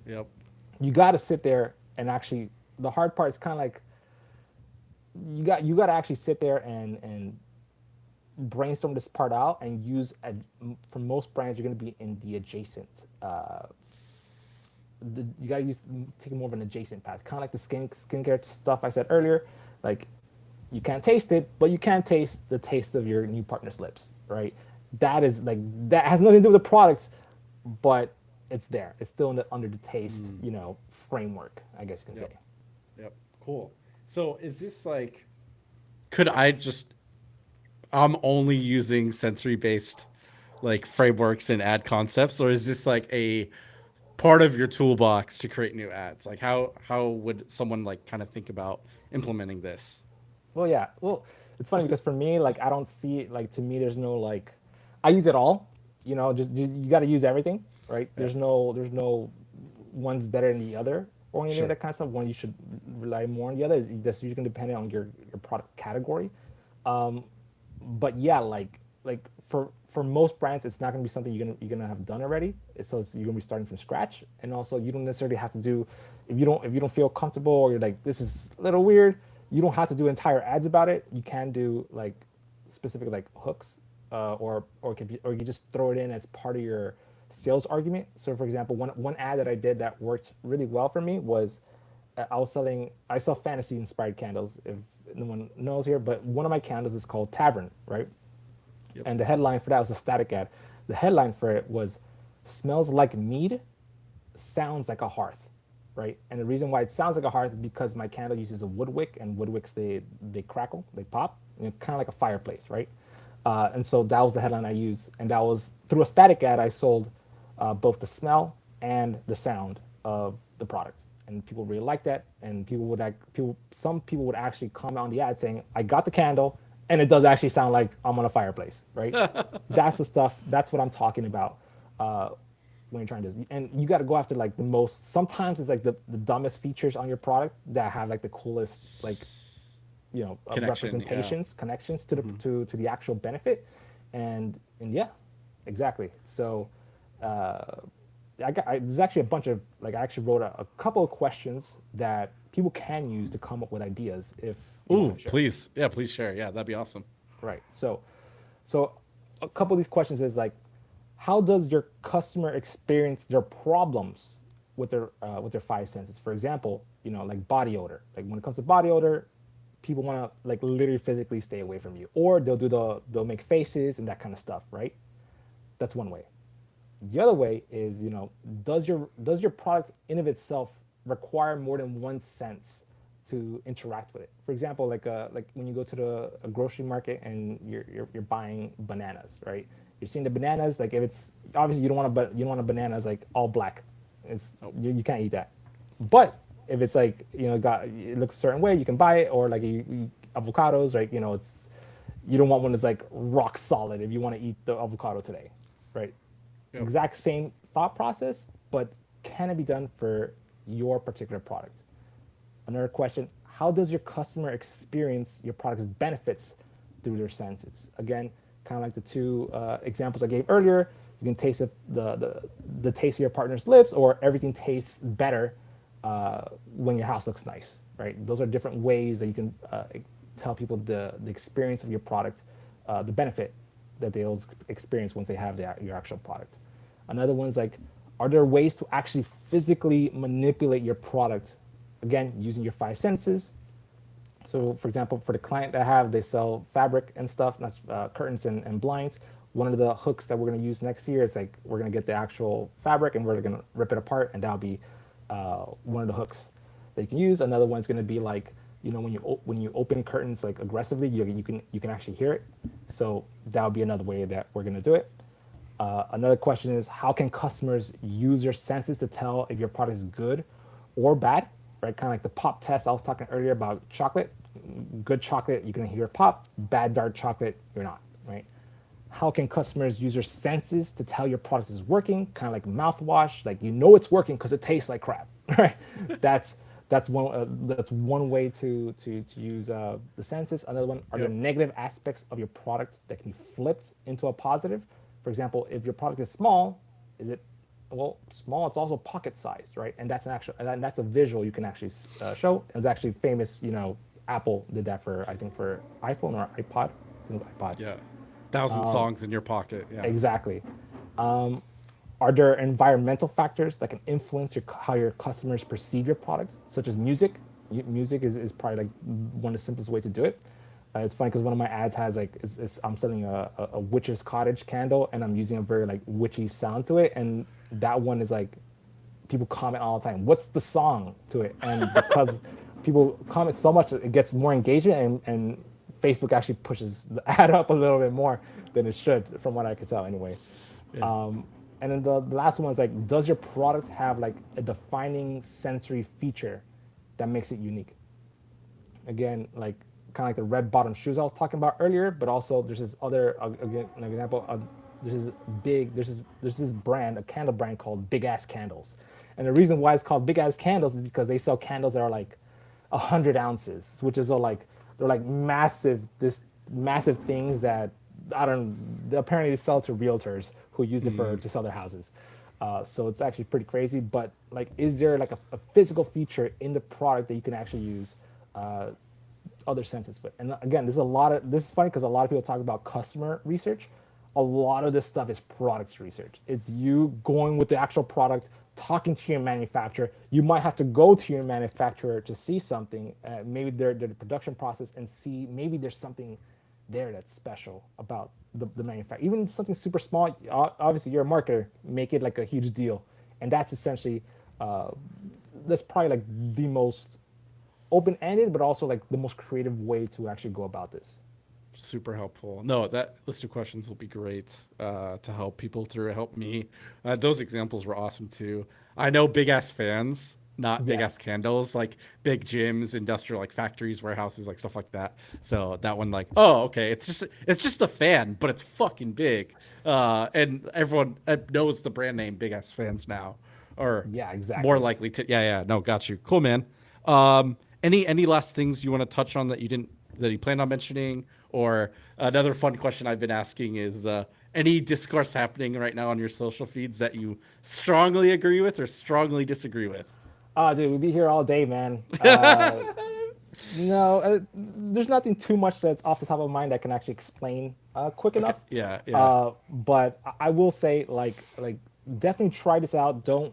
you got to sit there and actually, the hard part is kind of like, you got to actually sit there and brainstorm this part out and use for most brands you're going to be in the adjacent you got to take more of an adjacent path, kind of like the skincare stuff I said earlier. Like you can't taste it, but you can taste the taste of your new partner's lips, right? That has nothing to do with the products, but it's there. It's still under the taste framework, I guess you can say. Yep. Cool. So is this like, I'm only using sensory based like frameworks and ad concepts, or is this like a part of your toolbox to create new ads? Like how would someone like kind of think about implementing this? Well, yeah. Well, it's funny because for me, like I don't see it, like to me there's no like, I use it all, just you got to use everything, right? Yeah. There's no one's better than the other or anything that kind of stuff. One you should rely more on the other. That's usually depending on your product category. But yeah, like for most brands, it's not going to be something you're gonna have done already. So you're gonna be starting from scratch, and also you don't necessarily have to do if you don't feel comfortable or you're like this is a little weird. You don't have to do entire ads about it. You can do like specific like hooks, or you just throw it in as part of your sales argument. So for example, one ad that I did that worked really well for me was I sell fantasy inspired candles, if no one knows here, but one of my candles is called Tavern, right? Yep. And the headline for that was a static ad. The headline for it was smells like mead, sounds like a hearth, right? And the reason why it sounds like a hearth is because my candle uses a wood wick, and wood wicks, they crackle, they pop, kind of like a fireplace, right? And so that was the headline I used. And that was through a static ad, I sold both the smell and the sound of the product. And people really liked that. And some people would actually comment on the ad saying, I got the candle and it does actually sound like I'm on a fireplace, right? That's the stuff, that's what I'm talking about when you're trying to, and you got to go after like the most, sometimes it's like the dumbest features on your product that have like the coolest, like, representations, connections to the to the actual benefit. And yeah, exactly. So there's actually a bunch of, like, I actually wrote a couple of questions that people can use to come up with ideas if please share. Yeah, that'd be awesome. Right. So a couple of these questions is like, how does your customer experience their problems with their five senses? For example, like body odor. Like when it comes to body odor, people want to like literally physically stay away from you, or they'll make faces and that kind of stuff, right? That's one way. The other way is, does your product in of itself require more than one sense to interact with it? For example, like when you go to a grocery market and you're buying bananas, right? You're seeing the bananas, like if it's obviously you don't want a banana that's like all black. You can't eat that. But if it's like it looks a certain way, you can buy it. Or like you avocados, right? It's, you don't want one that's like rock solid if you want to eat the avocado today, right? Yep. Exact same thought process, but can it be done for your particular product? Another question: how does your customer experience your product's benefits through their senses? Again, kind of like the two examples I gave earlier. You can taste the taste of your partner's lips, or everything tastes better when your house looks nice, right? Those are different ways that you can tell people the experience of your product, the benefit that they'll experience once they have your actual product. Another one's like, are there ways to actually physically manipulate your product? Again, using your five senses. So for example, for the client that I have, they sell fabric and stuff, not curtains and blinds. One of the hooks that we're going to use next year is like, we're going to get the actual fabric and we're going to rip it apart, and that'll be one of the hooks that you can use. Another one's going to be like, when you open curtains like aggressively, you can actually hear it. So that'll be another way that we're going to do it. Another question is, how can customers use their senses to tell if your product is good or bad? Right, kind of like the pop test I was talking earlier about chocolate. Good chocolate, you're gonna hear pop. Bad dark chocolate, you're not. Right? How can customers use their senses to tell your product is working? Kind of like mouthwash, like it's working because it tastes like crap. Right? That's one way to use the senses. Another one, are there negative aspects of your product that can be flipped into a positive? For example, if your product is small, is it small? It's also pocket sized, right? And that's that's a visual you can actually show. It's actually famous. Apple did that for, I think, for iPhone or iPod. I think it was iPod. Yeah, 1,000 songs in your pocket. Yeah, exactly. Are there environmental factors that can influence how your customers perceive your product, such as music? Music is probably like one of the simplest ways to do it. It's funny because one of my ads has like, I'm selling a witch's cottage candle, and I'm using a very like witchy sound to it, and that one is like, people comment all the time, what's the song to it? And because people comment so much, it gets more engagement, and Facebook actually pushes the ad up a little bit more than it should, from what I could tell anyway. Yeah. And then the last one is like, does your product have like a defining sensory feature that makes it unique? Again, like kind of like the red bottom shoes I was talking about earlier, but also there's this other, again, an example of, there's this brand, a candle brand called Big Ass Candles. And the reason why it's called Big Ass Candles is because they sell candles that are like 100 ounces, which is they're like massive things that apparently they sell to realtors who use it to sell their houses. So it's actually pretty crazy. But like, is there like a physical feature in the product that you can actually use other senses with? And again, this is funny because a lot of people talk about customer research. A lot of this stuff is product research. It's you going with the actual product, talking to your manufacturer. You might have to go to your manufacturer to see something, maybe their production process, and see maybe there's something there that's special about the manufacturer. Even something super small, obviously you're a marketer, make it like a huge deal. And that's essentially, that's probably like the most open-ended, but also like the most creative way to actually go about this. Super helpful. No, that list of questions will be great to help people through. Help me. Those examples were awesome too. I know big ass fans, not big ass candles, like big gyms, industrial, like factories, warehouses, like stuff like that. So that one, like, oh, okay, it's just a fan, but it's fucking big. And everyone knows the brand name Big Ass Fans now, or exactly. More likely to. Yeah. No, got you. Cool, man. Any last things you want to touch on that you planned on mentioning? Or another fun question I've been asking is, any discourse happening right now on your social feeds that you strongly agree with or strongly disagree with? Oh, dude, we'd be here all day, man. No, there's nothing too much that's off the top of mind that can actually explain quick enough. Yeah. But I will say, like definitely try this out. Don't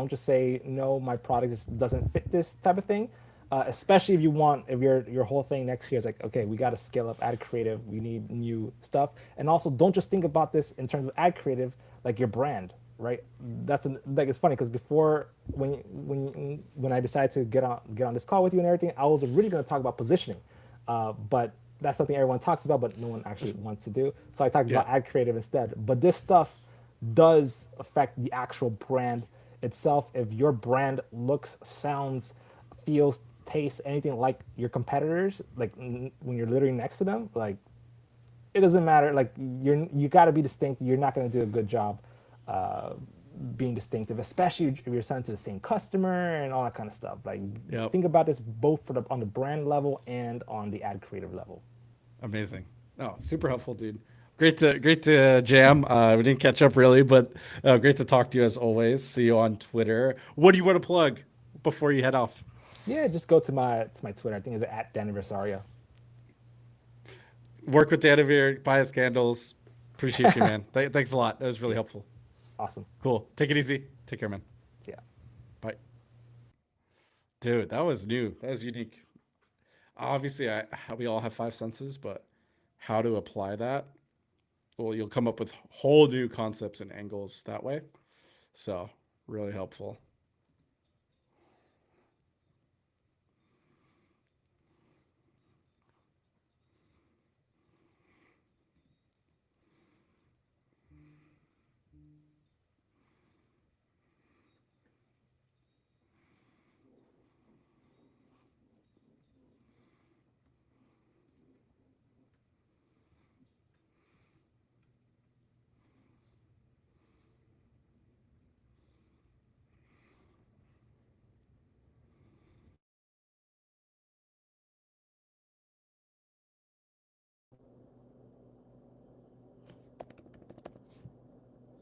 just say no, my product doesn't fit this type of thing. Especially if your whole thing next year is like, okay, we got to scale up ad creative, we need new stuff. And also, don't just think about this in terms of ad creative, like your brand, right? It's funny because before, when I decided to get on this call with you and everything, I was really going to talk about positioning, but that's something everyone talks about, but no one actually wants to do. So I talked about ad creative instead. But this stuff does affect the actual brand itself. If your brand looks, sounds, feels, tastes anything like your competitors, like when you're literally next to them, like it doesn't matter. Like you got to be distinct. You're not going to do a good job being distinctive, especially if you're selling to the same customer and all that kind of stuff. Like think about this both on the brand level and on the ad creative level. Amazing. Oh, super helpful, dude. Great to jam. We didn't catch up really, but great to talk to you as always. See you on Twitter. What do you want to plug before you head off? Yeah, just go to my Twitter. I think it's @DannyVersario. Work with Danavir, buy his candles. Appreciate you, man. Thanks a lot. That was really helpful. Awesome. Cool. Take it easy. Take care, man. Yeah. Bye. Dude, that was new. That was unique. Obviously, we all have five senses, but how to apply that? Well, you'll come up with whole new concepts and angles that way. So, really helpful.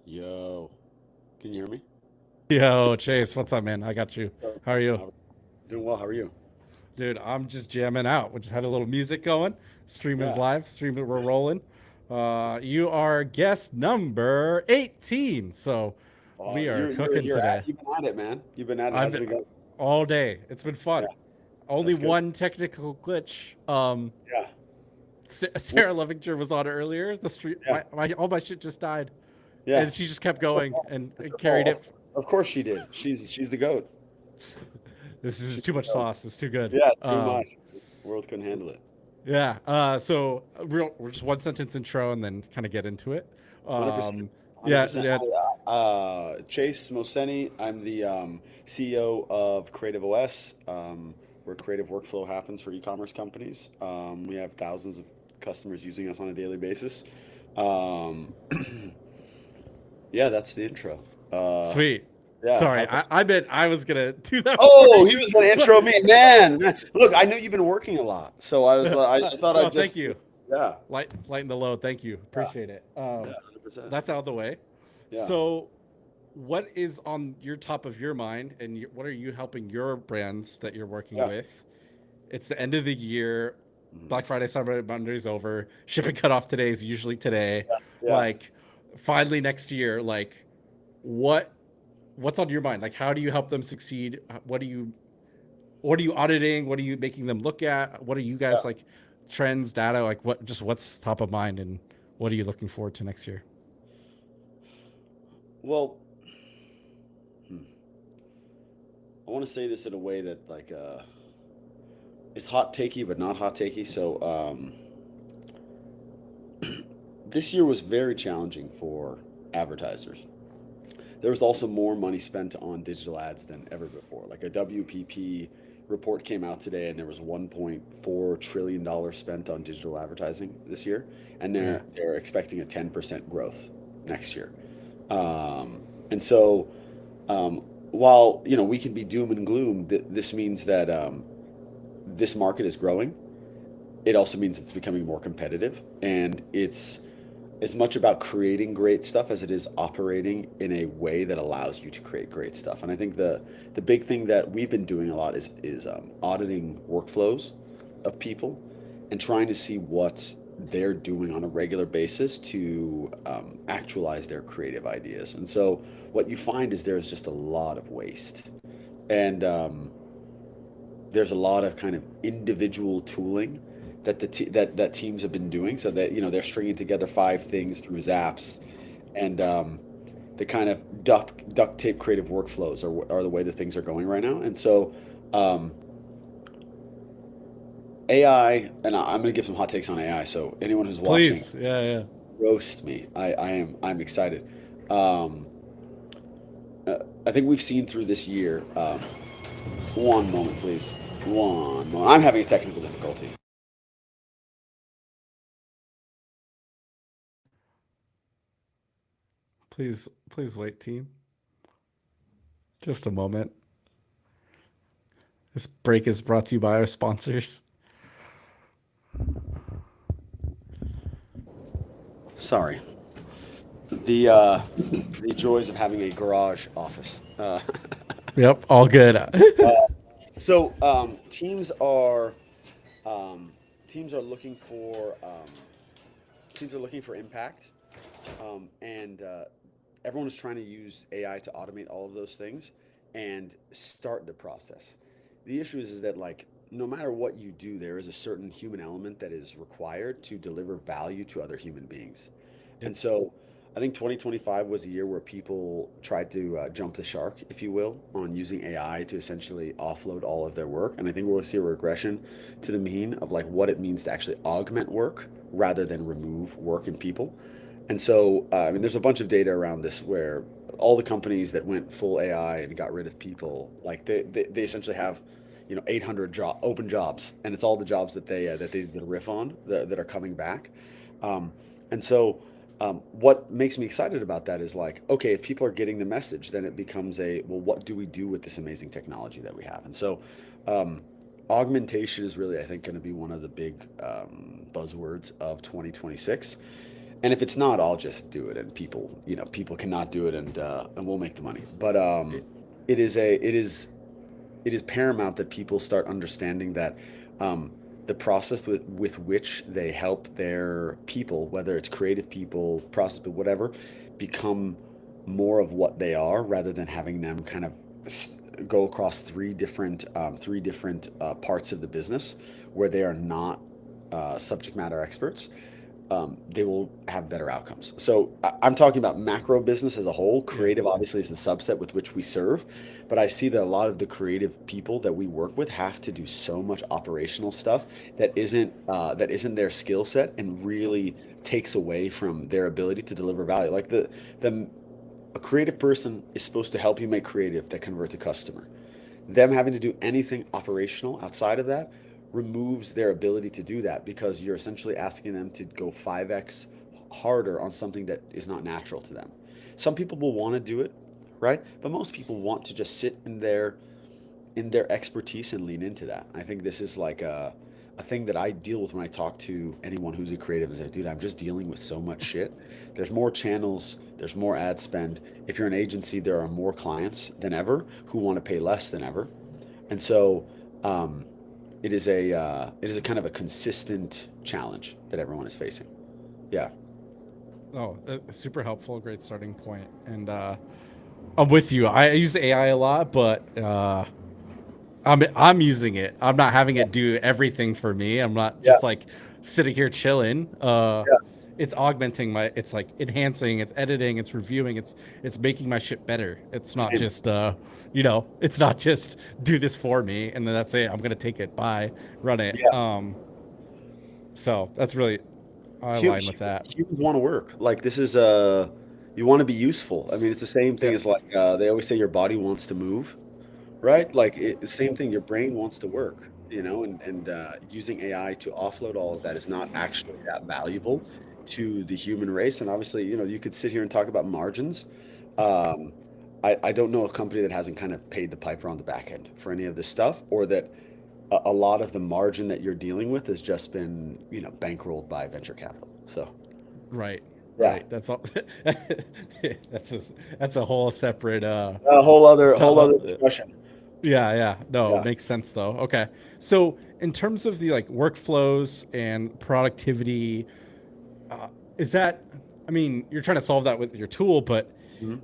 Yo, can you hear me? Yo, Chase, what's up, man? I got you. How are you? Doing well. How are you? Dude, I'm just jamming out. We just had a little music going. Stream is Yeah. live. We're rolling. You are guest number 18. So we are cooking today. You've been at it, man. You've been at it. I've How's it been- going? All day. It's been fun. Yeah. Only That's good. one technical glitch. Yeah. Sarah Lovinger was on earlier. The street, Yeah. all my shit just died, Yeah. and she just kept going and It's her carried fault. it. Of course she did. She's the goat. This is just too much sauce. It's too good. Yeah, too Um, much. The world couldn't handle it. Yeah. So we're just one sentence intro and then kind of get into it. 100%. Yeah. 100%. Yeah. Chase Moseni. I'm the CEO of Creative OS, where creative workflow happens for e-commerce companies. We have thousands of customers using us on a daily basis. Yeah, that's the intro. Sweet. Yeah, Sorry, how- I was gonna do that. Oh, he was going to intro me, man. Look, I knew you've been working a lot, so I was. I thought Oh, I'd just. thank you. Yeah. Lighten the load. Thank you. Appreciate it. Yeah, 100%. That's out of the way. Yeah. So, what is on your top of your mind, and what are you helping your brands that you're working Yeah. with? It's the end of the year. Mhm. Black Friday, Cyber Monday's over. Shipping cutoff today is usually today. Yeah. Like, finally next year. Like, what's on your mind? Like, how do you help them succeed? What are you auditing? What are you making them look at? What are you guys like? Trends, data, like what's top of mind, and what are you looking forward to next year? Well, I want to say this in a way that is hot takey but not hot takey. So this year was very challenging for advertisers. There was also more money spent on digital ads than ever before. Like a WPP report came out today, and there was $1.4 trillion spent on digital advertising this year, and they're expecting a 10% growth next year. And so, while we can be doom and gloom, this means that this market is growing. It also means it's becoming more competitive, and it's as much about creating great stuff as it is operating in a way that allows you to create great stuff. And I think the big thing that we've been doing a lot is auditing workflows of people and trying to see what they're doing on a regular basis to actualize their creative ideas. And so what you find is there's just a lot of waste, and there's a lot of kind of individual tooling that that teams have been doing, so that they're stringing together 5 things through Zaps, and the kind of duct tape creative workflows are the way that things are going right now. And so AI, and I'm going to give some hot takes on AI. So anyone who's watching, Please, yeah. roast me. I'm excited. I think we've seen through this year. One moment, please. One moment. I'm having a technical difficulty. Please wait, team. Just a moment. This break is brought to you by our sponsors. Sorry. The joys of having a garage office. Yep, all good. So teams are looking for teams are looking for impact, and everyone is trying to use AI to automate all of those things and start the process. The issue is that like no matter what you do, there is a certain human element that is required to deliver value to other human beings. And so I think 2025 was a year where people tried to jump the shark, if you will, on using AI to essentially offload all of their work. And I think we'll see a regression to the mean of like what it means to actually augment work rather than remove work in people. And so, I mean, there's a bunch of data around this where all the companies that went full AI and got rid of people, like they essentially have, 800 open jobs, and it's all the jobs that they did a riff on that are coming back. And so, what makes me excited about that is like, okay, if people are getting the message, then it becomes well, what do we do with this amazing technology that we have? And so, augmentation is really, I think, going to be one of the big buzzwords of 2026. And if it's not, I'll just do it, and people cannot do it, and we'll make the money. But it is paramount that people start understanding that the process with which they help their people, whether it's creative people, process, but whatever, become more of what they are, rather than having them kind of go across three different parts of the business where they are not subject matter experts. They will have better outcomes. So I'm talking about macro business as a whole. Creative obviously is the subset with which we serve, but I see that a lot of the creative people that we work with have to do so much operational stuff that isn't their skill set, and really takes away from their ability to deliver value. Like a creative person is supposed to help you make creative that converts a customer. Them having to do anything operational outside of that removes their ability to do that, because you're essentially asking them to go 5x harder on something that is not natural to them. Some people will want to do it, right? But most people want to just sit in their expertise and lean into that. I think this is like a thing that I deal with when I talk to anyone who's a creative. Is like, dude, I'm just dealing with so much shit. There's more channels, there's more ad spend. If you're an agency, there are more clients than ever who want to pay less than ever. And so it is a kind of a consistent challenge that everyone is facing. Yeah. Oh, super helpful. Great starting point. And I'm with you. I use AI a lot, but I'm using it. I'm not having it do everything for me. I'm not just like sitting here chilling. It's augmenting it's like enhancing, it's editing, it's reviewing, it's making my shit better. It's not just it's not just do this for me and then that's it. I'm gonna take it, bye, run it. So that's really, I align with that. Humans want to work. Like this is you want to be useful. I mean, it's the same thing as like they always say your body wants to move, right? Like the same thing, your brain wants to work, and using AI to offload all of that is not actually that valuable to the human race. And obviously, you could sit here and talk about margins. I don't know a company that hasn't kind of paid the piper on the back end for any of this stuff, or that a lot of the margin that you're dealing with has just been, bankrolled by venture capital. So, right. Yeah. Right. That's all. That's a whole separate. A whole other discussion. Yeah. No, it makes sense though. Okay. So in terms of the like workflows and productivity, is that, I mean, you're trying to solve that with your tool, but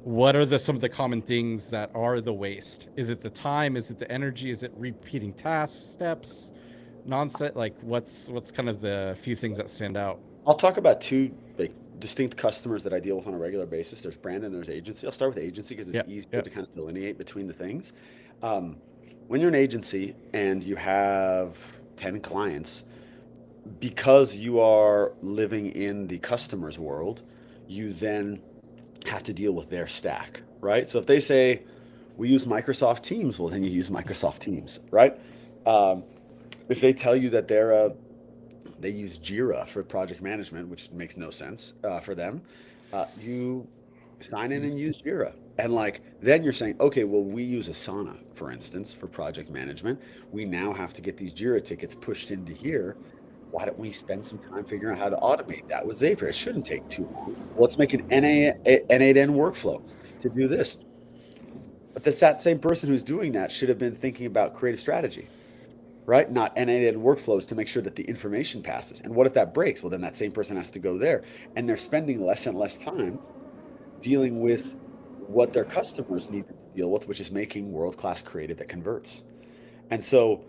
what are some of the common things that are the waste? Is it the time? Is it the energy? Is it repeating task steps? Nonsense? Like what's kind of the few things that stand out? I'll talk about two distinct customers that I deal with on a regular basis. There's brand and there's agency. I'll start with agency because it's easier to kind of delineate between the things. When you're an agency and you have 10 clients, because you are living in the customer's world, you then have to deal with their stack, right? So if they say we use Microsoft Teams, well, then you use Microsoft Teams, right? If they tell you that they use Jira for project management, which makes no sense for them, you sign in and use Jira. And then you're saying, okay, well, we use Asana, for instance, for project management. We now have to get these Jira tickets pushed into here. Why don't we spend some time figuring out how to automate that with Zapier? It shouldn't take too long. Well, let's make an N8N workflow to do this. But that same person who's doing that should have been thinking about creative strategy, right? Not end-to-end workflows to make sure that the information passes. And what if that breaks? Well, then that same person has to go there. And they're spending less and less time dealing with what their customers need to deal with, which is making world-class creative that converts. And so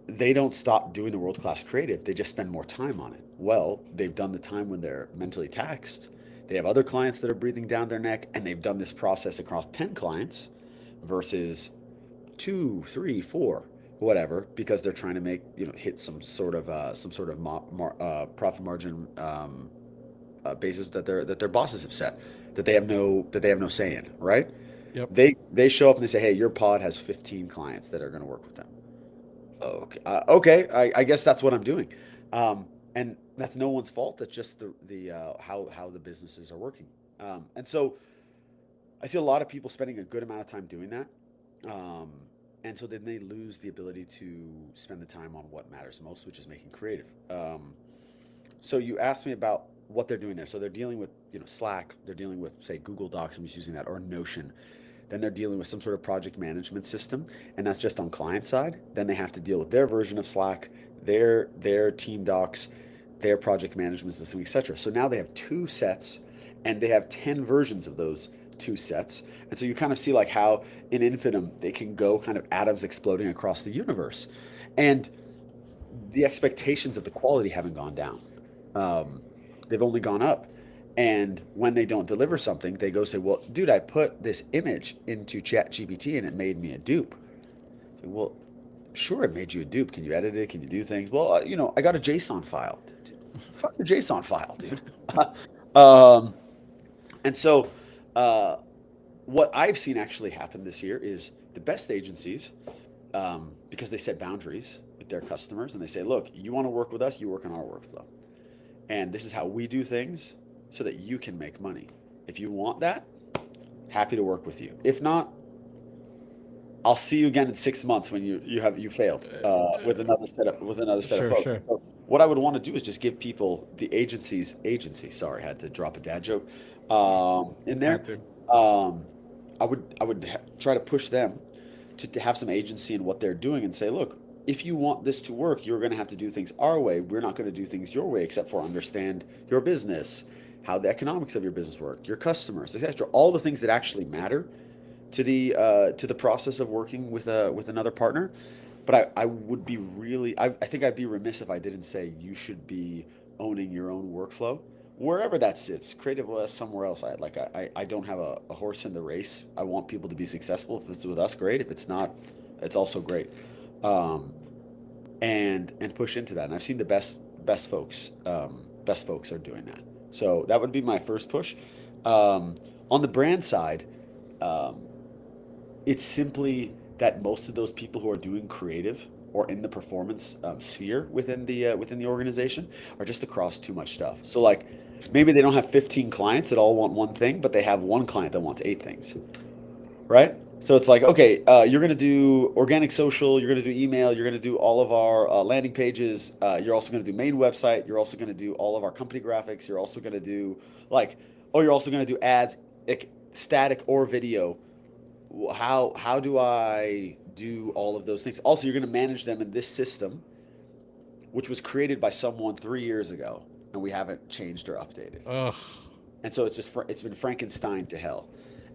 they don't stop doing the world-class creative. They just spend more time on it. Well, they've done the time when they're mentally taxed. They have other clients that are breathing down their neck, and they've done this process across 10 clients versus 2, 3, 4, whatever, because they're trying to make, hit some sort of profit margin basis that their bosses have set, that they have no say in, right? Yep. They show up and they say, hey, your pod has 15 clients that are going to work with them. Okay, I guess that's what I'm doing, and that's no one's fault. That's just the how the businesses are working, and so I see a lot of people spending a good amount of time doing that, and so then they lose the ability to spend the time on what matters most, which is making creative. So you asked me about what they're doing there. So they're dealing with Slack. They're dealing with, say, Google Docs. I'm just using that, or Notion. Then they're dealing with some sort of project management system, and that's just on client side. Then they have to deal with their version of Slack, their team docs, their project management system, etc. So now they have 2 sets, and they have 10 versions of those 2 sets. And so you kind of see like how in infinitum they can go kind of atoms exploding across the universe, and the expectations of the quality haven't gone down. They've only gone up. And when they don't deliver something, they go say, well, dude, I put this image into ChatGPT and it made me a dupe. Well, sure, it made you a dupe. Can you edit it? Can you do things? Well, I got a JSON file. Fuck the JSON file, dude. And so what I've seen actually happen this year is the best agencies, because they set boundaries with their customers and they say, look, you want to work with us, you work on our workflow. And this is how we do things, so that you can make money. If you want that, happy to work with you. If not, I'll see you again in 6 months when you failed with another set of folks. Sure. So what I would want to do is just give people the agency. Sorry, I had to drop a dad joke in there. Had to. I would try to push them to have some agency in what they're doing and say, look, if you want this to work, you're going to have to do things our way. We're not going to do things your way, except for understand your business, how the economics of your business work, your customers, etc. All the things that actually matter to the process of working with another partner. But I would be I think I'd be remiss if I didn't say you should be owning your own workflow, wherever that sits. Creative OS, somewhere else. I don't have a horse in the race. I want people to be successful. If it's with us, great. If it's not, it's also great. And push into that. And I've seen the best folks are doing that. So that would be my first push. On the brand side, it's simply that most of those people who are doing creative or in the performance sphere within the organization are just across too much stuff. So like maybe they don't have 15 clients that all want one thing, but they have one client that wants 8 things, right? So it's like, okay, you're going to do organic social, you're going to do email, you're going to do all of our landing pages, you're also going to do main website, you're also going to do all of our company graphics, you're also going to do you're also going to do ads, static or video. How do I do all of those things? Also, you're going to manage them in this system, which was created by someone 3 years ago, and we haven't changed or updated. Ugh. And so it's been Frankenstein to hell.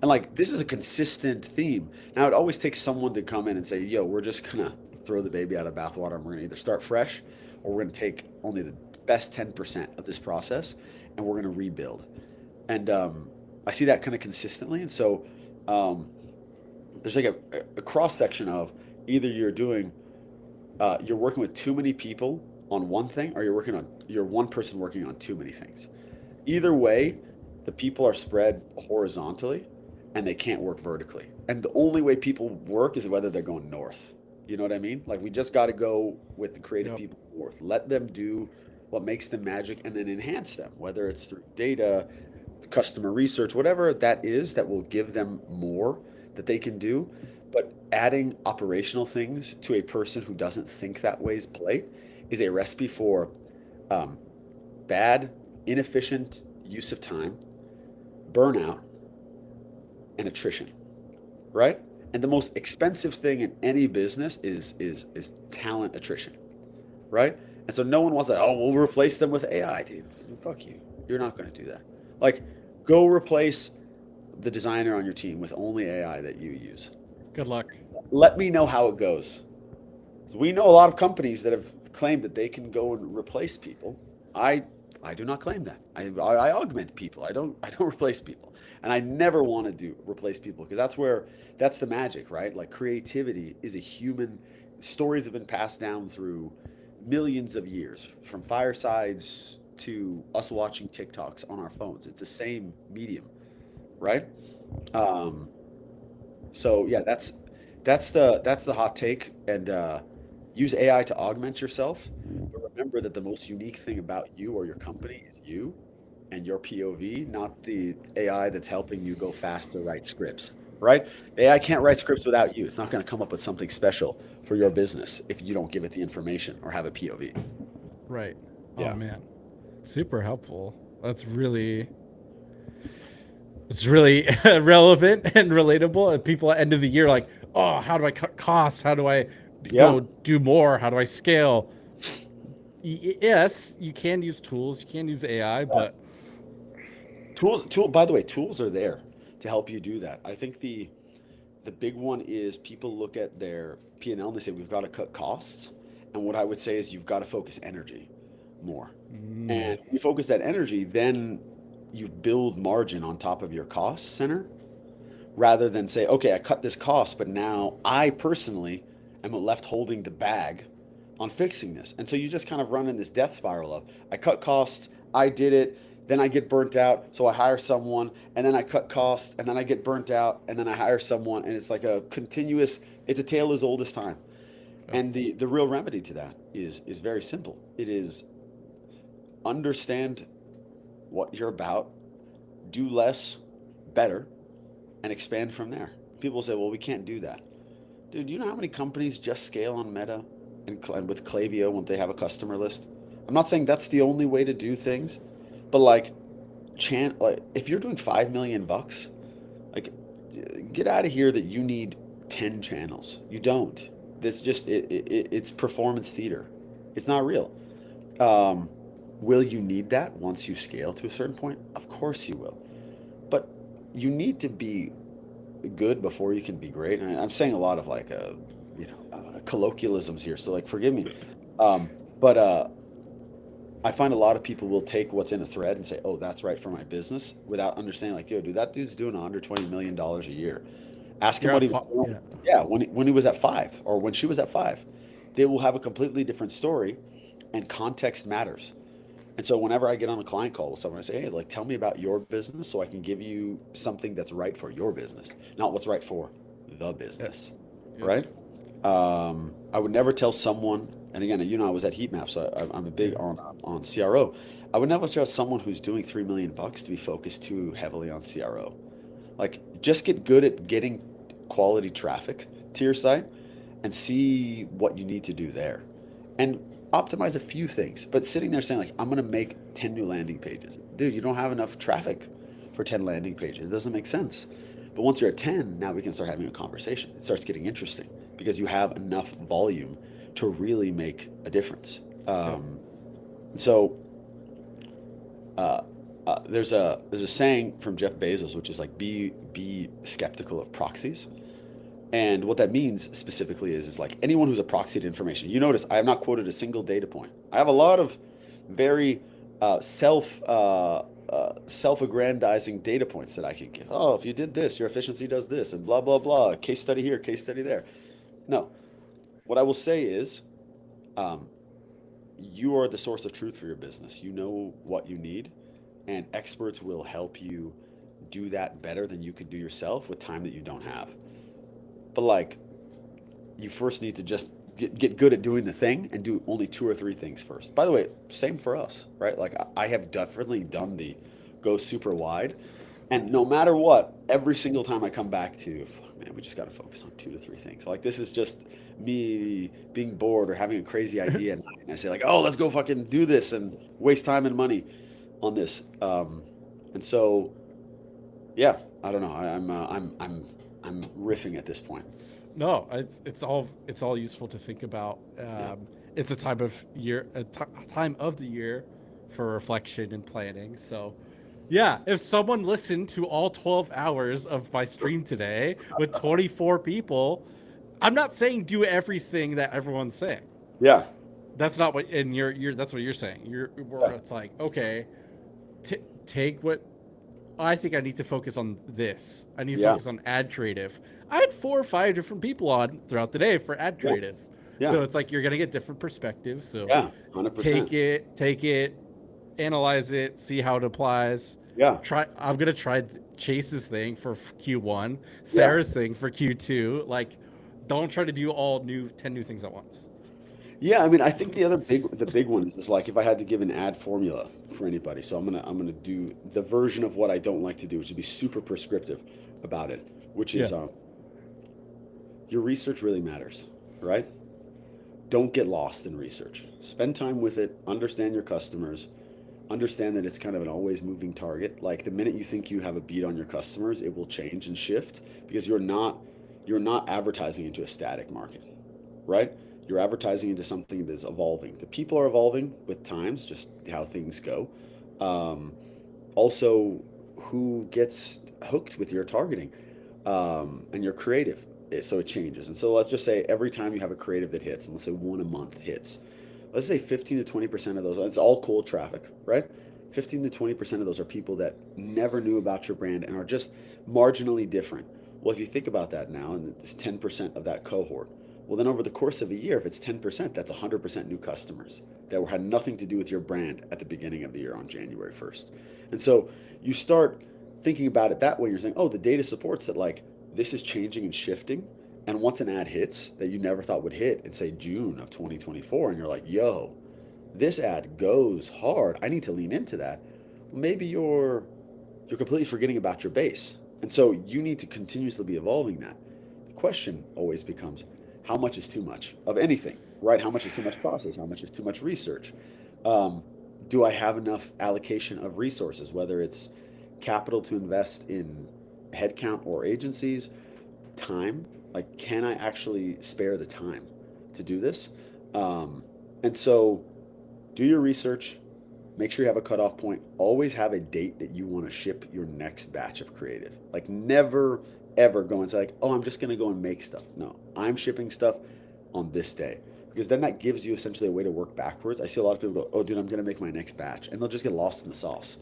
And like, this is a consistent theme. Now, it always takes someone to come in and say, yo, we're just going to throw the baby out of the bathwater, and we're going to either start fresh or we're going to take only the best 10% of this process and we're going to rebuild. And I see that kind of consistently. And so there's like a cross section of either you're working with too many people on one thing, or you're one person working on too many things. Either way, the people are spread horizontally and they can't work vertically. And the only way people work is whether they're going north. You know what I mean? Like, we just got to go with the creative people north. Let them do what makes them magic and then enhance them, whether it's through data, customer research, whatever that is that will give them more that they can do. But adding operational things to a person who doesn't think that way's plate is a recipe for bad, inefficient use of time, burnout, and attrition, right? And the most expensive thing in any business is talent attrition, right? And so no one wants that. Oh, we'll replace them with AI, dude. Fuck you. You're not going to do that. Like, go replace the designer on your team with only AI that you use. Good luck. Let me know how it goes. We know a lot of companies that have claimed that they can go and replace people. I do not claim that. I augment people. I don't replace people. And I never want to replace people, because that's the magic, right? Like, creativity is a human. Stories have been passed down through millions of years, from firesides to us watching TikToks on our phones. It's the same medium, right? So yeah, that's the hot take. And use AI to augment yourself, but remember that the most unique thing about you or your company is you and your POV, not the AI that's helping you go faster, write scripts, right? AI can't write scripts without you. It's not going to come up with something special for your business if you don't give it the information or have a POV. Right. Yeah. Oh man, super helpful. It's really relevant and relatable. And people at the end of the year, like, oh, how do I cut costs? How do I go do more? How do I scale? Yes, you can use tools. You can use AI, but By the way, tools are there to help you do that. I think the big one is people look at their P&L and they say, we've got to cut costs. And what I would say is, you've got to focus energy more. And you focus that energy, then you build margin on top of your cost center, rather than say, okay, I cut this cost, but now I personally am left holding the bag on fixing this. And so you just kind of run in this death spiral of, I cut costs, I did it, then I get burnt out, so I hire someone, and then I cut costs, and then I get burnt out, and then I hire someone, and it's like a continuous, it's a tale as old as time. And the real remedy to that is very simple. It is understand what you're about, do less, better, and expand from there. People say, well, we can't do that. Dude, you know how many companies just scale on Meta and with Klaviyo when they have a customer list? I'm not saying that's the only way to do things, but like if you're doing $5 million, like, get out of here that you need 10 channels. You don't. This just it's performance theater. It's not real. Will you need that once you scale to a certain point? Of course you will. But you need to be good before you can be great. And I'm saying a lot of like colloquialisms here, so like, forgive me. But I find a lot of people will take what's in a thread and say, oh, that's right for my business, without understanding, like, yo, dude, that dude's doing $120 million a year. Ask him what he was doing. Yeah, when he was at 5, or when she was at 5. They will have a completely different story, and context matters. And so whenever I get on a client call with someone, I say, hey, like, tell me about your business so I can give you something that's right for your business, not what's right for the business, right? I would never tell someone, and again, I was at Heatmap, so I'm a big on CRO. I would never tell someone who's doing $3 million to be focused too heavily on CRO. Like, just get good at getting quality traffic to your site and see what you need to do there. And optimize a few things, but sitting there saying, like, I'm going to make 10 new landing pages. Dude, you don't have enough traffic for 10 landing pages. It doesn't make sense. But once you're at 10, now we can start having a conversation. It starts getting interesting because you have enough volume to really make a difference. There's a saying from Jeff Bezos, which is like, be skeptical of proxies. And what that means specifically is like, anyone who's a proxy to information. You notice I have not quoted a single data point. I have a lot of very self-aggrandizing data points that I can give. Oh, if you did this, your efficiency does this, and blah, blah, blah. Case study here, case study there. No. What I will say is, you are the source of truth for your business. You know what you need, and experts will help you do that better than you could do yourself with time that you don't have. But like, you first need to just get good at doing the thing and do only 2 or 3 things first. By the way, same for us, right? Like, I have definitely done the go super wide, and no matter what, every single time I come back to, man, we just got to focus on 2 to 3 things. Like, this is just me being bored or having a crazy idea, and I say like, oh, let's go fucking do this and waste time and money on this. And so, yeah, I don't know. I'm riffing at this point. No, it's all useful to think about. It's a time of time of the year for reflection and planning. So, yeah, if someone listened to all 12 hours of my stream today with 24 people, I'm not saying do everything that everyone's saying. Yeah. That's not what, and you're that's what you're saying. It's like, okay, take what I think I need to focus on this. I need to focus on ad creative. I had 4 or 5 different people on throughout the day for ad creative. Yeah. So it's like you're gonna get different perspectives. So 100%. take it, analyze it, see how it applies. Yeah. I'm gonna try Chase's thing for Q1, Sarah's thing for Q2. Like, don't try to do 10 new things at once. Yeah, I mean, I think the big one is like if I had to give an ad formula for anybody. So I'm gonna do the version of what I don't like to do, which would be super prescriptive about it, which is your research really matters, right? Don't get lost in research. Spend time with it. Understand your customers. Understand that it's kind of an always moving target. Like the minute you think you have a beat on your customers, it will change and shift because you're not advertising into a static market, right? You're advertising into something that's evolving. The people are evolving with times, just how things go. Also, who gets hooked with your targeting and your creative. So it changes. And so let's just say every time you have a creative that hits, and let's say one a month hits, let's say 15 to 20% of those, it's all cold traffic, right? 15 to 20% of those are people that never knew about your brand and are just marginally different. Well, if you think about that now, and it's 10% of that cohort, well, then over the course of a year, if it's 10%, that's 100% new customers that had nothing to do with your brand at the beginning of the year on January 1st. And so you start thinking about it that way. You're saying, oh, the data supports that like this is changing and shifting. And once an ad hits that you never thought would hit in say June of 2024, and you're like, yo, this ad goes hard. I need to lean into that. Well, maybe you're completely forgetting about your base. And so you need to continuously be evolving that. The question always becomes, how much is too much of anything, right? How much is too much process? How much is too much research? Do I have enough allocation of resources, whether it's capital to invest in headcount or agencies, time? Like, can I actually spare the time to do this? And so do your research, make sure you have a cutoff point, always have a date that you want to ship your next batch of creative. Like never, ever go and say like, oh, I'm just going to go and make stuff. No, I'm shipping stuff on this day. Because then that gives you essentially a way to work backwards. I see a lot of people go, oh, dude, I'm going to make my next batch. And they'll just get lost in the sauce,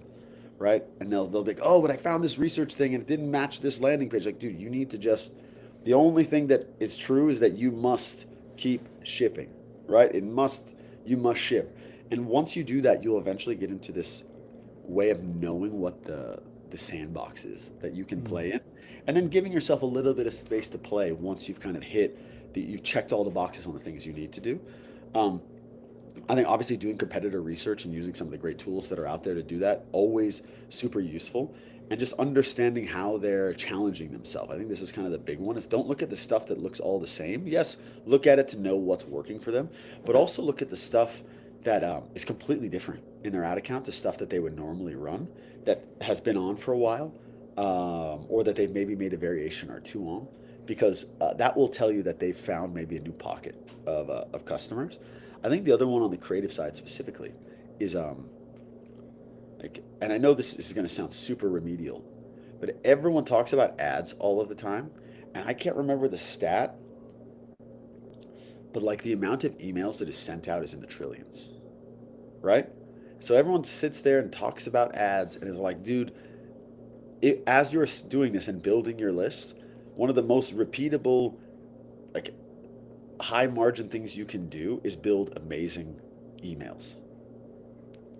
right? And they'll be like, oh, but I found this research thing and it didn't match this landing page. Like, dude, you need to just, the only thing that is true is that you must keep shipping, right? You must ship. And once you do that, you'll eventually get into this way of knowing what the sandbox is that you can play in. And then giving yourself a little bit of space to play once you've kind of you've checked all the boxes on the things you need to do. I think obviously doing competitor research and using some of the great tools that are out there to do that, always super useful. And just understanding how they're challenging themselves. I think this is kind of the big one, is don't look at the stuff that looks all the same. Yes, look at it to know what's working for them, but also look at the stuff that is completely different in their ad account to stuff that they would normally run that has been on for a while, or that they've maybe made a variation or two on, because that will tell you that they've found maybe a new pocket of customers. I think the other one on the creative side specifically is and I know this is going to sound super remedial, but everyone talks about ads all of the time, and I can't remember the stat, but like the amount of emails that is sent out is in the trillions, right? So everyone sits there and talks about ads and is like, dude, as you're doing this and building your list, one of the most repeatable, like high margin things you can do is build amazing emails.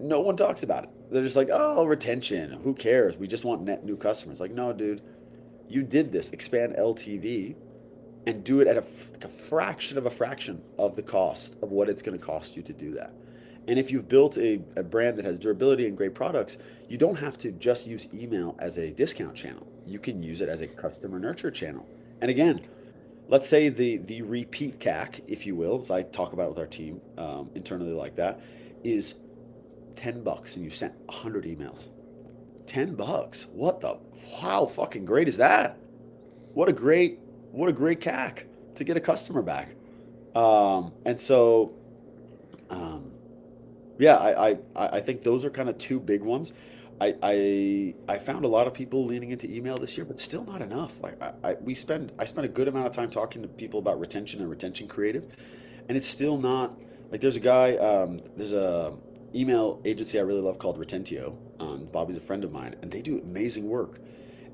No one talks about it. They're just like, oh, retention, who cares? We just want net new customers. Like, no, dude, you did this, expand LTV and do it at a fraction of the cost of what it's going to cost you to do that. And if you've built a brand that has durability and great products, you don't have to just use email as a discount channel. You can use it as a customer nurture channel. And again, let's say the repeat CAC, if you will, as I talk about it with our team internally like that, is $10 and you sent 100 emails. $10. What the? How fucking great is that? what a great CAC to get a customer back. And so, um, yeah, I think those are kind of two big ones. I found a lot of people leaning into email this year, but still not enough. Like I spent a good amount of time talking to people about retention and retention creative, and it's still not like there's a guy, there's a email agency I really love called Retentio. Bobby's a friend of mine, and they do amazing work.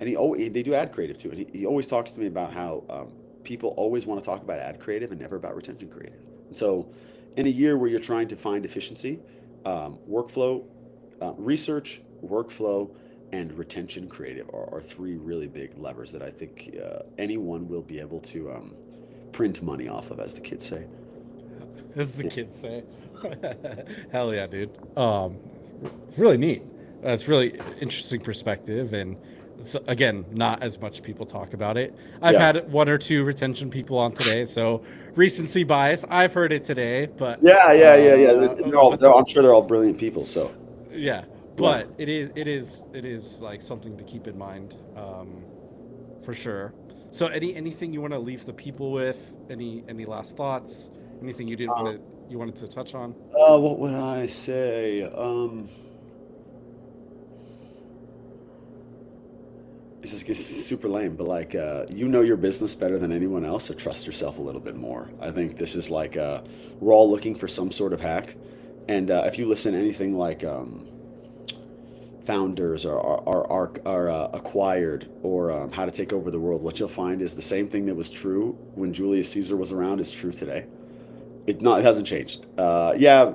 And they do ad creative too. And he always talks to me about how people always want to talk about ad creative and never about retention creative. And so, in a year where you're trying to find efficiency, workflow, research, workflow, and retention creative are three really big levers that I think anyone will be able to print money off of, as the kids say. As the kids say. Hell yeah, dude. Really neat. That's really interesting perspective, and again, not as much people talk about it. I've Yeah. had one or two retention people on today, so recency bias. I've heard it today, but Yeah. I'm sure they're all brilliant people. So yeah, but it is like something to keep in mind, for sure. So anything you want to leave the people with? Any last thoughts? Anything you didn't want to you wanted to touch on? what would I say? This is super lame, but like, you know your business better than anyone else, so trust yourself a little bit more. I think this is like, we're all looking for some sort of hack. And if you listen to anything like Founders or Acquired or How to Take Over the World, what you'll find is the same thing that was true when Julius Caesar was around is true today. It hasn't changed. Yeah,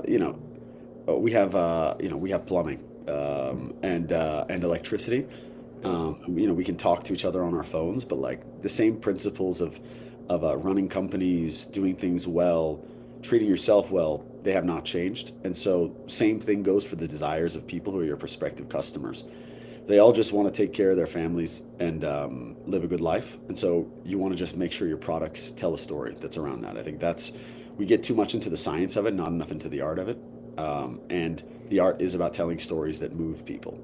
we have we have plumbing and electricity. We can talk to each other on our phones, but like the same principles of running companies, doing things well, treating yourself well, they have not changed. And so, same thing goes for the desires of people who are your prospective customers. They all just want to take care of their families and live a good life. And so, you want to just make sure your products tell a story that's around that. I think we get too much into the science of it, not enough into the art of it. And the art is about telling stories that move people.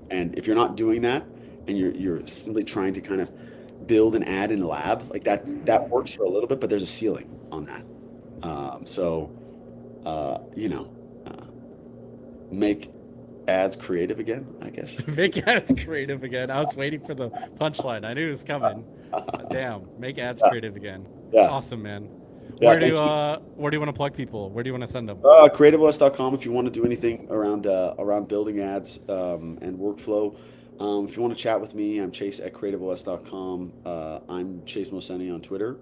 And if you're not doing that, and you're simply trying to kind of build an ad in a lab, like that works for a little bit, but there's a ceiling on that. Make ads creative again, I guess. Make ads creative again. I was waiting for the punchline. I knew it was coming. Damn, make ads creative again. Yeah. Awesome, man. Yeah, where do thank you want to plug people? Where do you want to send them? CreativeOS.com if you want to do anything around building ads and workflow. If you want to chat with me, I'm Chase at CreativeOS.com. I'm Chase Moseni on Twitter.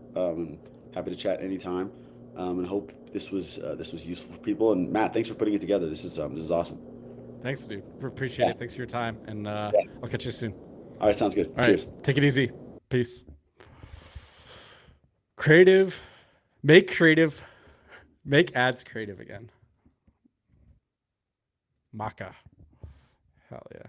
Happy to chat anytime. And hope this was useful for people. And Matt, thanks for putting it together. This is awesome. Thanks, dude. Appreciate it. Thanks for your time, and I'll catch you soon. All right, sounds good. All Cheers. right, take it easy. Peace. Make ads creative again. Maca. Hell yeah.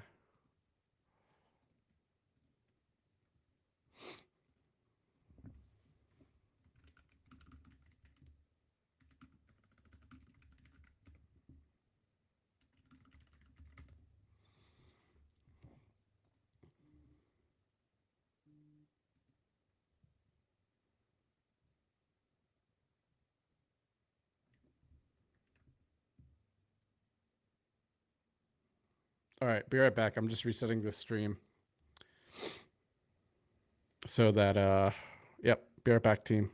All right, be right back. I'm just resetting the stream so that yep, be right back, team.